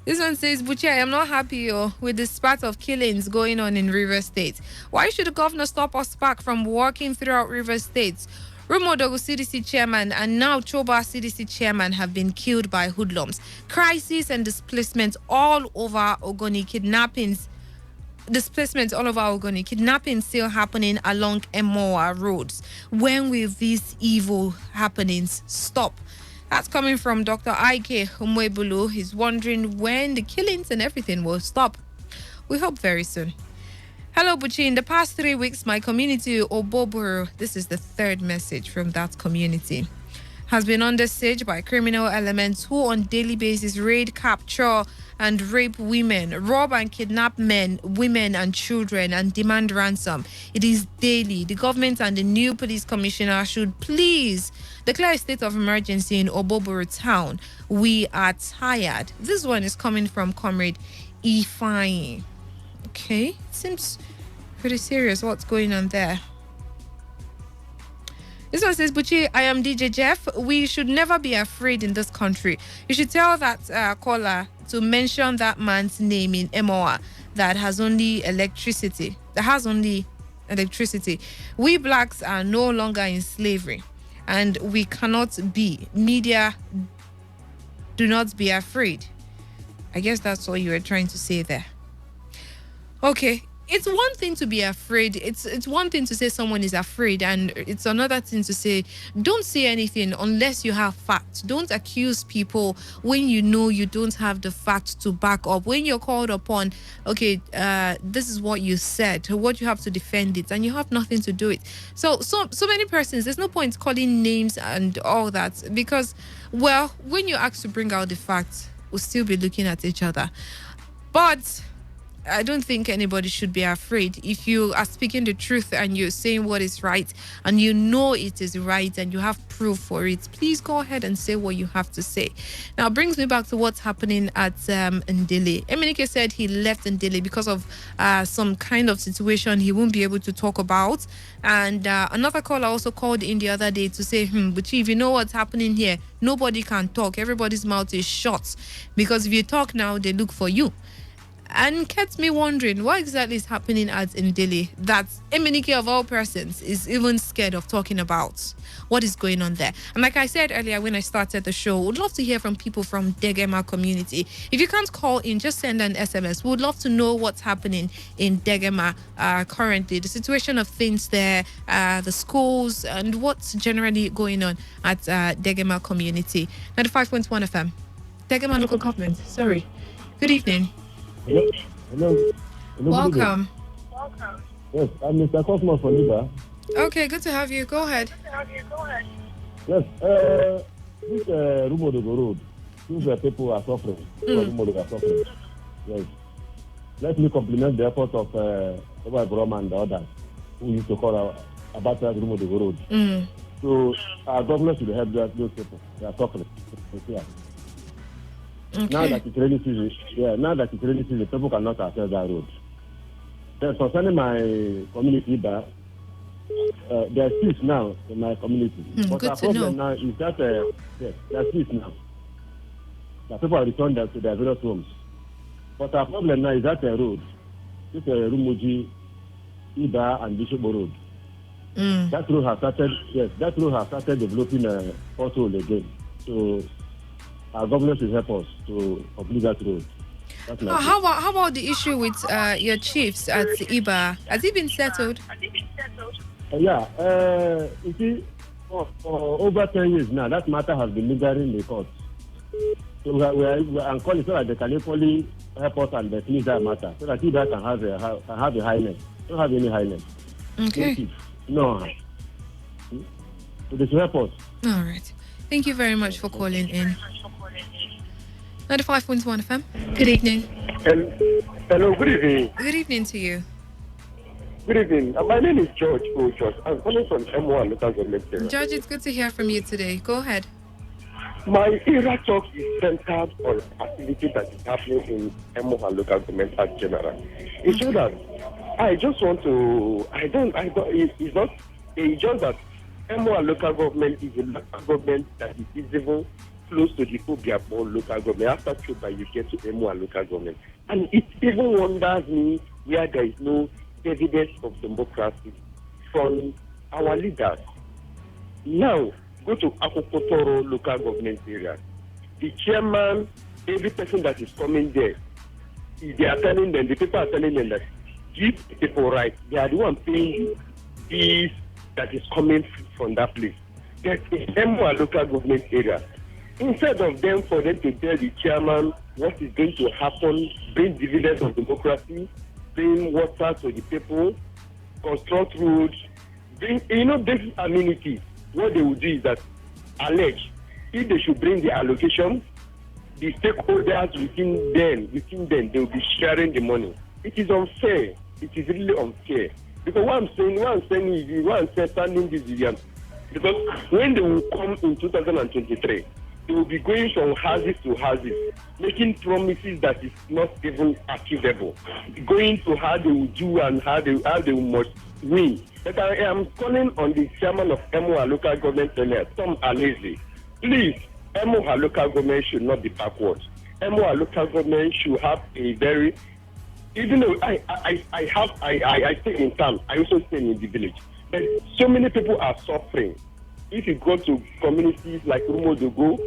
This one says, Buchi, I am not happy with the spat of killings going on in River State. Why should the governor stop us back from walking throughout River State? Rumodogo CDC chairman and now Choba CDC chairman have been killed by hoodlums. Crisis and displacement all over Ogoni. Displacement all over Ogoni. Kidnapping still happening along Emoa roads. When will these evil happenings stop? That's coming from Dr. Ike Umwebulu. He's wondering when the killings and everything will stop. We hope very soon. Hello, Buchi. In the past 3 weeks, my community, Oboburu, this is the third message from that community, has been under siege by criminal elements who on daily basis raid, capture, and rape women, rob and kidnap men, women, and children, and demand ransom. It is daily. The government and the new police commissioner should please declare a state of emergency in Oboburu town. We are tired. This one is coming from Comrade Ifeanyi. Okay, seems pretty serious what's going on there. This one says, Buchi, I am DJ Jeff. We should never be afraid in this country. You should tell that caller to mention that man's name in MOA that has only electricity. We blacks are no longer in slavery, and we cannot be. Media, do not be afraid. I guess that's all you were trying to say there. Okay. It's one thing to be afraid. It's one thing to say someone is afraid, and it's another thing to say don't say anything unless you have facts. Don't accuse people when you know you don't have the facts to back up. When you're called upon, okay, this is what you said, what you have to defend it, and you have nothing to do it. So many persons, there's no point calling names and all that, because, well, when you're asked to bring out the facts, we'll still be looking at each other. But I don't think anybody should be afraid. If you are speaking the truth and you're saying what is right and you know it is right and you have proof for it, please go ahead and say what you have to say. Now, it brings me back to what's happening at Ndele. Emenike said he left Ndele because of some kind of situation he won't be able to talk about. And another caller also called in the other day to say, but Chief, you know what's happening here? Nobody can talk. Everybody's mouth is shut, because if you talk now, they look for you. And kept me wondering what exactly is happening at Ndele that Emenike of all persons is even scared of talking about. What is going on there? And like I said earlier when I started the show, would love to hear from people from Degema community. If you can't call in, just send an SMS. We would love to know what's happening in Degema currently, the situation of things there, the schools, and what's generally going on at Degema community. 95.1 FM. Degema local government. Sorry. Good evening. Hello. Welcome. Yes, I'm Mr. Cosmos from Liba. Okay, good to have you. Go ahead. Yes, this Rumodogo Road, these people are suffering. Rumodogo are suffering. Yes. Let me compliment the effort of Oba Broma and the others who used to call about that Rumodogo Road. So our government should help those people. They are suffering. Yeah. Okay. Now that it's rainy season, people cannot access that road. Then concerning my community, there are peace now in my community. But our problem now is that yes, there is peace now. The people are returned to their various homes. But our problem now is that road, this Rumuji, Iba, and Bishop Road. That road has started developing a pothole again. So our government should help us to complete that road. How about the issue with your chiefs at Iba? Has it been settled? You see, for over 10 years now, that matter has been lingering in the court. So we are calling so that they can equally help us and finish that matter, so that Iba can have a highness. Don't have any highness. Okay. No. So they should help us. All right. Thank you very much for calling in. 95.1 FM. Good evening. Hello, good evening. Good evening to you. Good evening. My name is George George. I'm calling from M1 local government area. George, it's good to hear from you today. Go ahead. My era talk is centered on activity that is happening in M1 local government as general. It's just that I just want to, it's just that M1 local government is a local government that is visible close to the Obiabo local government. After Chuba, you get to M1 local government. And it even wonders me where there is no evidence of democracy from our leaders. Now, go to Akokotoro local government area. The chairman, every person that is coming there, they are telling them, the people are telling them that give the people right. They are the one paying fees that is coming from that place. That in M1 local government area, instead of them for them to tell the chairman what is going to happen, bring dividends of democracy, bring water to the people, construct roads, bring basic amenities, what they will do is that allege if they should bring the allocation, the stakeholders within them, they will be sharing the money. It is unfair. It is really unfair. Because what I'm saying standing this year, because when they will come in 2023, they will be going from houses to houses, making promises that is not even achievable, going to how they will do and how they me. But I am calling on the chairman of Emoha local government area, Tom Alezi. Please, Emoha local government should not be backward. Emoha local government should have a very, even though I stay in town, I also stay in the village. But so many people are suffering. If you go to communities like Rumodogo,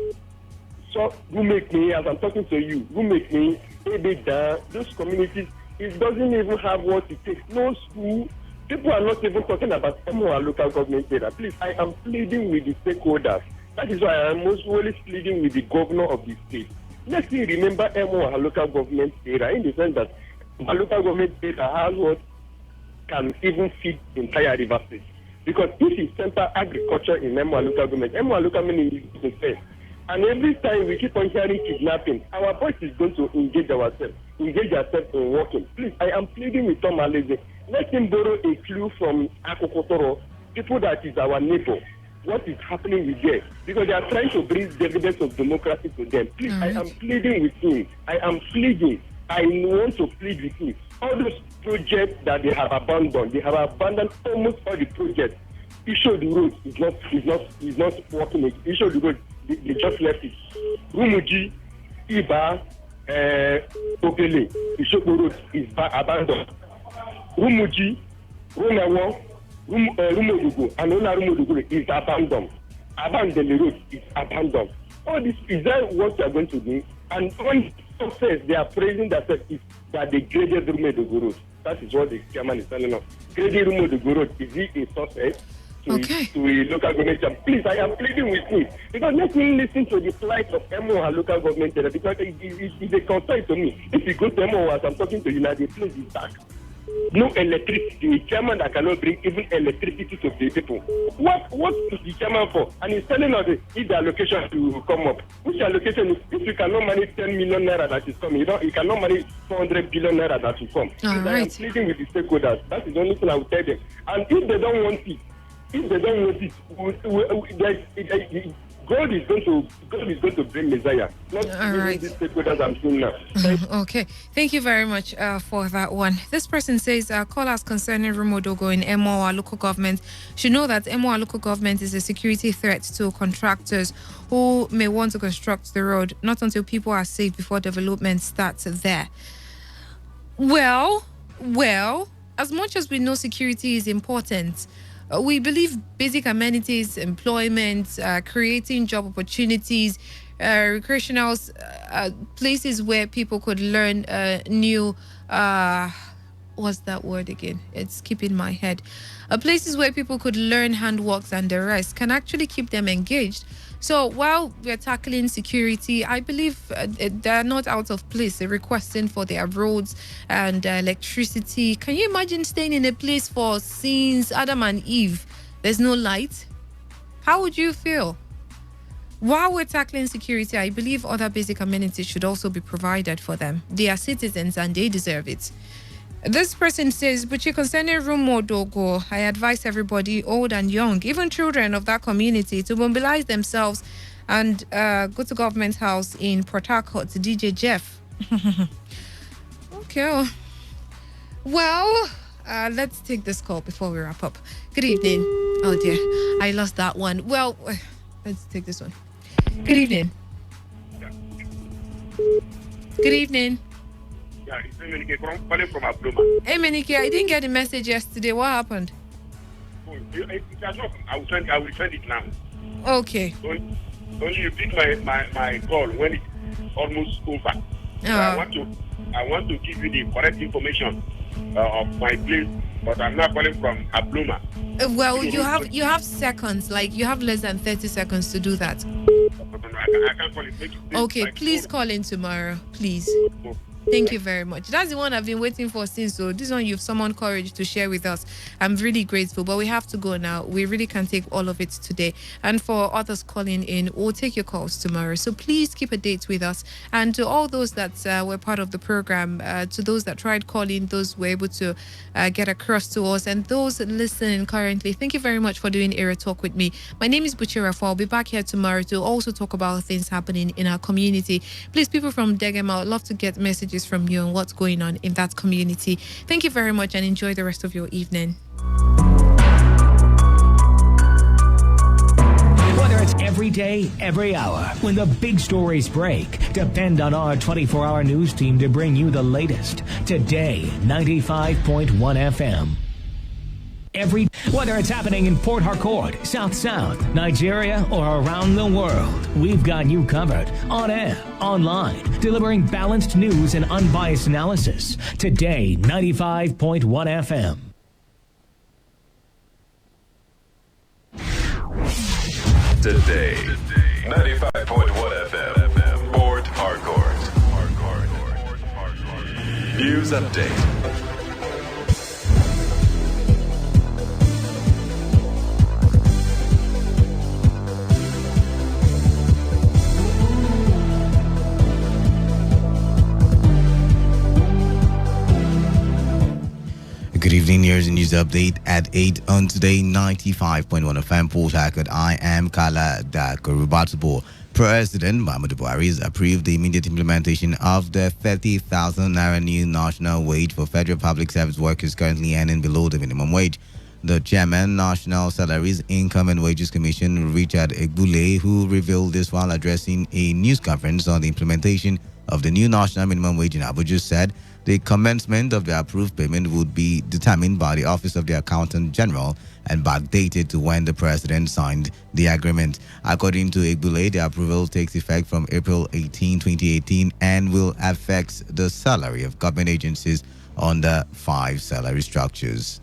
so who make me, as I'm talking to you, who make me, those communities, it doesn't even have what it takes. No school. People are not even talking about Emoha local government area. Please, I am pleading with the stakeholders. That is why I am most always pleading with the governor of the state. Let's see, remember Emoha local government area in the sense that a local government area has what can even feed entire River State. Because if you center agriculture in Emoha local government local government is the same. And every time we keep on hearing kidnapping, our voice is going to engage ourselves in working. Please, I am pleading with Tom Aleze. Let him borrow a clue from Akokotoro, people that is our neighbor. What is happening with them? Because they are trying to bring the evidence of democracy to them. Please, I am pleading with him. I am pleading. I want to plead with him. All those projects that they have abandoned almost all the projects. Issue the road is not working. Issue the road, they just left it. Rumuji, Iba, Opele, Issue the road is abandoned. Rumuji, Rumewo, Rumodugo, and Ona Rumodugo is abandoned. Abandoned the road is abandoned. All this, is that what you are going to do? And on success, they are praising that they graded Rumodugo road. That is what the chairman is telling us. Grading Rumodugo road, is it a success to a local government? Please, I am pleading with me. Because let me listen to the plight of Emoha local government area, because it's a concern to me. If you go to Emoha, as I'm talking to you now, the place is dark. No electricity. The chairman that cannot bring even electricity to the people. What is the chairman for? And he's telling us if the allocation to come up. Which allocation is, if you cannot manage 10 million naira that is coming, you cannot manage 400 billion naira that will come. I am pleading with the stakeholders. That is the only thing I will tell them. And if they don't want it, God is going to bring Messiah. Not these stakeholders I'm seeing now. Okay. Thank you very much for that one. This person says, callers concerning Rumodogo in Emoha local government should know that Emoha local government is a security threat to contractors who may want to construct the road, not until people are safe before development starts there. Well, as much as we know security is important, we believe basic amenities, employment, creating job opportunities, recreational places where people could learn new, what's that word again? It's skipping my head. Places where people could learn handworks and the rest can actually keep them engaged. So while we're tackling security, I believe they're not out of place. They're requesting for their roads and electricity. Can you imagine staying in a place since Adam and Eve? There's no light. How would you feel? While we're tackling security, I believe other basic amenities should also be provided for them. They are citizens and they deserve it. This person says, but concerning Rumodogo, I advise everybody, old and young, even children of that community, to mobilize themselves and go to government house in Port Harcourt to DJ Jeff. Okay. Well, let's take this call before we wrap up. Good evening. Oh dear, I lost that one. Well, let's take this one. Good evening. Good evening. It's Menike calling from Abloma. Hey Menike, I didn't get the message yesterday. What happened? I will send it now. Okay. Only you pick my call when it's almost over. So I want to give you the correct information of my place, but I'm not calling from Abloma. Well, you have seconds, like you have less than 30 seconds to do that. I can't call it. Okay, please call in tomorrow, please. Thank you very much. That's the one I've been waiting for since. So this one you've summoned courage to share with us. I'm really grateful, but we have to go now. We really can't take all of it today. And for others calling in, we'll take your calls tomorrow. So please keep a date with us. And to all those that were part of the program, to those that tried calling, those were able to get across to us, and those listening currently, thank you very much for doing Area Talk with me. My name is Buchi Rafa. I'll be back here tomorrow to also talk about things happening in our community. Please, people from Degem, I would love to get messages from you on what's going on in that community. Thank you very much and enjoy the rest of your evening. every day, every hour. When the big stories break, depend on our 24-hour news team to bring you the latest. Today, 95.1 FM. Whether it's happening in Port Harcourt, South, Nigeria, or around the world, we've got you covered. On air, online, delivering balanced news and unbiased analysis. Today, 95.1 FM. Today, 95.1 FM, Port Harcourt. News update. Good evening, here's a news update at 8 on Today 95.1 FM Port Harcourt. I am Kala Dakurubatubo. President Muhammadu Buhari has approved the immediate implementation of the 30,000 naira new national wage for federal public service workers currently earning below the minimum wage. The chairman, National Salaries, Income and Wages Commission, Richard Egbule, who revealed this while addressing a news conference on the implementation of the new national minimum wage in Abuja, said the commencement of the approved payment would be determined by the Office of the Accountant General and backdated to when the president signed the agreement. According to Egbule, the approval takes effect from April 18, 2018 and will affect the salary of government agencies under 5 salary structures.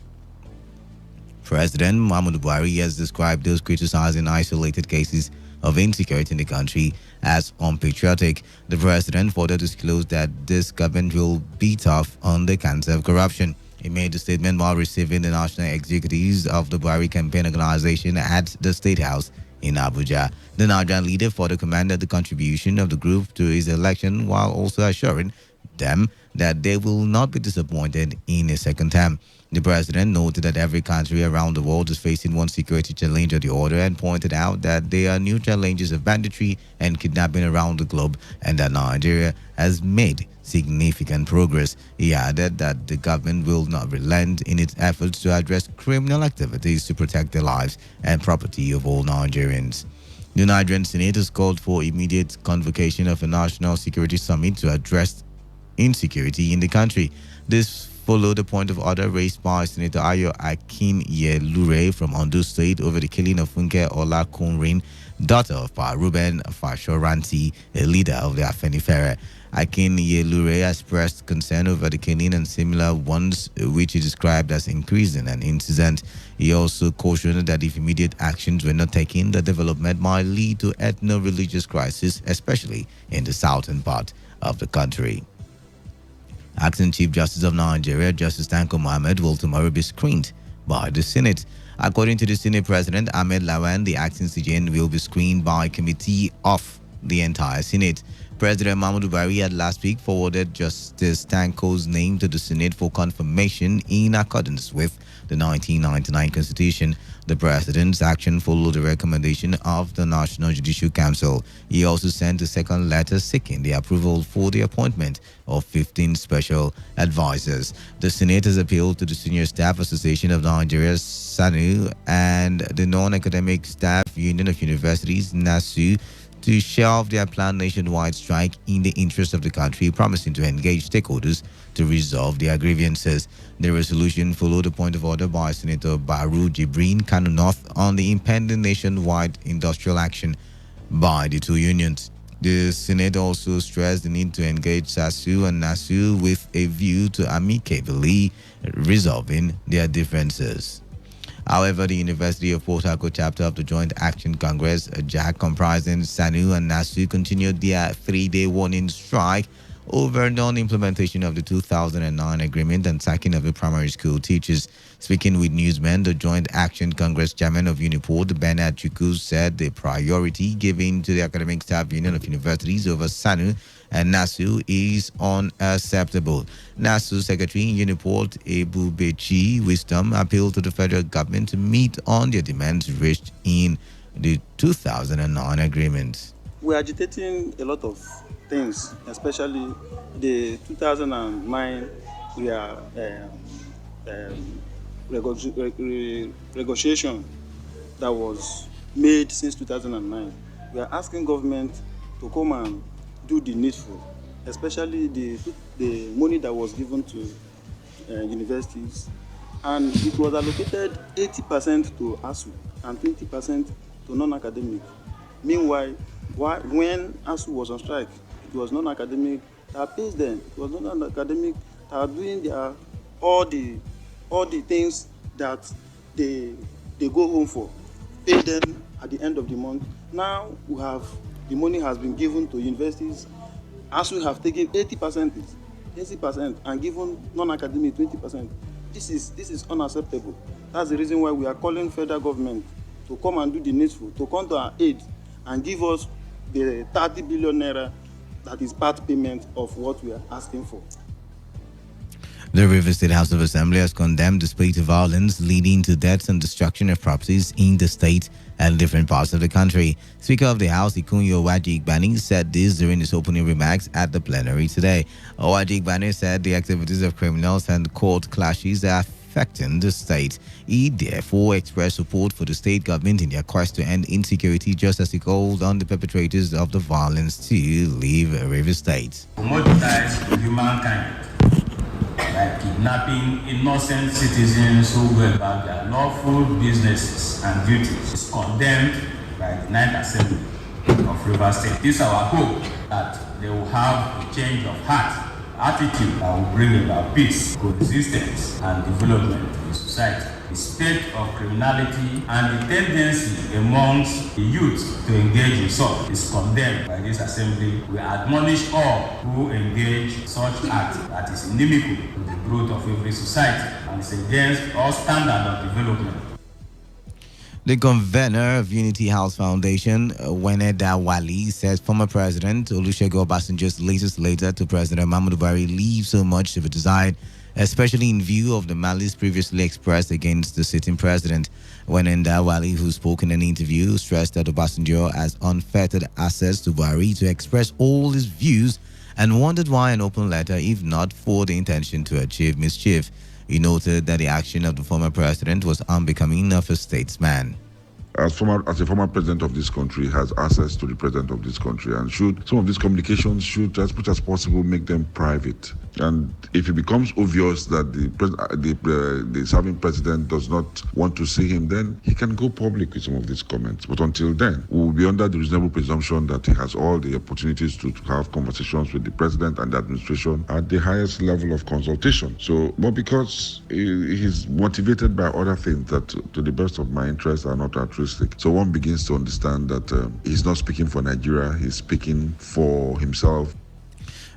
President Muhammadu Buhari has described those criticizing isolated cases of insecurity in the country as unpatriotic. The president further disclosed that this government will be tough on the cancer of corruption. He made the statement while receiving the national executives of the Buhari campaign organization at the State House in Abuja. The Nigerian leader further commended the contribution of the group to his election while also assuring them that they will not be disappointed in a second term. The president noted that every country around the world is facing one security challenge or the other and pointed out that there are new challenges of banditry and kidnapping around the globe and that Nigeria has made significant progress. He added that the government will not relent in its efforts to address criminal activities to protect the lives and property of all Nigerians. The Nigerian Senate has called for immediate convocation of a national security summit to address insecurity in the country. This followed the point of order raised by Senator Ayo Akin-Yelure from Ondo State over the killing of Funke Olakunrin, daughter of Pa Ruben Fashoranti, a leader of the Afenifere. Akin-Yelure expressed concern over the killing and similar ones, which he described as increasing an incident. He also cautioned that if immediate actions were not taken, the development might lead to ethno-religious crisis, especially in the southern part of the country. Acting Chief Justice of Nigeria, Justice Tanko Mohammed, will tomorrow be screened by the Senate. According to the Senate President, Ahmed Lawan, the acting CJN will be screened by a committee of the entire Senate. President Muhammadu Buhari had last week forwarded Justice Tanko's name to the Senate for confirmation in accordance with the 1999 Constitution. The President's action followed the recommendation of the National Judicial Council. He also sent a second letter seeking the approval for the appointment of 15 special advisors. The Senate has appealed to the Senior Staff Association of Nigeria, SANU, and the Non-Academic Staff Union of Universities, NASU, to shelve their planned nationwide strike in the interest of the country, promising to engage stakeholders to resolve their grievances. The resolution followed a point of order by Senator Baru Jibrin Kanu North on the impending nationwide industrial action by the two unions. The Senate also stressed the need to engage SASU and NASU with a view to amicably resolving their differences. However, the University of Port Harcourt chapter of the Joint Action Congress, JAC, comprising SANU and NASU, continued their 3-day warning strike over non-implementation of the 2009 agreement and sacking of the primary school teachers. Speaking with newsmen, the Joint Action Congress chairman of Uniport, Bernard Chuku, said the priority given to the Academic Staff Union of Universities over SANU and NASU is unacceptable. NASU Secretary in Uniport, Ebubechi Wisdom, appealed to the federal government to meet on their demands reached in the 2009 agreement. We're agitating a lot of things, especially the 2009 negotiation that was made since 2009. We are asking government to come and do the needful, especially the money that was given to universities, and it was allocated 80% to ASU and 20% to non-academic. Meanwhile, when ASU was on strike, it was non-academic that pays them. It was non-academic that are doing their all the things that they go home for. Pay them at the end of the month. Now the money has been given to universities. ASU have taken 80% and given non-academic 20%. This is unacceptable. That's the reason why we are calling federal government to come and do the needful, to come to our aid and give us the 30 billion naira that is part payment of what we are asking for. The Rivers State House of Assembly has condemned the spate of violence leading to deaths and destruction of properties in the state and different parts of the country. Speaker of the House, Ikunyo Owaji-Igbani, said this during his opening remarks at the plenary today. Owaji-Igbani said the activities of criminals and court clashes are affecting the state. He therefore expressed support for the state government in their quest to end insecurity, just as he called on the perpetrators of the violence to leave Rivers State. Commoditize humankind, like kidnapping innocent citizens who go about their lawful businesses and duties, is condemned by the Ninth Assembly of Rivers State. It is our hope that they will have a change of heart, attitude that will bring about peace, coexistence, and development in society. The state of criminality and the tendency amongst the youth to engage in such is condemned by this assembly. We admonish all who engage in such acts that is inimical to the growth of every society and is against all standard of development. The convener of Unity House Foundation, Weneda Wali, says former President Olusegun Obasanjo's latest letter to President Muhammadu Buhari leaves so much to be desired, especially in view of the malice previously expressed against the sitting president. Weneda Wali, who spoke in an interview, stressed that Obasanjo has unfettered access to Buhari to express all his views and wondered why an open letter, if not for the intention to achieve mischief. He noted that the action of the former president was unbecoming of a statesman. As a former president of this country, has access to the president of this country, and should some of these communications should, as much as possible, make them private. And if it becomes obvious that the serving president does not want to see him, then he can go public with some of these comments. But until then, we will be under the reasonable presumption that he has all the opportunities to have conversations with the president and the administration at the highest level of consultation. So, but because he's motivated by other things that, to the best of my interest, are not altruistic. So one begins to understand that he's not speaking for Nigeria, he's speaking for himself.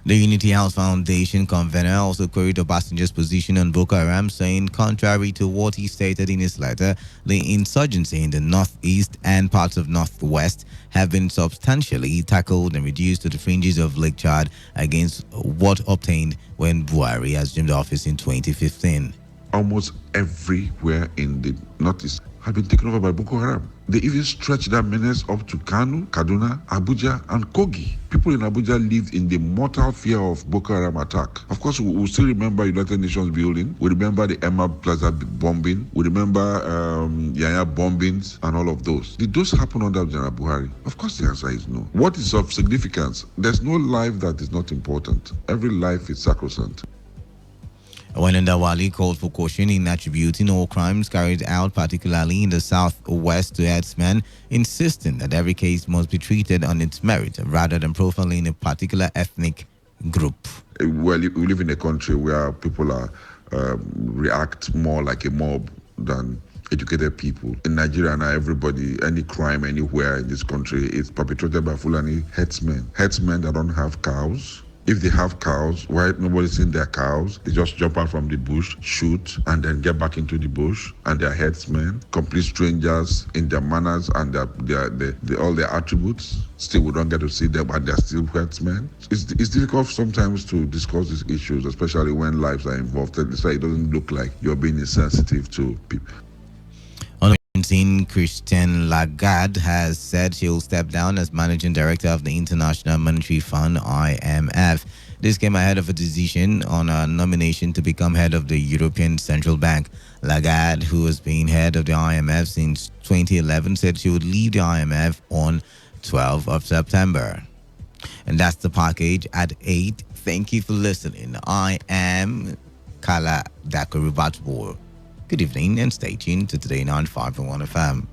The Unity House Foundation convener also queried Obasanjo's position on Boko Haram, saying, contrary to what he stated in his letter, the insurgency in the northeast and parts of northwest have been substantially tackled and reduced to the fringes of Lake Chad against what obtained when Buhari assumed office in 2015. Almost everywhere in the northeast have been taken over by Boko Haram. They even stretched that menace up to Kano, Kaduna, Abuja, and Kogi. People in Abuja lived in the mortal fear of Boko Haram attack. Of course, we still remember United Nations building. We remember the Emma Plaza bombing. We remember Yaya bombings and all of those. Did those happen under General Buhari? Of course, the answer is no. What is of significance? There's no life that is not important. Every life is sacrosanct. Wenenda Wali called for caution in attributing all crimes carried out, particularly in the southwest, to herdsmen, insisting that every case must be treated on its merit rather than profiling a particular ethnic group. Well, we live in a country where people react more like a mob than educated people. In Nigeria now, everybody, any crime anywhere in this country is perpetrated by Fulani herdsmen. Herdsmen that don't have cows. If they have cows, why nobody's seen their cows? They just jump out from the bush, shoot, and then get back into the bush. And they're herdsmen, complete strangers in their manners and all their attributes. Still, we don't get to see them, and they're still herdsmen. It's difficult sometimes to discuss these issues, especially when lives are involved. So it doesn't look like you're being insensitive to people. Christine Lagarde has said she'll step down as managing director of the International Monetary Fund, IMF. This came ahead of a decision on a nomination to become head of the European Central Bank. Lagarde, who has been head of the IMF since 2011, said she would leave the IMF on 12th of September. And that's the package at 8. Thank you for listening. I am Kala Dakarubatbo. Good evening and stay tuned to Today 95.1 FM.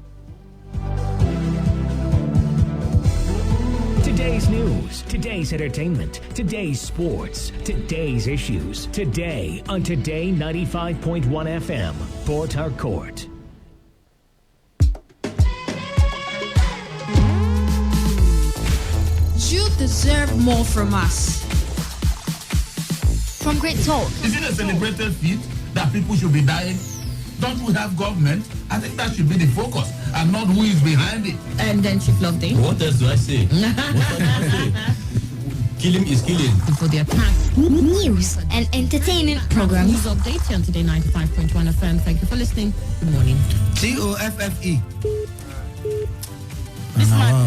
Today's news, today's entertainment, today's sports, today's issues. Today on Today 95.1 FM, Port Harcourt. You deserve more from us. From Great Talk. Is it a celebrated feat that people should be dying? Don't we have government? I think that should be the focus and not who is behind it. And then Chief Loveday. What else do I say? Killing is killing. For the attack. News and entertaining programs. News update on Today 95.1 FM. Thank you for listening. Good morning. TOFFE.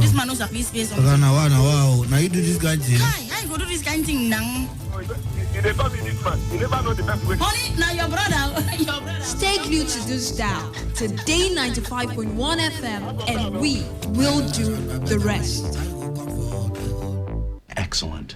This man knows that we space on. Now you do this kind of thing. I go do this kind of thing now. You never be this man. You never know the best way. Honey, now your brother. Stay glued to this dial. Today 95.1 FM, and we will do the rest. Excellent.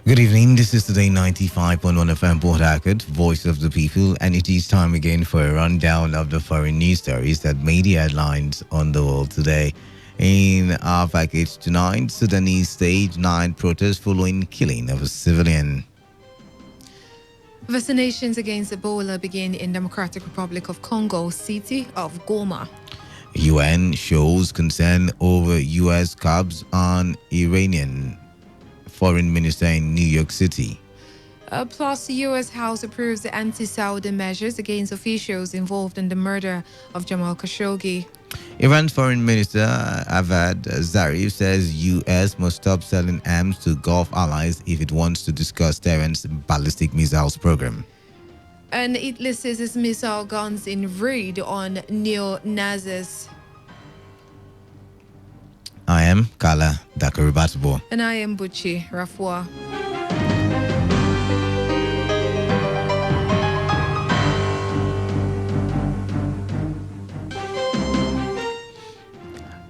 Good evening, this is Today 95.1 FM Port Harcourt, Voice of the People, and it is time again for a rundown of the foreign news stories that made the headlines on the world today. In our package tonight, Sudanese stage 9 protest following killing of a civilian. Vaccinations against Ebola begin in Democratic Republic of Congo, city of Goma. UN shows concern over U.S. curbs on Iranian Foreign Minister in New York City. Plus, the U.S. House approves the anti-Saudi measures against officials involved in the murder of Jamal Khashoggi. Iran's Foreign Minister Avad Zarif says U.S. must stop selling arms to Gulf allies if it wants to discuss Tehran's ballistic missiles program. And it lists its missile guns in raid on neo-Nazis. I am Kala Dakarubatabo. And I am Buchi Rafua.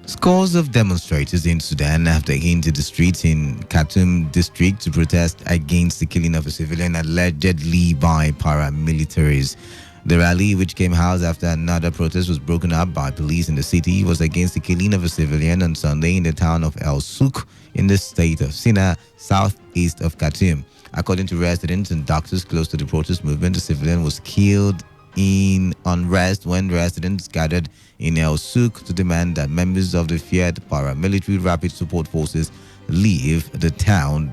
Scores of demonstrators in Sudan have taken to the streets in Khartoum district to protest against the killing of a civilian allegedly by paramilitaries. The rally, which came hours after another protest was broken up by police in the city, was against the killing of a civilian on Sunday in the town of El Souk in the state of Sina, southeast of Khartoum. According to residents and doctors close to the protest movement, the civilian was killed in unrest when residents gathered in El Souk to demand that members of the feared paramilitary rapid support forces leave the town.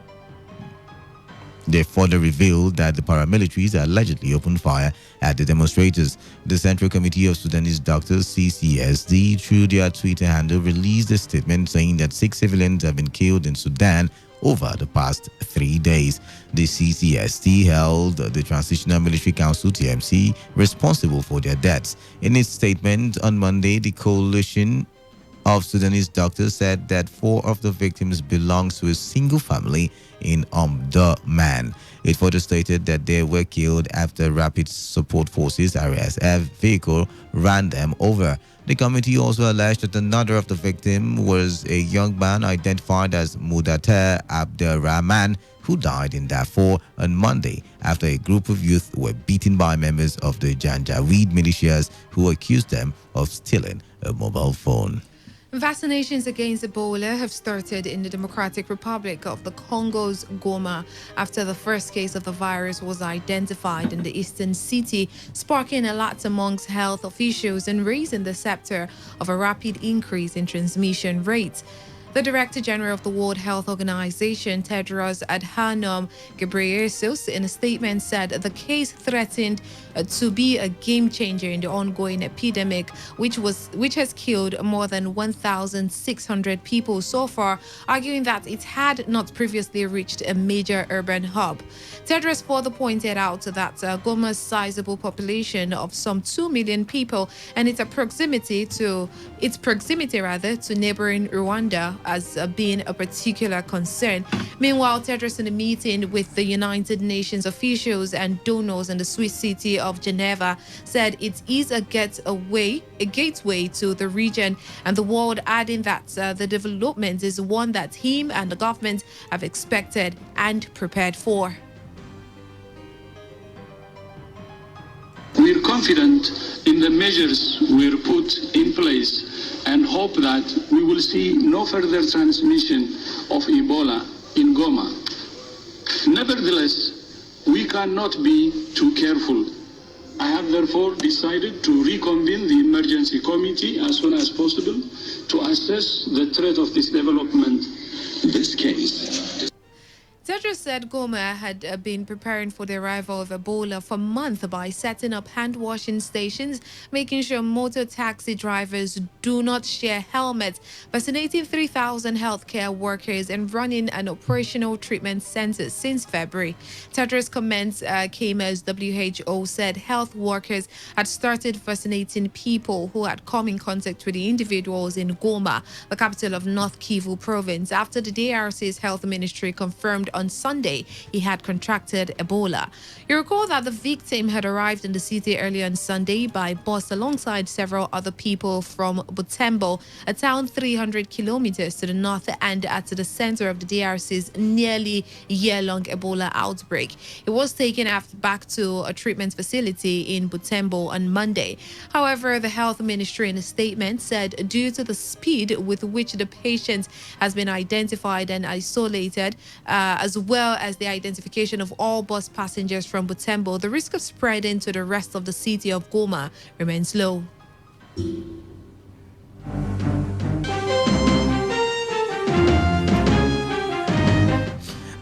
They further revealed that the paramilitaries allegedly opened fire at the demonstrators. The Central Committee of Sudanese Doctors, CCSD, through their Twitter handle, released a statement saying that 6 civilians have been killed in Sudan over the past 3 days. The CCSD held the Transitional Military Council, TMC, responsible for their deaths. In its statement on Monday, the coalition of Sudanese doctors said that 4 of the victims belonged to a single family in Omdurman. It further stated that they were killed after Rapid Support Forces RSF vehicle ran them over. The committee also alleged that another of the victims was a young man identified as Mudater Abderrahman, who died in Darfur on Monday after a group of youth were beaten by members of the Janjaweed militias who accused them of stealing a mobile phone. Vaccinations against Ebola have started in the Democratic Republic of the Congo's Goma after the first case of the virus was identified in the eastern city, sparking alerts amongst health officials and raising the scepter of a rapid increase in transmission rates. The Director General of the World Health Organization, Tedros Adhanom Ghebreyesus, in a statement said the case threatened to be a game changer in the ongoing epidemic, which has killed more than 1,600 people so far, arguing that it had not previously reached a major urban hub. Tedros further pointed out that Goma's sizable population of some 2 million people and its proximity to neighboring Rwanda as being a particular concern. Meanwhile, Tedros, in a meeting with the United Nations officials and donors in the Swiss city of Geneva, said it is a gateway to the region and the world, adding that the development is one that him and the government have expected and prepared for. We're confident in the measures we're put in place and hope that we will see no further transmission of Ebola in Goma. Nevertheless, we cannot be too careful. I have therefore decided to reconvene the emergency committee as soon as possible to assess the threat of this development in this case. Tedros said Goma had been preparing for the arrival of Ebola for months by setting up hand-washing stations, making sure motor taxi drivers do not share helmets, vaccinating 3,000 healthcare workers, and running an operational treatment center since February. Tedros' comments came as WHO said health workers had started vaccinating people who had come in contact with the individuals in Goma, the capital of North Kivu province, after the DRC's health ministry confirmed on Sunday he had contracted Ebola. You recall that the victim had arrived in the city earlier on Sunday by bus alongside several other people from Butembo, a town 300 kilometers to the north and at the center of the DRC's nearly year-long Ebola outbreak. He was taken back to a treatment facility in Butembo on Monday. However, the health ministry in a statement said due to the speed with which the patient has been identified and isolated, as well as the identification of all bus passengers from Butembo, the risk of spreading to the rest of the city of Goma remains low.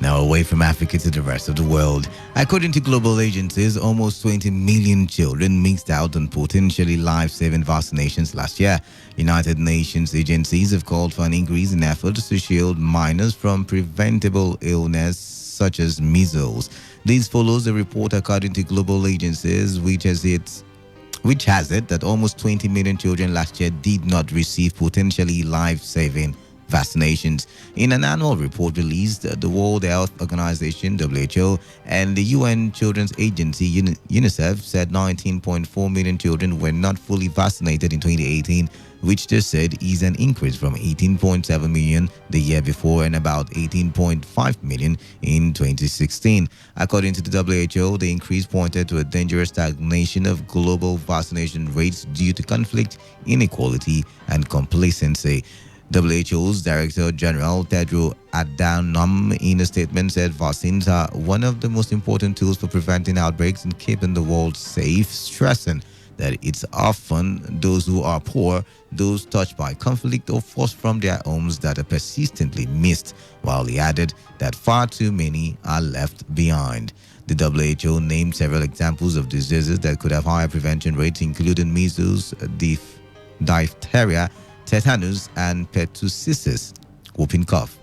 Now away from Africa to the rest of the world. According to global agencies, almost 20 million children missed out on potentially life-saving vaccinations last year. United Nations agencies have called for an increase in efforts to shield minors from preventable illness such as measles. This follows a report according to global agencies which has it that almost 20 million children last year did not receive potentially life-saving vaccinations. In an annual report released, the World Health Organization, WHO, and the UN Children's Agency, UNICEF, said 19.4 million children were not fully vaccinated in 2018, which they said is an increase from 18.7 million the year before and about 18.5 million in 2016. According to the WHO, the increase pointed to a dangerous stagnation of global vaccination rates due to conflict, inequality, and complacency. WHO's Director General Tedros Adhanom in a statement said vaccines are one of the most important tools for preventing outbreaks and keeping the world safe, stressing that it's often those who are poor, those touched by conflict or forced from their homes that are persistently missed, while he added that far too many are left behind. The WHO named several examples of diseases that could have higher prevention rates, including measles, diphtheria, tetanus, and pertussis, whooping cough.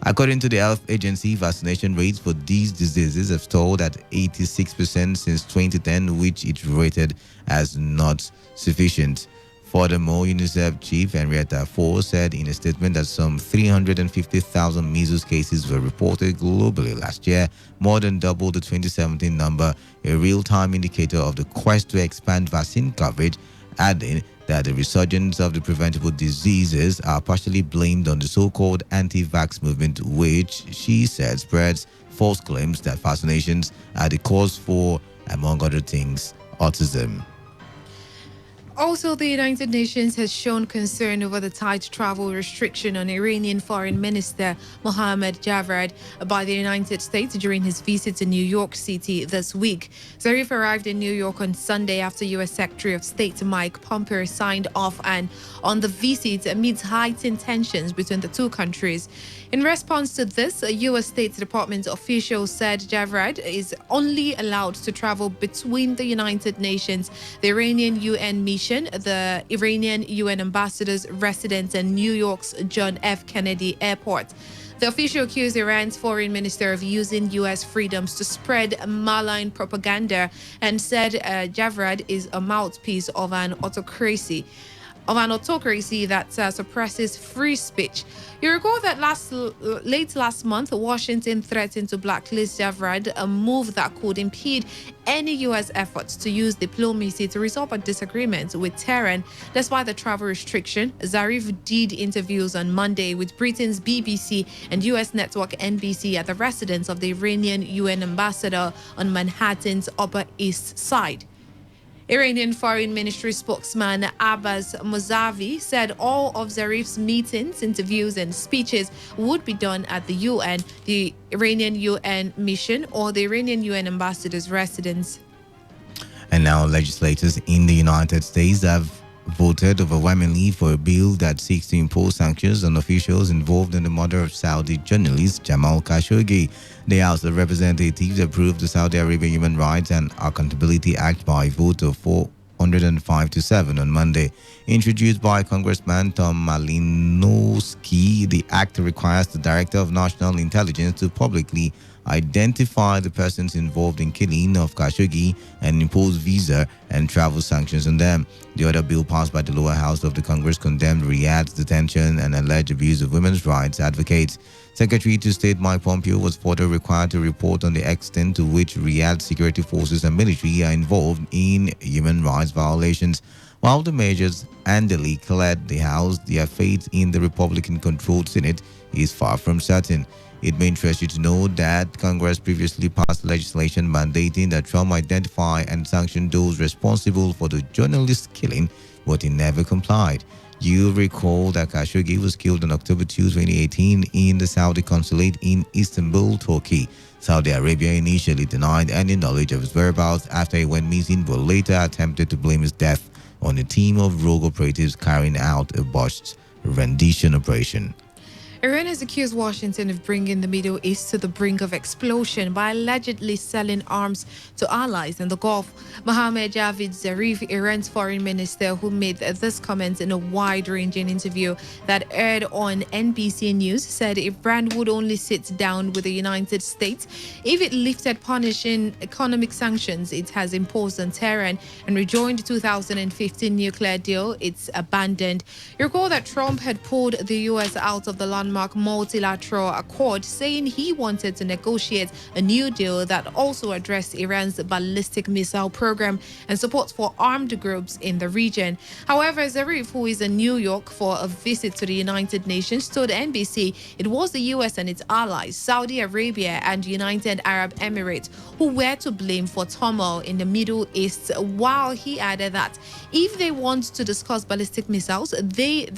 According to the health agency, vaccination rates for these diseases have stalled at 86% since 2010, which it rated as not sufficient. Furthermore, UNICEF Chief Henrietta Fore said in a statement that some 350,000 measles cases were reported globally last year, more than double the 2017 number, a real-time indicator of the quest to expand vaccine coverage, adding that the resurgence of the preventable diseases are partially blamed on the so-called anti-vax movement, which she said spreads false claims that vaccinations are the cause for, among other things, autism. Also, the United Nations has shown concern over the tight travel restriction on Iranian Foreign Minister Mohammad Javad by the United States during his visit to New York City this week. Zarif arrived in New York on Sunday after U.S. Secretary of State Mike Pompeo signed off on the visit amidst heightened tensions between the two countries. In response to this, a U.S. State Department official said Javad is only allowed to travel between the United Nations, the Iranian UN mission, the Iranian UN ambassador's residence, and New York's John F. Kennedy Airport. The official accused Iran's foreign minister of using U.S. freedoms to spread malign propaganda and said Javad is a mouthpiece of an autocracy that suppresses free speech. You recall that late last month, Washington threatened to blacklist Javad, a move that could impede any U.S. efforts to use diplomacy to resolve a disagreement with Tehran. Despite the travel restriction, Zarif did interviews on Monday with Britain's BBC and U.S. network NBC at the residence of the Iranian UN ambassador on Manhattan's Upper East Side. Iranian Foreign Ministry spokesman Abbas Mousavi said all of Zarif's meetings, interviews, and speeches would be done at the UN, the Iranian UN mission, or the Iranian UN ambassador's residence. And now legislators in the United States have voted overwhelmingly for a bill that seeks to impose sanctions on officials involved in the murder of Saudi journalist Jamal Khashoggi. The House of Representatives approved the Saudi Arabia Human Rights and Accountability Act by a vote of 405 to 7 on Monday. Introduced by Congressman Tom Malinowski, the act requires the Director of National Intelligence to publicly identify the persons involved in killing of Khashoggi and impose visa and travel sanctions on them. The other bill passed by the lower house of the Congress condemned Riyadh's detention and alleged abuse of women's rights advocates. Secretary to State Mike Pompeo was further required to report on the extent to which Riyadh security forces and military are involved in human rights violations. While the measures handily cleared the House, their fate in the Republican-controlled Senate is far from certain. It may interest you to know that Congress previously passed legislation mandating that Trump identify and sanction those responsible for the journalist killing, but he never complied. You recall that Khashoggi was killed on October 2, 2018 in the Saudi consulate in Istanbul, Turkey. Saudi Arabia initially denied any knowledge of his whereabouts after he went missing, but later attempted to blame his death on a team of rogue operatives carrying out a botched rendition operation. Iran has accused Washington of bringing the Middle East to the brink of explosion by allegedly selling arms to allies in the Gulf. Mohammad Javad Zarif, Iran's foreign minister, who made this comment in a wide-ranging interview that aired on NBC News, said Iran would only sit down with the United States if it lifted punishing economic sanctions it has imposed on Tehran and rejoined the 2015 nuclear deal it's abandoned. You recall that Trump had pulled the U.S. out of the landmark multilateral accord, saying he wanted to negotiate a new deal that also addressed Iran's ballistic missile program and support for armed groups in the region. However, Zarif, who is in New York for a visit to the United Nations, told NBC it was the U.S. and its allies, Saudi Arabia and United Arab Emirates, who were to blame for turmoil in the Middle East, while he added that if they want to discuss ballistic missiles, they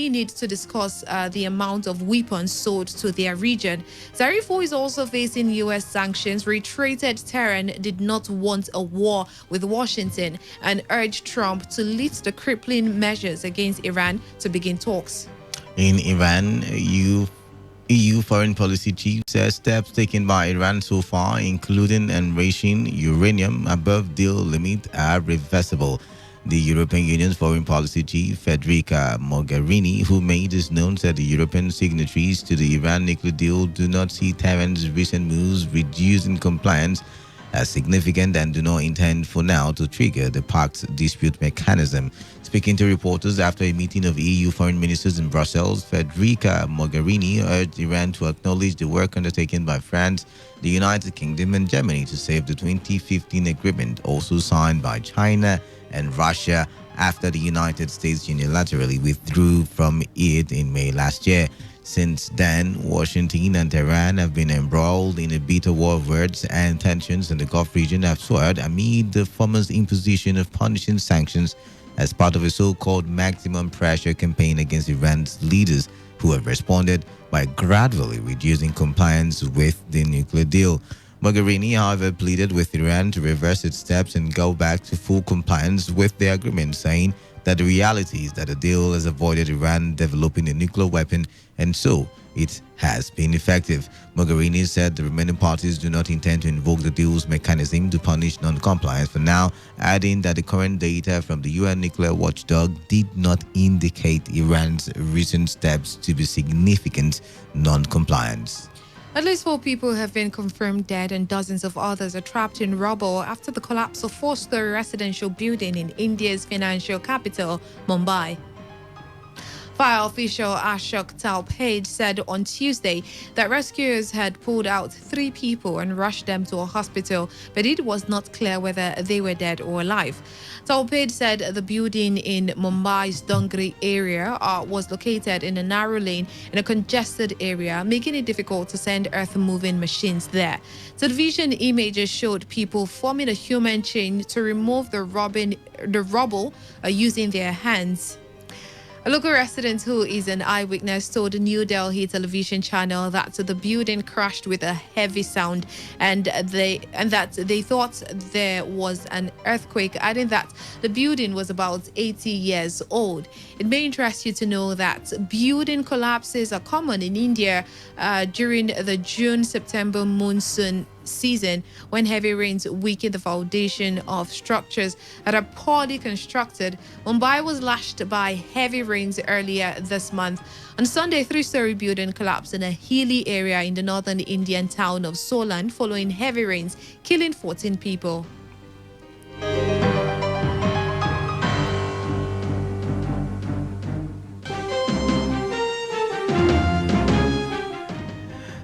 need to discuss the amount of weapons sold to their region. Zarif, who is also facing U.S. sanctions, reiterated Tehran did not want a war with Washington and urged Trump to lift the crippling measures against Iran to begin talks. In Iran, EU foreign policy chief says steps taken by Iran so far, including enriching uranium above deal limit, are reversible. The European Union's foreign policy chief, Federica Mogherini, who made this known, said the European signatories to the Iran nuclear deal do not see Tehran's recent moves reducing compliance as significant and do not intend for now to trigger the pact's dispute mechanism. Speaking to reporters after a meeting of EU foreign ministers in Brussels, Federica Mogherini urged Iran to acknowledge the work undertaken by France, the United Kingdom and Germany to save the 2015 agreement, also signed by China and Russia after the United States unilaterally withdrew from it in May last year. Since then, Washington and Tehran have been embroiled in a bitter war of words, and tensions in the Gulf region have soared amid the former's imposition of punishing sanctions as part of a so-called maximum pressure campaign against Iran's leaders, who have responded by gradually reducing compliance with the nuclear deal. Mogherini, however, pleaded with Iran to reverse its steps and go back to full compliance with the agreement, saying that the reality is that the deal has avoided Iran developing a nuclear weapon, and so it has been effective. Mogherini said the remaining parties do not intend to invoke the deal's mechanism to punish non-compliance for now, adding that the current data from the UN nuclear watchdog did not indicate Iran's recent steps to be significant non-compliance. At least 4 people have been confirmed dead and dozens of others are trapped in rubble after the collapse of 4-story residential building in India's financial capital, Mumbai. Fire official Ashok Talpade said on Tuesday that rescuers had pulled out 3 people and rushed them to a hospital, but it was not clear whether they were dead or alive. Talpade said the building in Mumbai's Dongri area was located in a narrow lane in a congested area, making it difficult to send earth-moving machines there. Television images showed people forming a human chain to remove the rubble using their hands. A local resident who is an eyewitness told the New Delhi television channel that the building crashed with a heavy sound and that they thought there was an earthquake, adding that the building was about 80 years old. It may interest you to know that building collapses are common in India during the June-September monsoon season, when heavy rains weaken the foundation of structures that are poorly constructed. Mumbai was lashed by heavy rains earlier this month. On Sunday, a 3-story building collapsed in a hilly area in the northern Indian town of Solan following heavy rains, killing 14 people.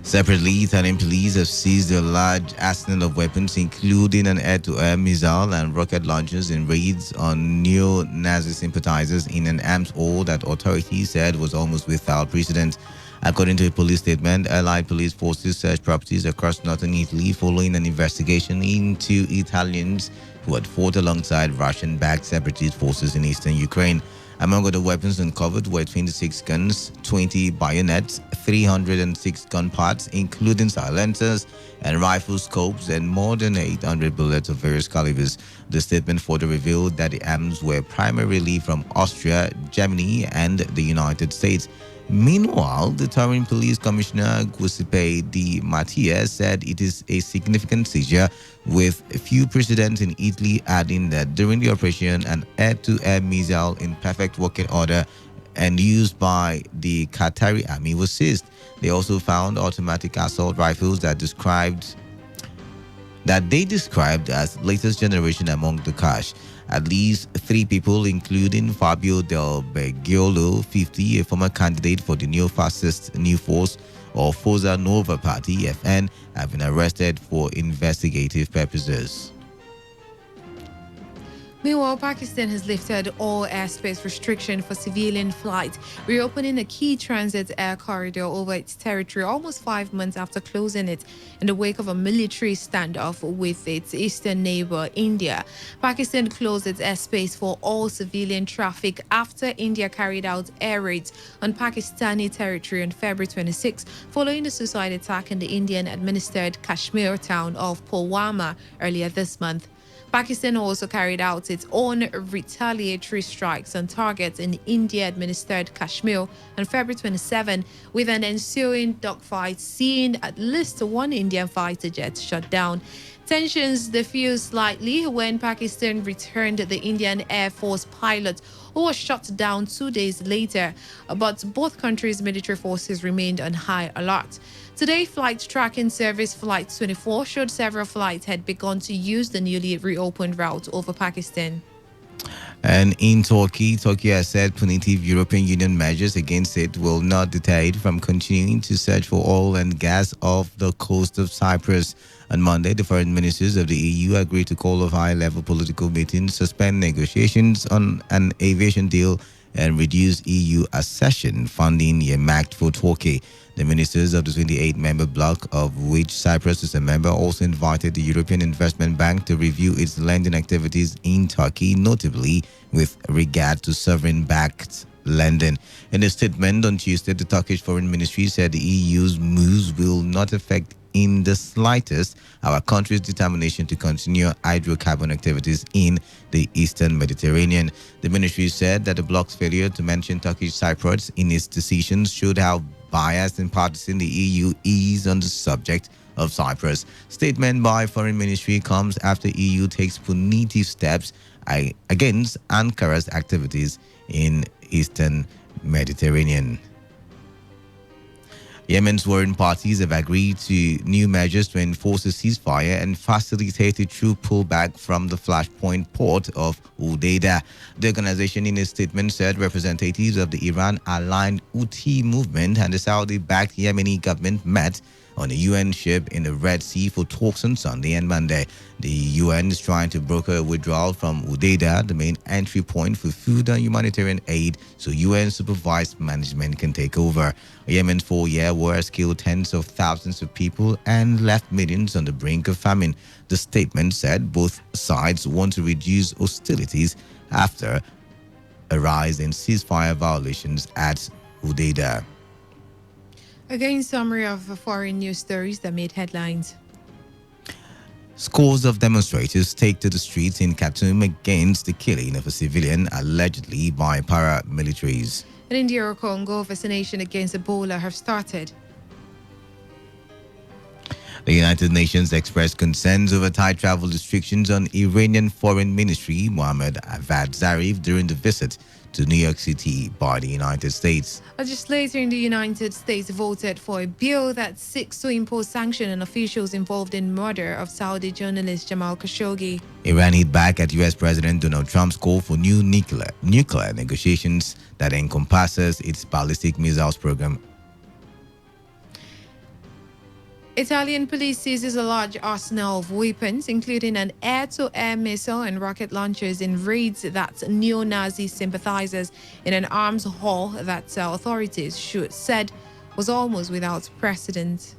Separately, Italian police have seized a large arsenal of weapons, including an air-to-air missile and rocket launchers, in raids on neo-Nazi sympathizers in an arms war that authorities said was almost without precedent. According to a police statement, Allied police forces searched properties across northern Italy following an investigation into Italians who had fought alongside Russian-backed separatist forces in eastern Ukraine. Among other weapons uncovered were 26 guns, 20 bayonets, 306 gun parts, including silencers and rifle scopes, and more than 800 bullets of various calibers. The statement further revealed that the arms were primarily from Austria, Germany, and the United States. Meanwhile, the Turin Police Commissioner Giuseppe Di Mattia said it is a significant seizure with a few precedents in Italy, adding that during the operation, an air-to-air missile in perfect working order and used by the Qatari army was seized. They also found automatic assault rifles that they described as latest generation among the cash. At least 3 people, including Fabio Del Bergiolo, 50, a former candidate for the neo-fascist New Force or Forza Nova Party, FN, have been arrested for investigative purposes. Meanwhile, Pakistan has lifted all airspace restriction for civilian flights, reopening a key transit air corridor over its territory almost 5 months after closing it in the wake of a military standoff with its eastern neighbor, India. Pakistan closed its airspace for all civilian traffic after India carried out air raids on Pakistani territory on February 26, following the suicide attack in the Indian-administered Kashmir town of Pulwama earlier this month. Pakistan also carried out its own retaliatory strikes on targets in India-administered Kashmir on February 27, with an ensuing dogfight seeing at least 1 Indian fighter jet shot down. Tensions diffused slightly when Pakistan returned the Indian Air Force pilot who was shot down 2 days later, but both countries' military forces remained on high alert. Today, flight tracking service Flight 24 showed several flights had begun to use the newly reopened route over Pakistan. And in Turkey has said punitive European Union measures against it will not deter it from continuing to search for oil and gas off the coast of Cyprus. On Monday, the foreign ministers of the EU agreed to call off high-level political meetings, suspend negotiations on an aviation deal, and reduce EU accession funding earmarked for Turkey. The ministers of the 28-member bloc, of which Cyprus is a member, also invited the European Investment Bank to review its lending activities in Turkey, notably with regard to sovereign-backed lending. In a statement on Tuesday, the Turkish Foreign Ministry said the EU's moves will not affect in the slightest our country's determination to continue hydrocarbon activities in the Eastern Mediterranean. The ministry said that the bloc's failure to mention Turkish Cyprus in its decisions showed how biased and partisan the EU is on the subject of Cyprus. Statement by Foreign Ministry comes after EU takes punitive steps against Ankara's activities in Eastern Mediterranean. Yemen's warring parties have agreed to new measures to enforce a ceasefire and facilitate a true pullback from the flashpoint port of Udaydah. The organization in a statement said representatives of the Iran-aligned Houthi movement and the Saudi-backed Yemeni government met on a UN ship in the Red Sea for talks on Sunday and Monday. The UN is trying to broker a withdrawal from Udaydah, the main entry point for food and humanitarian aid, so UN-supervised management can take over. Yemen's 4-year war has killed tens of thousands of people and left millions on the brink of famine. The statement said both sides want to reduce hostilities after a rise in ceasefire violations at Udaydah. Again, summary of foreign news stories that made headlines. Scores of demonstrators take to the streets in Khartoum against the killing of a civilian allegedly by paramilitaries. In India or Congo, vaccination against Ebola have started. The United Nations expressed concerns over tight travel restrictions on Iranian Foreign Ministry Mohammad Avad Zarif during the visit to New York City by the United States. Legislators in the United States voted for a bill that seeks to impose sanctions on officials involved in murder of Saudi journalist Jamal Khashoggi. Iran hit back at U.S. President Donald Trump's call for new nuclear negotiations that encompasses its ballistic missiles program. Italian police seizes a large arsenal of weapons, including an air-to-air missile and rocket launchers in raids that neo-Nazi sympathizers in an arms haul that authorities said was almost without precedent.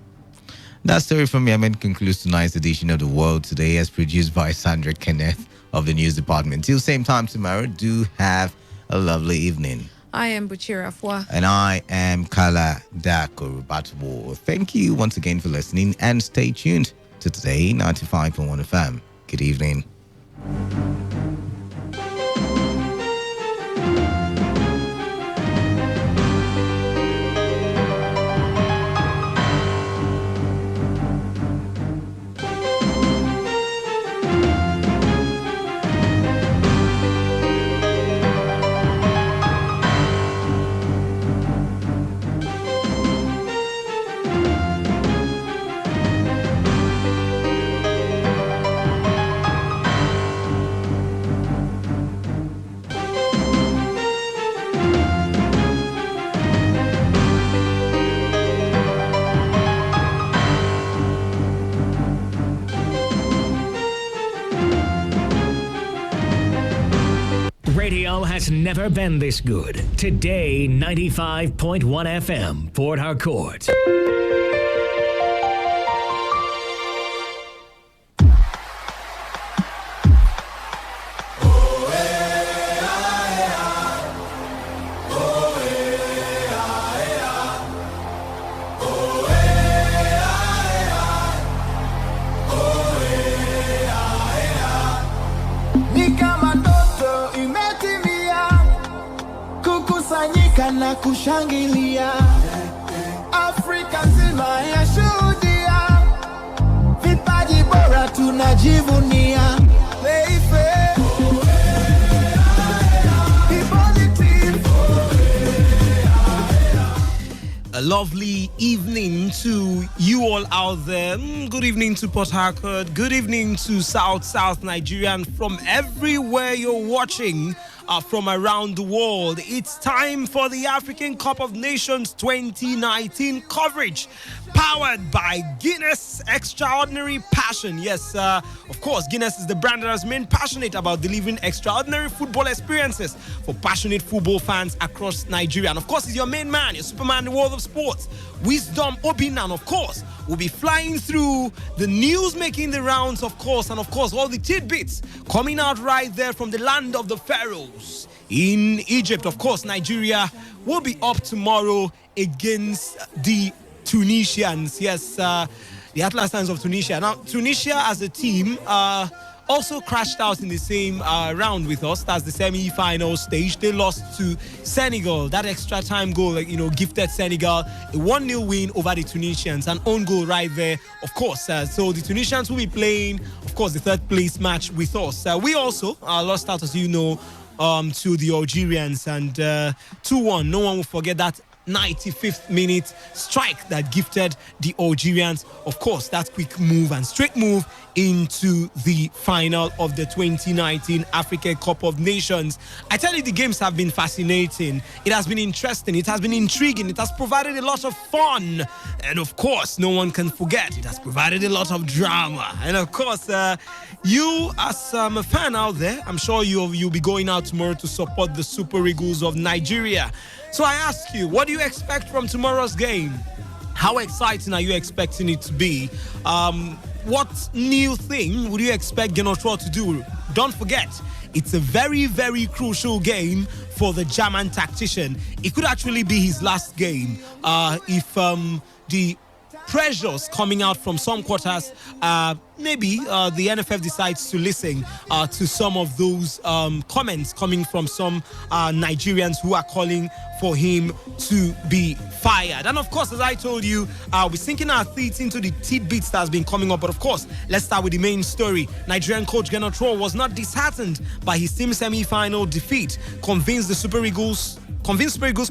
That story from Yemen concludes tonight's edition of The World Today, as produced by Sandra Kenneth of the news department. Till same time tomorrow, do have a lovely evening. I am Buchira Fwa. And I am Kala Dakorubatubo. Thank you once again for listening and stay tuned to Today 95.1 FM. Good evening. Radio has never been this good. Today, 95.1 FM, Port Harcourt. Na kushangilia Afrika nzima ya shuhudia vipaji bora tunajivunia A lovely evening to you all out there. Good evening to Port Harcourt. Good evening to South Nigeria, and from everywhere you're watching from around the world. It's time for the African Cup of Nations 2019 coverage, powered by Guinness Extraordinary Passion. Yes, of course, Guinness is the brand that has been passionate about delivering extraordinary football experiences for passionate football fans across Nigeria. And of course, it's your main man, your Superman in the world of sports, Wisdom Obinna. And of course, we'll be flying through the news making the rounds, of course, and of course, all the tidbits coming out right there from the land of the pharaohs in Egypt. Of course, Nigeria will be up tomorrow against the Tunisians. Yes, the Atlas Lions of Tunisia. Now, Tunisia as a team also crashed out in the same round with us. That's the semi-final stage. They lost to Senegal. That extra time goal, gifted Senegal a 1-0 win over the Tunisians. An own goal right there, of course. So the Tunisians will be playing, of course, the third place match with us. We also lost out, as you know, to the Algerians, and 2-1. No one will forget that 95th minute strike that gifted the Algerians, of course, that quick move and straight move into the final of the 2019 African Cup of Nations. I tell you, the games have been fascinating. It has been interesting. It has been intriguing. It has provided a lot of fun. And of course, no one can forget, it has provided a lot of drama. And of course, you as a fan out there, I'm sure you'll be going out tomorrow to support the Super Eagles of Nigeria. So I ask you, what do you expect from tomorrow's game? How exciting are you expecting it to be? What new thing would you expect Genotro to do? Don't forget, it's a very, very crucial game for the German tactician. It could actually be his last game if the pressures coming out from some quarters, maybe the NFF decides to listen to some of those comments coming from some Nigerians who are calling for him to be fired. And of course, as I told you, we're sinking our teeth into the tidbits that's been coming up. But of course, let's start with the main story. Nigerian coach Genotro was not disheartened by his team's semi-final defeat, convinced Super Eagles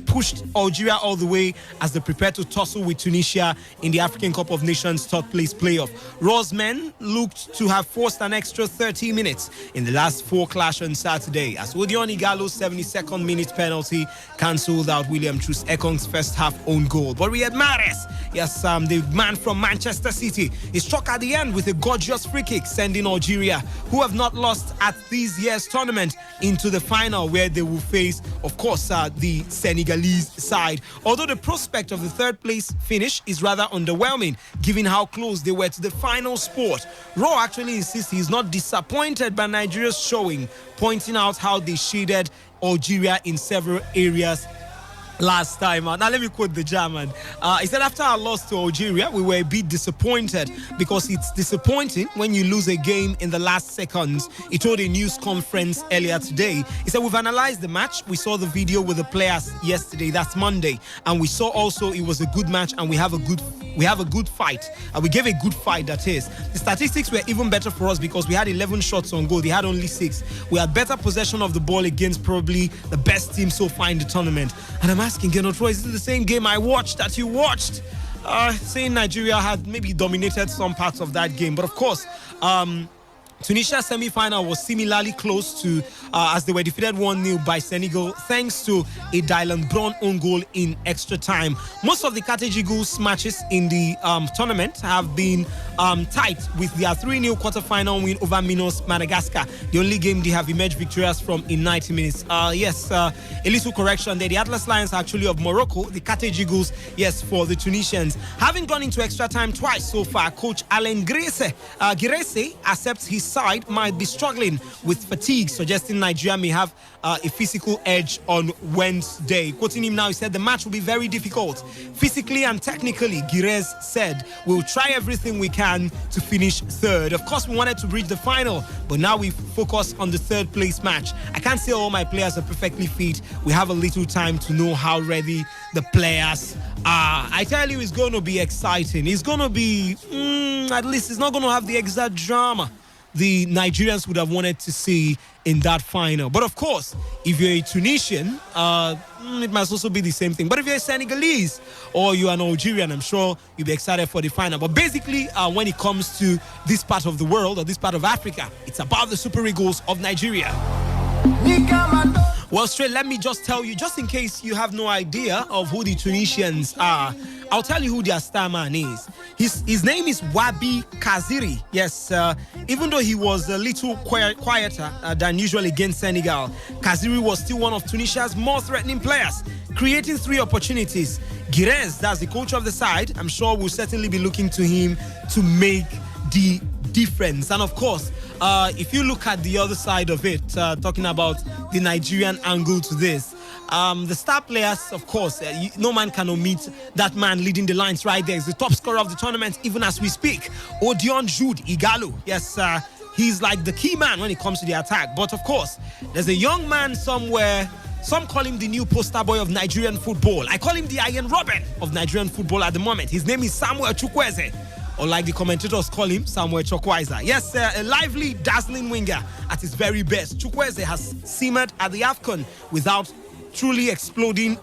pushed Algeria all the way as they prepare to tussle with Tunisia in the African Cup of Nations third place playoff. Raw's men looked to have forced an extra 30 minutes in the last 4 clash on Saturday, as Odion Igalo's 72nd minute penalty cancelled out William Troost-Ekong's first half own goal. But Riyad Mahrez, yes, the man from Manchester City, he struck at the end with a gorgeous free kick, sending Algeria, who have not lost at this year's tournament, into the final, where they will face, of course, the Senegalese side. Although the prospect of the third place finish is rather underwhelming, given how close they were to the final spot. Raw actually insists he's not disappointed by Nigeria's showing, pointing out how they shaded Algeria in several areas last time. Now let me quote the German. He said, after our loss to Algeria, we were a bit disappointed, because it's disappointing when you lose a game in the last seconds. He told a news conference earlier today. He said, we've analyzed the match. We saw the video with the players yesterday, that's Monday, and we saw also it was a good match, and we have a good fight. We gave a good fight, that is. The statistics were even better for us because we had 11 shots on goal. They had only 6. We had better possession of the ball against probably the best team so far in the tournament. And I'm asking Genotro, is it the same game I watched that you watched? Saying Nigeria had maybe dominated some parts of that game. But of course, Tunisia's semi-final was similarly close to as they were defeated 1-0 by Senegal thanks to a Dylan Brown own goal in extra time. Most of the Carthage Eagles matches in the tournament have been tight, with their 3-0 quarter-final win over Minos Madagascar, the only game they have emerged victorious from in 90 minutes. A little correction there. The Atlas Lions are actually of Morocco. The Carthage Eagles, yes, for the Tunisians. Having gone into extra time twice so far, coach Alain Giresse accepts his side might be struggling with fatigue, suggesting Nigeria may have a physical edge on Wednesday. Quoting him now, he said the match will be very difficult. Physically and technically, Giresse said, we'll try everything we can to finish third. Of course, we wanted to reach the final, but now we focus on the third place match. I can't say all my players are perfectly fit. We have a little time to know how ready the players are. I tell you, it's going to be exciting. It's going to be, at least it's not going to have the exact drama the Nigerians would have wanted to see in that final. But of course, if you're a Tunisian, it must also be the same thing. But if you're a Senegalese or you're an Algerian, I'm sure you'll be excited for the final. But basically, when it comes to this part of the world or this part of Africa, it's about the Super Eagles of Nigeria. Well, straight, let me just tell you, just in case you have no idea of who the Tunisians are, I'll tell you who their star man is. His name is Wabi Kaziri. Yes, even though he was a little quieter than usual against Senegal, Kaziri was still one of Tunisia's more threatening players, creating 3 opportunities. Girez, that's the coach of the side, I'm sure will certainly be looking to him to make the difference. And of course, if you look at the other side of it, talking about the Nigerian angle to this, the star players, of course, no man can omit that man leading the lines right there. He's the top scorer of the tournament, even as we speak. Odion Jude Igalo. Yes, he's like the key man when it comes to the attack. But of course, there's a young man somewhere. Some call him the new poster boy of Nigerian football. I call him the Iron Robin of Nigerian football at the moment. His name is Samuel Chukwueze, or like the commentators call him, Samuel Chukwueze. Yes, a lively, dazzling winger at his very best. Chukwueze has simmered at the AFCON without truly exploding.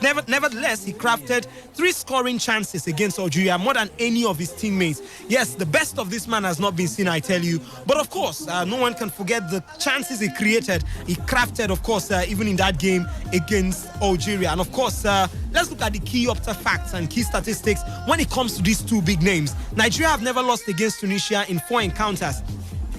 Nevertheless, he crafted 3 scoring chances against Algeria, more than any of his teammates. Yes, the best of this man has not been seen, I tell you. But of course, no one can forget the chances he created. He crafted, of course, even in that game against Algeria. And of course, let's look at the key facts and key statistics when it comes to these 2 big names. Nigeria have never lost against Tunisia in 4 encounters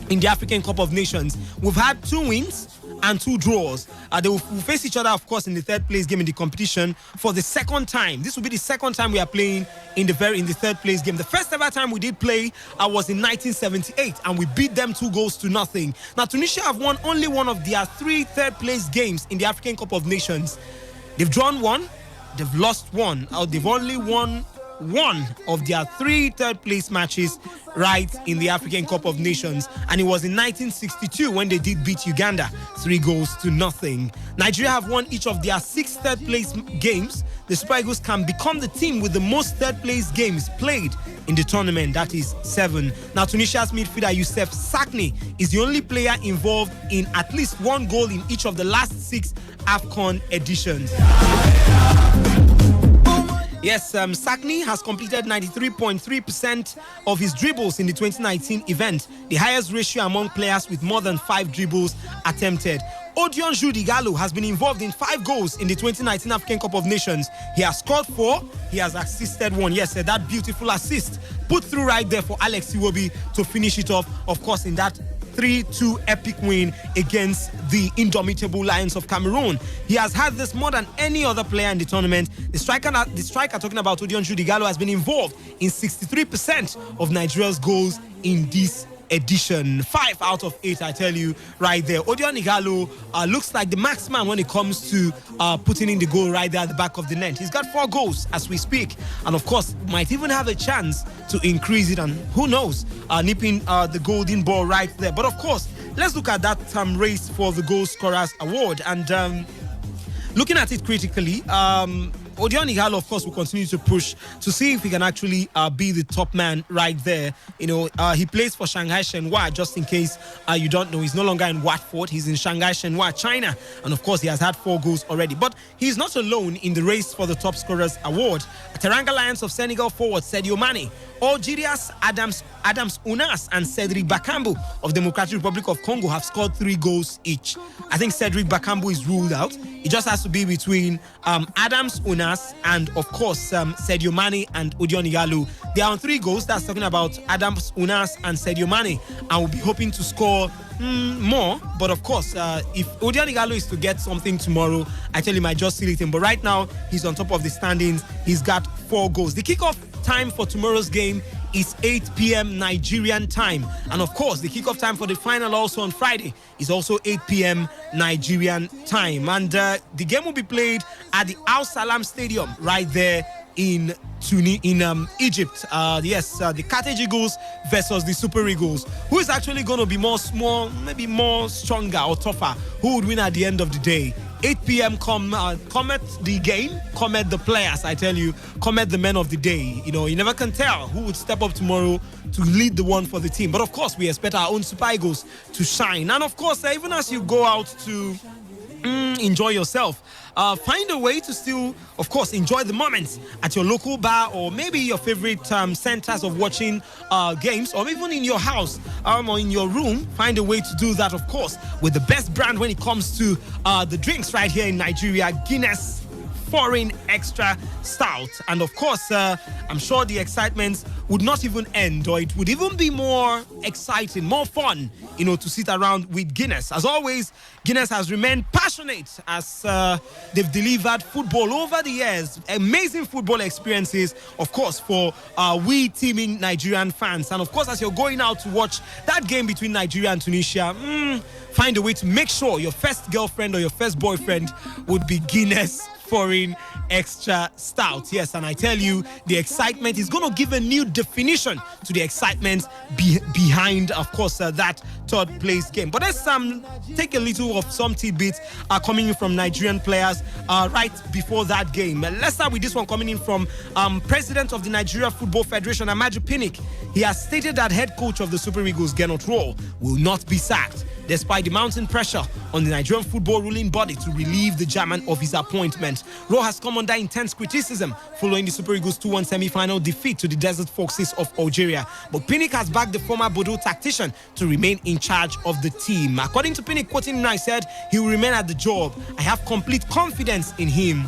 in the African Cup of Nations. We've had 2 wins and 2 draws. They will face each other, of course, in the 3rd place game in the competition for the 2nd time. This will be the 2nd time we are playing in the 3rd place game. The first ever time we did play was in 1978, and we beat them 2-0. Now, Tunisia have won only one of their 3 3rd place games in the African Cup of Nations. They've drawn 1, they've lost 1. They've only won 1 of their 3 3rd place matches right in the African Cup of Nations, and it was in 1962 when they did beat Uganda 3-0. Nigeria have won each of their 6 3rd place games. The Super Eagles can become the team with the most 3rd place games played in the tournament, that is 7. Now, Tunisia's midfielder Youssef Sakni is the only player involved in at least 1 goal in each of the last 6 AFCON editions. Yes, Sakni has completed 93.3% of his dribbles in the 2019 event, the highest ratio among players with more than 5 dribbles attempted. Odion Jude Igalo has been involved in 5 goals in the 2019 African Cup of Nations. He has scored 4, he has assisted 1. Yes, that beautiful assist put through right there for Alex Iwobi to finish it off, of course, in that 3-2 epic win against the indomitable Lions of Cameroon. He has had this more than any other player in the tournament. The striker talking about Odion Jude Igalo has been involved in 63% of Nigeria's goals in this edition. 5 out of 8, I tell you right there. Odion Igalo looks like the marksman when it comes to putting in the goal right there at the back of the net. He's got 4 goals as we speak, and of course might even have a chance to increase it, and who knows, nipping the golden ball right there. But of course, let's look at that race for the goal scorers award, and looking at it critically, Odion Igalo, of course, will continue to push to see if he can actually be the top man right there. You know, he plays for Shanghai Shenhua, just in case you don't know. He's no longer in Watford. He's in Shanghai Shenhua, China. And of course, he has had 4 goals already. But he's not alone in the race for the top scorers award. Teranga Lions of Senegal forward Sadio Mane, Algeria's Adams Unas and Cedric Bakambu of Democratic Republic of Congo have scored 3 goals each. I think Cedric Bakambu is ruled out. It just has to be between Adams Unas and, of course, Sadio Mane and Odion Igalo. They are on 3 goals. That's talking about Adams Unas and Sadio Mane. And we'll be hoping to score more. But of course, if Odion Igalo is to get something tomorrow, I tell you, I might just seal it in. But right now, he's on top of the standings. He's got 4 goals. The kickoff time for tomorrow's game is 8 p.m. Nigerian time. And of course, the kickoff time for the final also on Friday is also 8 p.m. Nigerian time. And the game will be played at the Al Salam Stadium right there in Egypt. The Carthage Eagles versus the Super Eagles. Who is actually going to be maybe more stronger or tougher? Who would win at the end of the day? 8 p.m. Comment the game, comment the players, I tell you, comment the men of the day. You know, you never can tell who would step up tomorrow to lead the one for the team. But of course, we expect our own Super Eagles to shine. And of course, even as you go out to enjoy yourself. Find a way to still, of course, enjoy the moments at your local bar or maybe your favorite centers of watching games, or even in your house or in your room. Find a way to do that, of course, with the best brand when it comes to the drinks right here in Nigeria, Guinness Foreign Extra Stout. And of course, I'm sure the excitement would not even end, or it would even be more exciting, more fun, to sit around with Guinness. As always, Guinness has remained passionate as they've delivered football over the years, amazing football experiences, of course, for we teaming Nigerian fans. And of course, as you're going out to watch that game between Nigeria and Tunisia, find a way to make sure your first girlfriend or your first boyfriend would be Guinness Foreign Extra Stout. Yes, and I tell you, the excitement is going to give a new definition to the excitement behind, of course, that third place game. But let's take a little of some tidbits coming in from Nigerian players right before that game. Let's start with this one coming in from President of the Nigeria Football Federation, Amaju Pinnick. He has stated that head coach of the Super Eagles, Gernot Rohr, will not be sacked, despite the mounting pressure on the Nigerian football ruling body to relieve the German of his appointment. Rohr has come under intense criticism following the Super Eagles 2-1 semi-final defeat to the Desert Foxes of Algeria. But Pinnick has backed the former Bordeaux tactician to remain in charge of the team. According to Pinnick, quoting him, I said, he will remain at the job. I have complete confidence in him.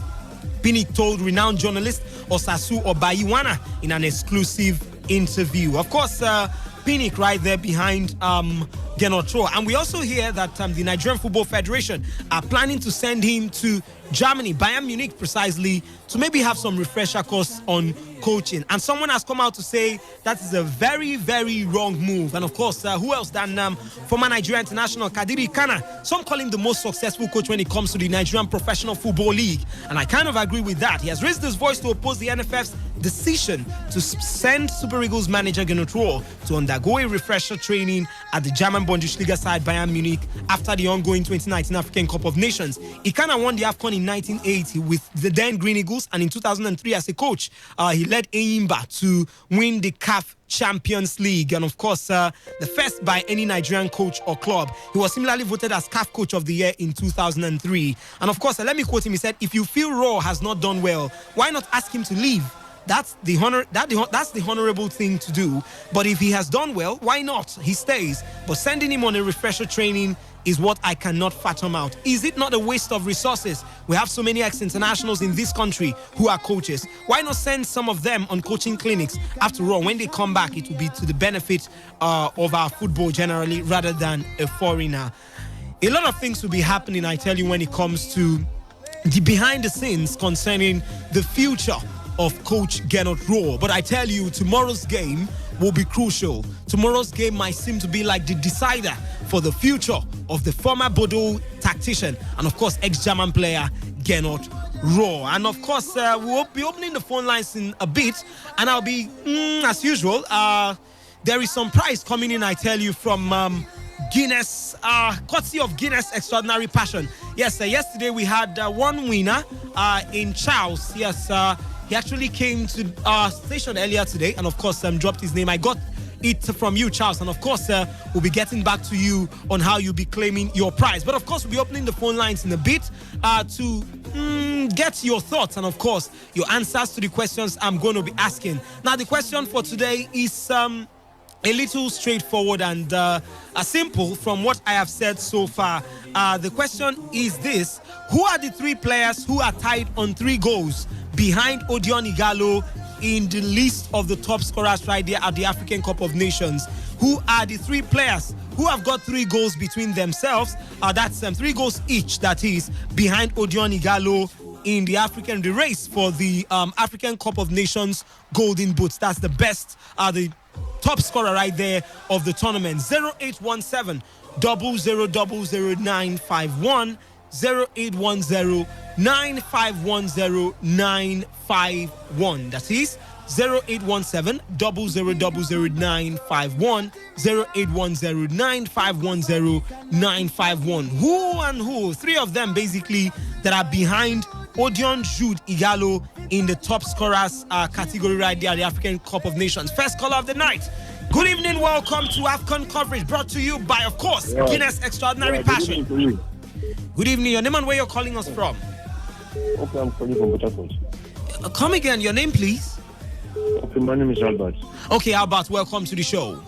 Pinnick told renowned journalist Osasu Obayiwana in an exclusive interview. Of course, Pinnick right there behind Gernot Rohr. And we also hear that the Nigerian Football Federation are planning to send him to Germany, Bayern Munich precisely, to maybe have some refresher course on coaching. And someone has come out to say that is a very, very wrong move. And of course, who else than former Nigeria international Kadiri Kana? Some call him the most successful coach when it comes to the Nigerian Professional Football League. And I kind of agree with that. He has raised his voice to oppose the NFF's decision to send Super Eagles manager Gernot Rohr to undergo a refresher training at the German Bundesliga side Bayern Munich after the ongoing 2019 African Cup of Nations. He kind of won the AFCON in 1980 with the then Green Eagles, and in 2003 as a coach, he led Enyimba to win the CAF Champions League, and of course, the first by any Nigerian coach or club. He was similarly voted as CAF Coach of the Year in 2003. And of course, let me quote him. He said, "If you feel Rohr has not done well, why not ask him to leave? That's the honorable thing to do. But if he has done well, why not? He stays. But sending him on a refresher training is what I cannot fathom out. Is it not a waste of resources? We have so many ex-internationals in this country who are coaches. Why not send some of them on coaching clinics? After all, when they come back, it will be to the benefit of our football generally rather than a foreigner." A lot of things will be happening, I tell you, when it comes to the behind the scenes concerning the future of Coach Gernot Rohr. But I tell you, tomorrow's game will be crucial. Tomorrow's game might seem to be like the decider for the future of the former Bordeaux tactician and, of course, ex-German player Gernot Rohr. And, of course, we'll be opening the phone lines in a bit, and I'll be, as usual, there is some prize coming in, I tell you, from Guinness, courtesy of Guinness Extraordinary Passion. Yes, yesterday we had one winner in Charles. Yes, he actually came to our station earlier today and, of course, dropped his name. I got it from you, Charles, and of course we'll be getting back to you on how you'll be claiming your prize. But of course we'll be opening the phone lines in a bit to get your thoughts and of course your answers to the questions I'm going to be asking. Now the question for today is a little straightforward and simple from what I have said so far. The question is this: who are the three players who are tied on 3 goals behind Odion Ighalo in the list of the top scorers right there at the African Cup of Nations? Who are the 3 players who have got 3 goals between themselves? That's 3 goals each, that is, behind Odion Ighalo in the race for the African Cup of Nations Golden Boots. That's the best, the top scorer right there of the tournament. 0817 0000951 0810 9510951. That is 0817 0000951 0810 9510951. Who and who? 3 of them basically that are behind Odion Jude Ighalo in the top scorers category right there at the African Cup of Nations. First caller of the night. Good evening, welcome to AFCON coverage brought to you by, of course, Guinness Extraordinary Passion. Good evening. Your name and where you're calling us from? Okay, I'm calling from Port. Come again. Your name, please. Okay, my name is Albert. Okay, Albert. Welcome to the show.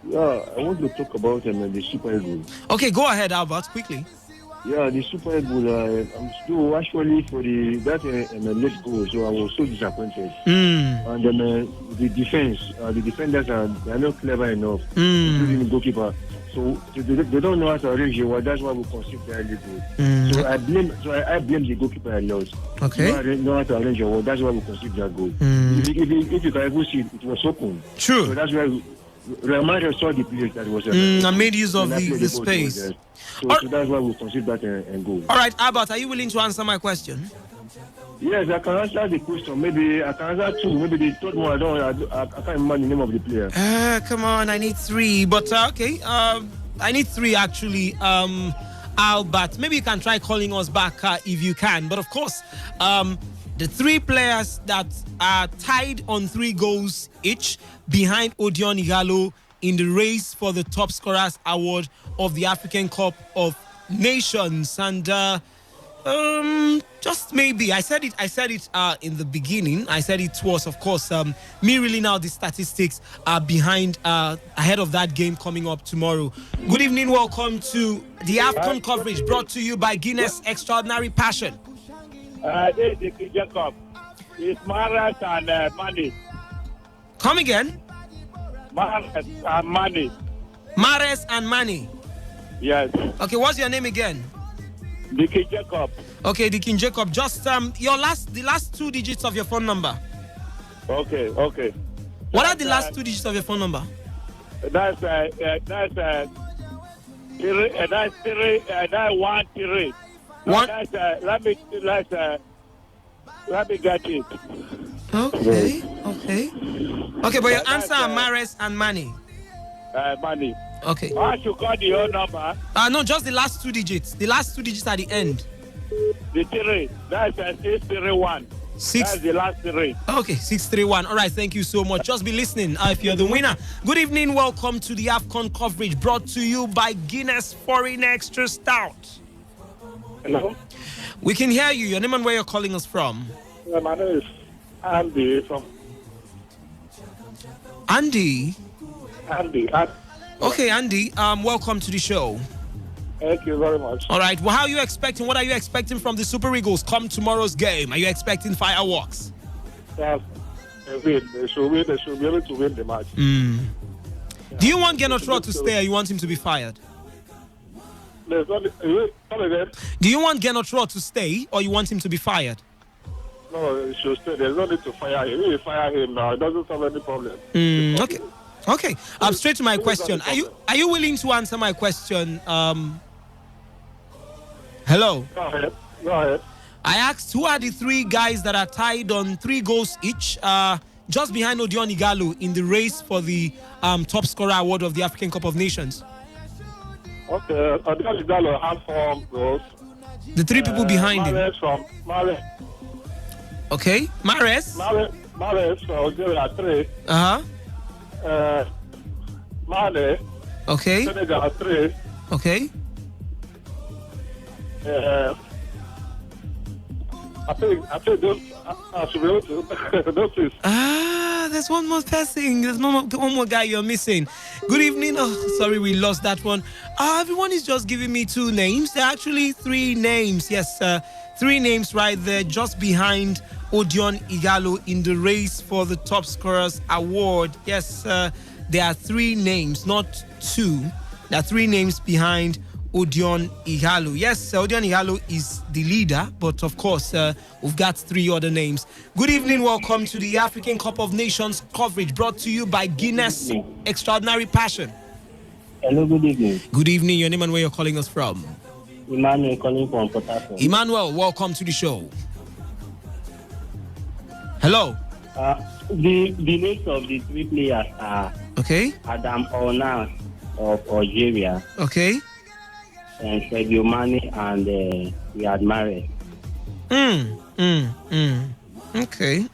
Yeah, I want to talk about the Super Eagles. Okay, go ahead, Albert, quickly. Yeah, the Super Eagles, I'm still actually for that late goal, so I was so disappointed. And the defenders are not clever enough, including the goalkeeper. So they don't know how to arrange it. That's why we concede the early goal. So I blame the goalkeeper a lot. Okay. They don't know how to arrange it. That's why we concede that goal. If you can ever see it was open. True. So that's why Real Madrid saw the place that was and made use of the space. So that's why we consider that and go. All right, Albert, are you willing to answer my question? Yes, I can answer the question. Maybe I can answer two. Maybe the third one, I can't remember the name of the player. Come on, I need three. But okay, I need three actually. Albert, maybe you can try calling us back if you can. But of course, the three players that are tied on 3 goals each behind Odion Igalo in the race for the top scorers award of the African Cup of Nations. And just maybe, I said it in the beginning. I said it was, of course, me reeling out the statistics behind, ahead of that game coming up tomorrow. Good evening, welcome to the AFCON coverage brought to you by Guinness Extraordinary Passion. This is Jacob. It's Maras and Money. Come again? Mares and Money. Mares and Money. Yes. Okay, what's your name again? Dickie Jacob. Okay, Dickie Jacob. Just the last 2 digits of your phone number. Okay. What are the last 2 digits of your phone number? That's 3. That's 1 3. One. Let me get it. Okay. Okay, but your answer are Mares and Money. Money. Okay. I should call the whole number. No, just the last 2 digits. The last 2 digits at the end. The 3. That's 631. That's the last 3. Okay, 631. All right, thank you so much. Just be listening if you're the winner. Good evening. Welcome to the AFCON coverage brought to you by Guinness Foreign Extra Stout. Hello? We can hear you. Your name and where you're calling us from? My name is Andy from... Andy? Andy. Okay, Andy, welcome to the show. Thank you very much. All right, well, what are you expecting from the Super Eagles come tomorrow's game? Are you expecting fireworks? Yes, they should be able to win the match. Do you want Genotrot to stay or you want him to be fired? Do you want Genotrot to stay or you want him to be fired? No, he should stay. There's no need to fire him. If you fire him now, it doesn't solve any problem. Okay. Straight to my question. Are you willing to answer my question? Hello. Go ahead. I asked who are the 3 guys that are tied on 3 goals each, just behind Odion Igalo in the race for the top scorer award of the African Cup of Nations. Okay, Odion Igalo has 4 goals. The 3 people behind him. Mares. Okay, Mares from Algeria 3. Mane. Okay. Senegal 3. Okay. I think those I should be able to notice. There's one more person. There's one more guy you're missing. Good evening. Oh, sorry, we lost that one. Everyone is just giving me 2 names. There are actually 3 names. Yes, 3 names right there, just behind Odion Igalo in the race for the top scorers award. Yes, there are 3 names, not 2. There are 3 names behind Odion Igalo. Yes, Odion Igalo is the leader, but of course, we've got 3 other names. Good evening, welcome to the African Cup of Nations coverage brought to you by Guinness Extraordinary Passion. Hello, good evening. Good evening, your name and where you're calling us from? Emmanuel calling from Port Harcourt. Emmanuel, welcome to the show. Hello. The names of the 3 players are Adam Ona of Algeria. Okay. And Sadio Mane and Riyad Mahrez. Okay.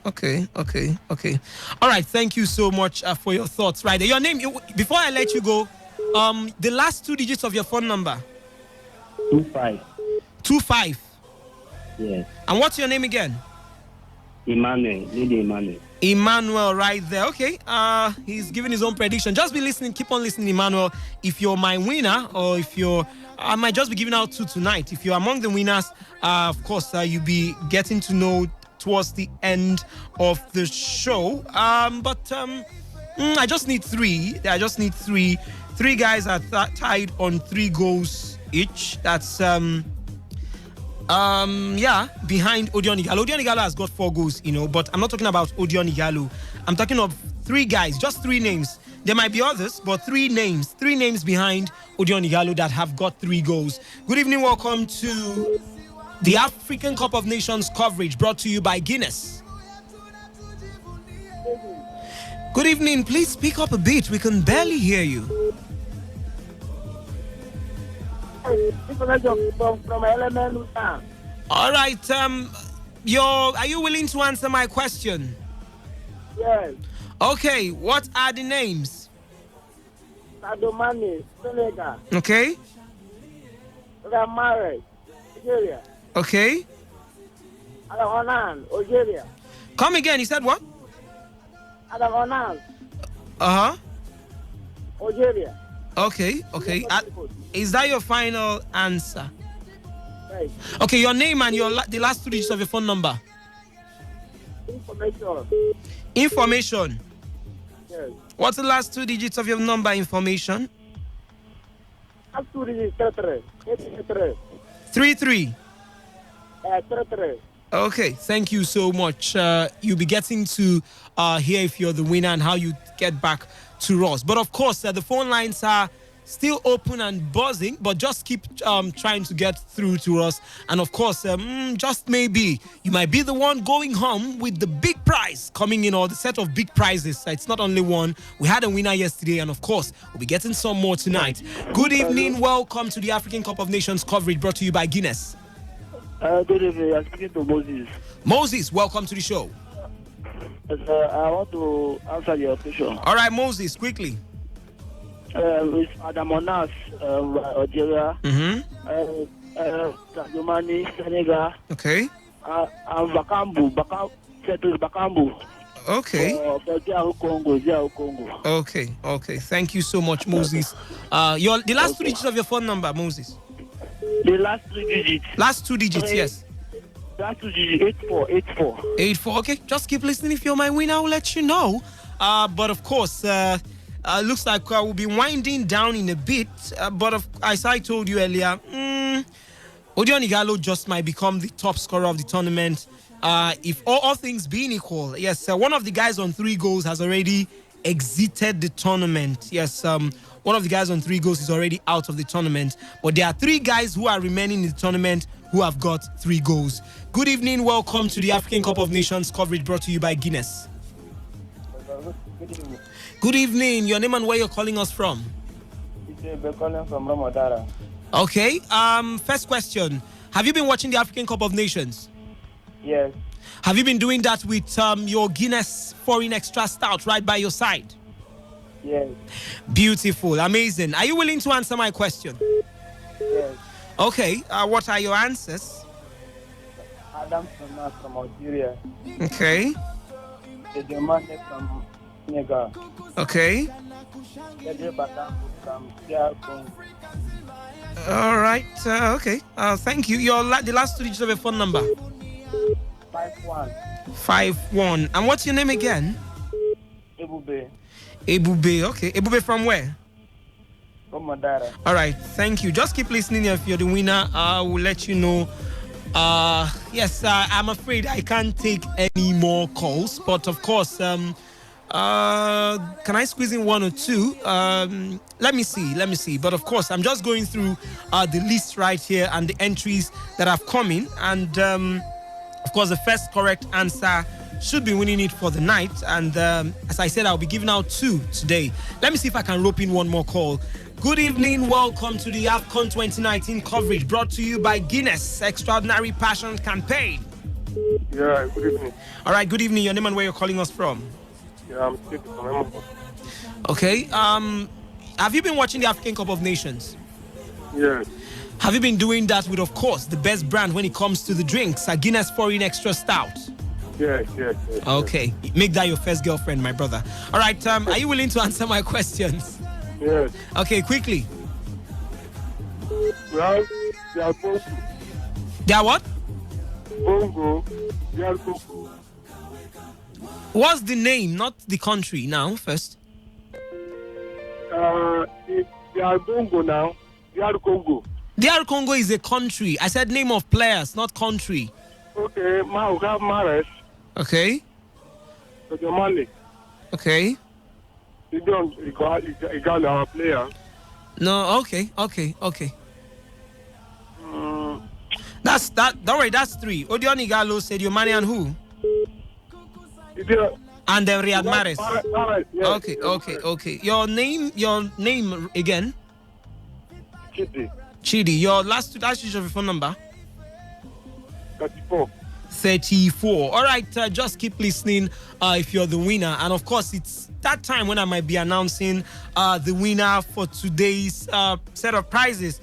All right, thank you so much for your thoughts. Right, your name, before I let you go, the last 2 digits of your phone number. 25. 25. Yes. And what's your name again? Emmanuel. Lady Emmanuel. Emmanuel, right there. Okay. He's giving his own prediction. Just be listening. Keep on listening, Emmanuel. If you're my winner, or if you're, I might just be giving out 2 tonight. If you're among the winners, of course, you'll be getting to know towards the end of the show. I just need 3. I just need 3. 3 guys are tied on 3 goals each. That's behind Odion Igalo. Odion Igalo has got 4 goals, but I'm not talking about Odion Igalo. I'm talking of 3 guys, just 3 names. There might be others, but 3 names behind Odion Igalo that have got 3 goals. Good evening, welcome to the African Cup of Nations coverage brought to you by Guinness. Good evening, please speak up a bit. We can barely hear you. From Element. All right, are you willing to answer my question? Yes. Okay, what are the names? Sadomani, Senegal. Okay. Ramare, Nigeria. Okay. Adamonan, Algeria. Come again, you said what? Adamonan. Uh-huh. Algeria. Okay. Is that your final answer? Right. Okay, your name and the last 2 digits of your phone number. Information. Yes. What's the last 2 digits of your number information? Last 2 digits, 33. 33. 33. Okay, thank you so much. You'll be getting to hear if you're the winner and how you get back to us. But of course, the phone lines are still open and buzzing, but just keep trying to get through to us. And of course, just maybe you might be the one going home with the big prize coming in, or the set of big prizes. It's not only one. We had a winner yesterday, and of course, we'll be getting some more tonight. Good evening. Welcome to the African Cup of Nations coverage brought to you by Guinness. Good evening. I'm speaking to Moses. Moses, welcome to the show. I want to answer your question. All right, Moses, quickly. With Adamonas, Algeria, Germany, Senegal. Okay. And Bakambu. Okay. Congo. Okay. Thank you so much, Moses. The last 2 digits of your phone number, Moses. The last 2 digits. Last 2 digits, yes. Last 2 digits, 84. 84. Okay, just keep listening. If you're my winner, I'll let you know. But of course, looks like we'll be winding down in a bit. As I told you earlier, Odion Igalo just might become the top scorer of the tournament. If all things being equal, yes, one of the guys on 3 goals has already exited the tournament. Yes, one of the guys on 3 goals is already out of the tournament. But there are 3 guys who are remaining in the tournament who have got 3 goals. Good evening. Welcome to the African Cup of Nations coverage brought to you by Guinness. Good evening. Your name and where you're calling us from? It's calling from Ramadara. Okay. First question. Have you been watching the African Cup of Nations? Yes. Have you been doing that with your Guinness Foreign Extra Stout right by your side? Yes. Beautiful. Amazing. Are you willing to answer my question? Yes. Okay. What are your answers? Adam from Algeria. Okay. The German from Senegal. Okay. From Congo. All right. Okay. Thank you. The last 2 digits of your phone number. 51. And what's your name again? Ebube. Okay. Ebube from where? From Madara. All right. Thank you. Just keep listening. If you're the winner, I will let you know. Yes, I'm afraid I can't take any more calls. But of course, can I squeeze in 1 or 2? Let me see. But of course, I'm just going through the list right here and the entries that have come in. And of course, the first correct answer should be winning it for the night. And as I said, I'll be giving out 2 today. Let me see if I can rope in 1 more call. Good evening. Welcome to the AFCON 2019 coverage brought to you by Guinness Extraordinary Passion Campaign. Yeah, good evening. All right, good evening. Your name and where you're calling us from? Yeah, I'm speaking from Emobo. Okay. Have you been watching the African Cup of Nations? Yes. Have you been doing that with, of course, the best brand when it comes to the drinks, a Guinness Foreign Extra Stout? Yes. Okay, make that your first girlfriend, my brother. All right, are you willing to answer my questions? Yes. Okay, quickly. Well, they are Bongo. They are what? Bongo. They are Bongo. What's the name, not the country now, first? They are Bongo now. They are Congo. DR Congo is a country. I said name of players, not country. Okay, Mauga Mares. Okay. Mali. Okay. You don't regard our player. No, okay. That's that. Don't worry, that's 3. Odion Igalo, Sadio Mane, and who? And then Riyad Mahrez. Yes. Okay. Your name again? Chidi. Your last digit of your phone number? 34. All right, just keep listening if you're the winner. And of course, it's that time when I might be announcing the winner for today's set of prizes.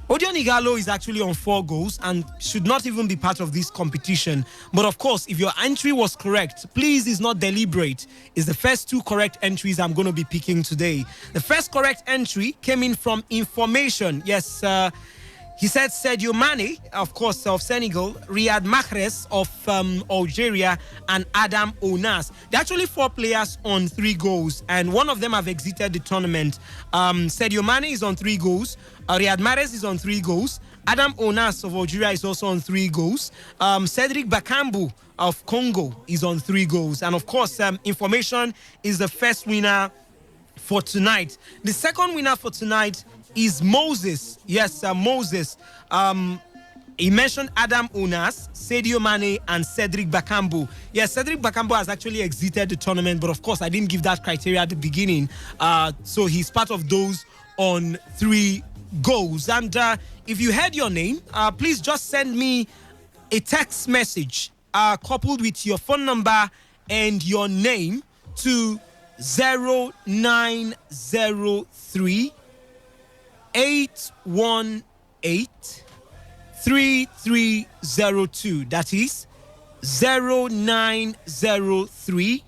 Odion Igalo is actually on 4 goals and should not even be part of this competition. But of course, if your entry was correct, please, it's not deliberate. It's the first 2 correct entries I'm going to be picking today. The first correct entry came in from Information. Yes, he said Sadio Mane, of course, of Senegal, Riyad Mahrez of Algeria, and Adam Onas. There are actually 4 players on 3 goals, and one of them have exited the tournament. Sadio Mane is on 3 goals. Riyad Mahrez is on 3 goals. Adam Onas of Algeria is also on 3 goals. Cedric Bakambu of Congo is on 3 goals. And of course, Information is the first winner for tonight. The second winner for tonight is Moses. Yes, Moses. He mentioned Adam Onas, Sadio Mane, and Cedric Bakambu. Yes, Cedric Bakambu has actually exited the tournament, but of course, I didn't give that criteria at the beginning. So he's part of those on 3 goals. And if you heard your name, please just send me a text message coupled with your phone number and your name to 0903 818 3302. That is 0903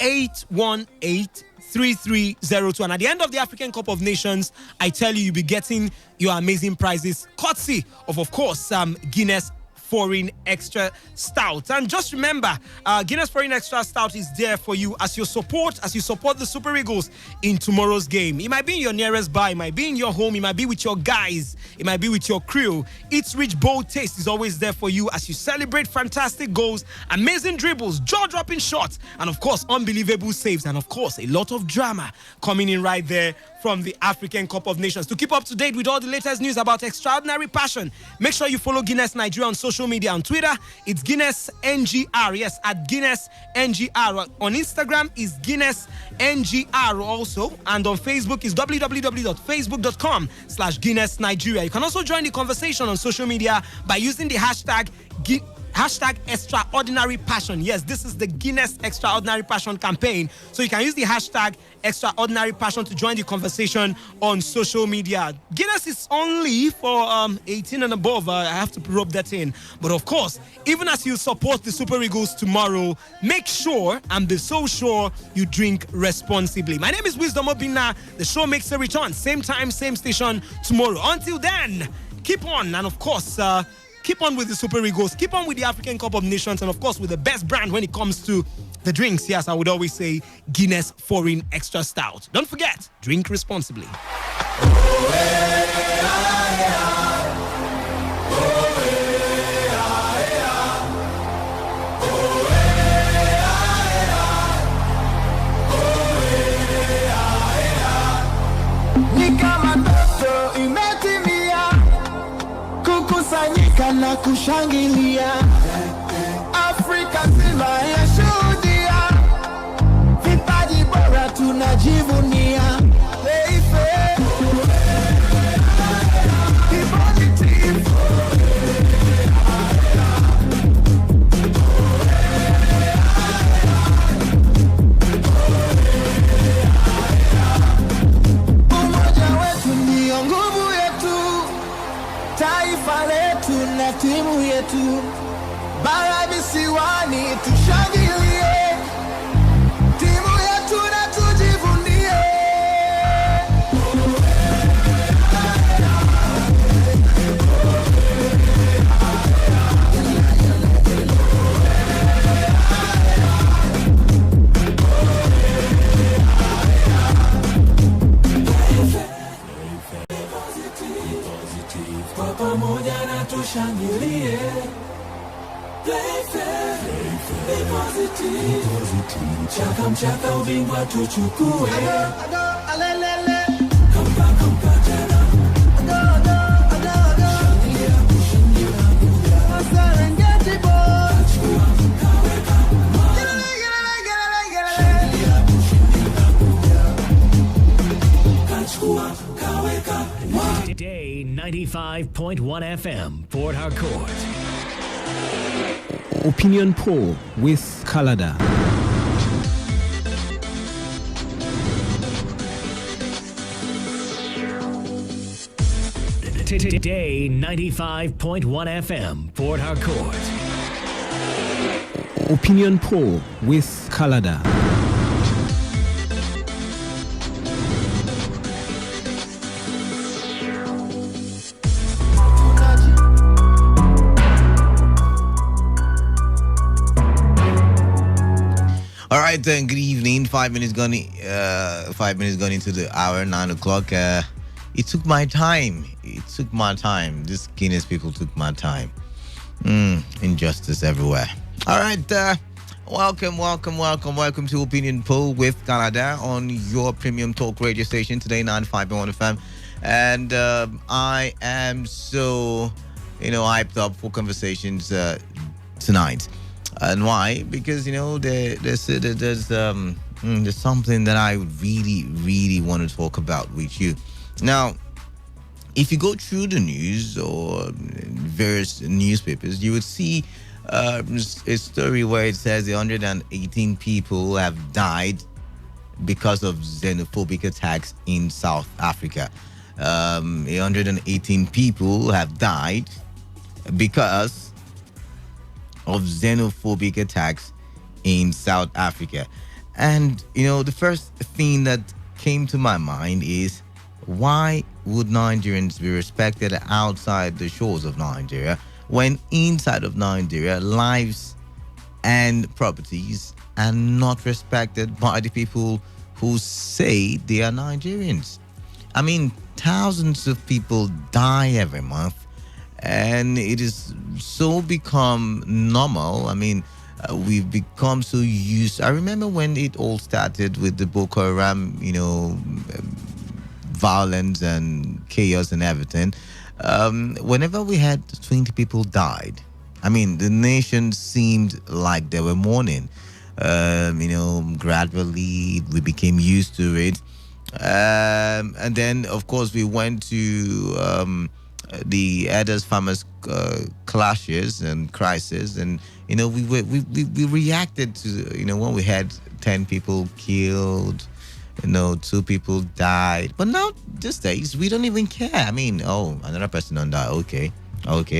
818 3302. And at the end of the African Cup of Nations, I tell you, you'll be getting your amazing prizes, courtesy of course, Guinness Foreign Extra Stout. And just remember, Guinness Foreign Extra Stout is there for you as you support the Super Eagles in tomorrow's game. It might be in your nearest bar, it might be in your home, it might be with your guys, it might be with your crew. Its rich, bold taste is always there for you as you celebrate fantastic goals, amazing dribbles, jaw-dropping shots, and of course, unbelievable saves, and of course, a lot of drama coming in right there from the African Cup of Nations. To keep up to date with all the latest news about extraordinary passion, make sure you follow Guinness Nigeria on social media. On Twitter, it's Guinness NGR. Yes, at Guinness NGR. On Instagram is Guinness NGR also. And on Facebook is www.facebook.com/Guinness Nigeria. You can also join the conversation on social media by using the hashtag Extraordinary Passion. Yes, this is the Guinness Extraordinary Passion campaign. So you can use the hashtag Extraordinary Passion to join the conversation on social media. Guinness is only for 18 and above. I have to rub that in. But of course, even as you support the Super Eagles tomorrow, make sure and be so sure you drink responsibly. My name is Wisdom Obina. The show makes a return. Same time, same station tomorrow. Until then, keep on. And of course, keep on with the Super Eagles, keep on with the African Cup of Nations, and of course with the best brand when it comes to the drinks. Yes, I would always say Guinness Foreign Extra Stout. Don't forget, drink responsibly. Kusanyika na kushangilia, Afrika nzima yashuhudia, vipaji bora tunajivunia. Umoja wetu ndio nguvu yetu. timu yetu, bara visiwani tushangilie, timu yetu na tujivunie. Kwa pamoja na tushangilie. Play fair, be positive. Mchaka mchaka ubingwa tuchukue. Alelele. Kampa tena. Shangilia kushindia kuja. Serengeti boys. Kaweka mwana. Shangilia kushindia kuja. Kachukua kaweka mwana. Today 95.1 FM, Port Harcourt. Opinion poll with Kalada. Today 95.1 FM, Port Harcourt. Opinion poll with Kalada. All right, then. Good evening. 5 minutes gone. 5 minutes gone into the hour. 9 o'clock. It took my time. These Guinness people took my time. Injustice everywhere. All right. Welcome to Opinion Poll with Canada on your premium talk radio station today, 95.1 FM. And I am so, hyped up for conversations tonight. And why? Because there's something that I really want to talk about with you. Now, if you go through the news or various newspapers, you would see a story where it says 118 people have died because of xenophobic attacks in South Africa. 118 people have died because of xenophobic attacks in South Africa. And, the first thing that came to my mind is, why would Nigerians be respected outside the shores of Nigeria when inside of Nigeria, lives and properties are not respected by the people who say they are Nigerians? I mean, thousands of people die every month, and it is so become normal. I mean, we've become so used. I remember when it all started with the Boko Haram, violence and chaos and everything. Whenever we had 20 people died, I mean, the nation seemed like they were mourning. Gradually we became used to it. And then, of course, we went to the elders farmers clashes and crisis, and we reacted to when we had 10 people killed, 2 people died. But now these days we don't even care. I mean, another person don't die, okay,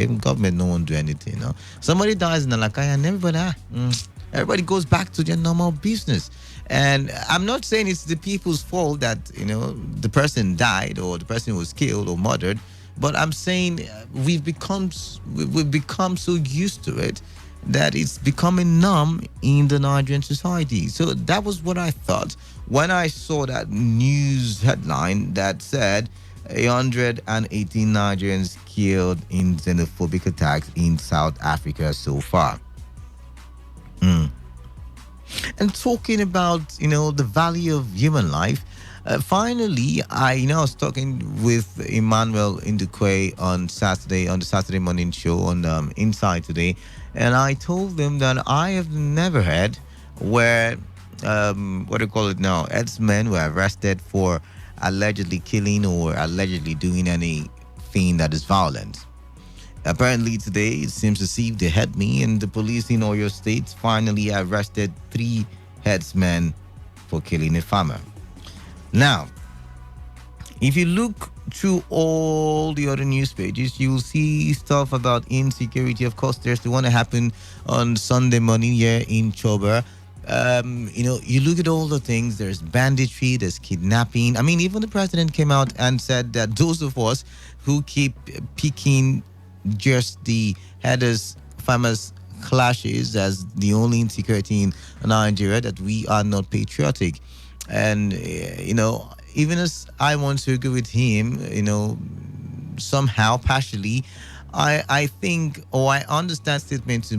government no one do anything. Somebody dies in Alakai and everybody goes back to their normal business. And I'm not saying it's the people's fault that the person died or the person was killed or murdered, but I'm saying we've become so used to it that it's becoming numb in the Nigerian society. So that was what I thought when I saw that news headline that said 118 Nigerians killed in xenophobic attacks in South Africa so far. And talking about the value of human life, finally, I was talking with Emmanuel Indukwe on the Saturday morning show on Inside Today, and I told them that I have never heard where herdsmen were arrested for allegedly killing or allegedly doing anything that is violent. Apparently today, it seems as if they had me, and the police in Oyo State finally arrested 3 herdsmen for killing a farmer. Now, if you look through all the other news pages, you'll see stuff about insecurity. Of course, there's the one that happened on Sunday morning here in Choba. You look at all the things, there's banditry, there's kidnapping. I mean, even the president came out and said that those of us who keep picking just the headers, farmers clashes as the only insecurity in Nigeria, that we are not patriotic. And, even as I want to agree with him, somehow partially, I think, or I understand statement to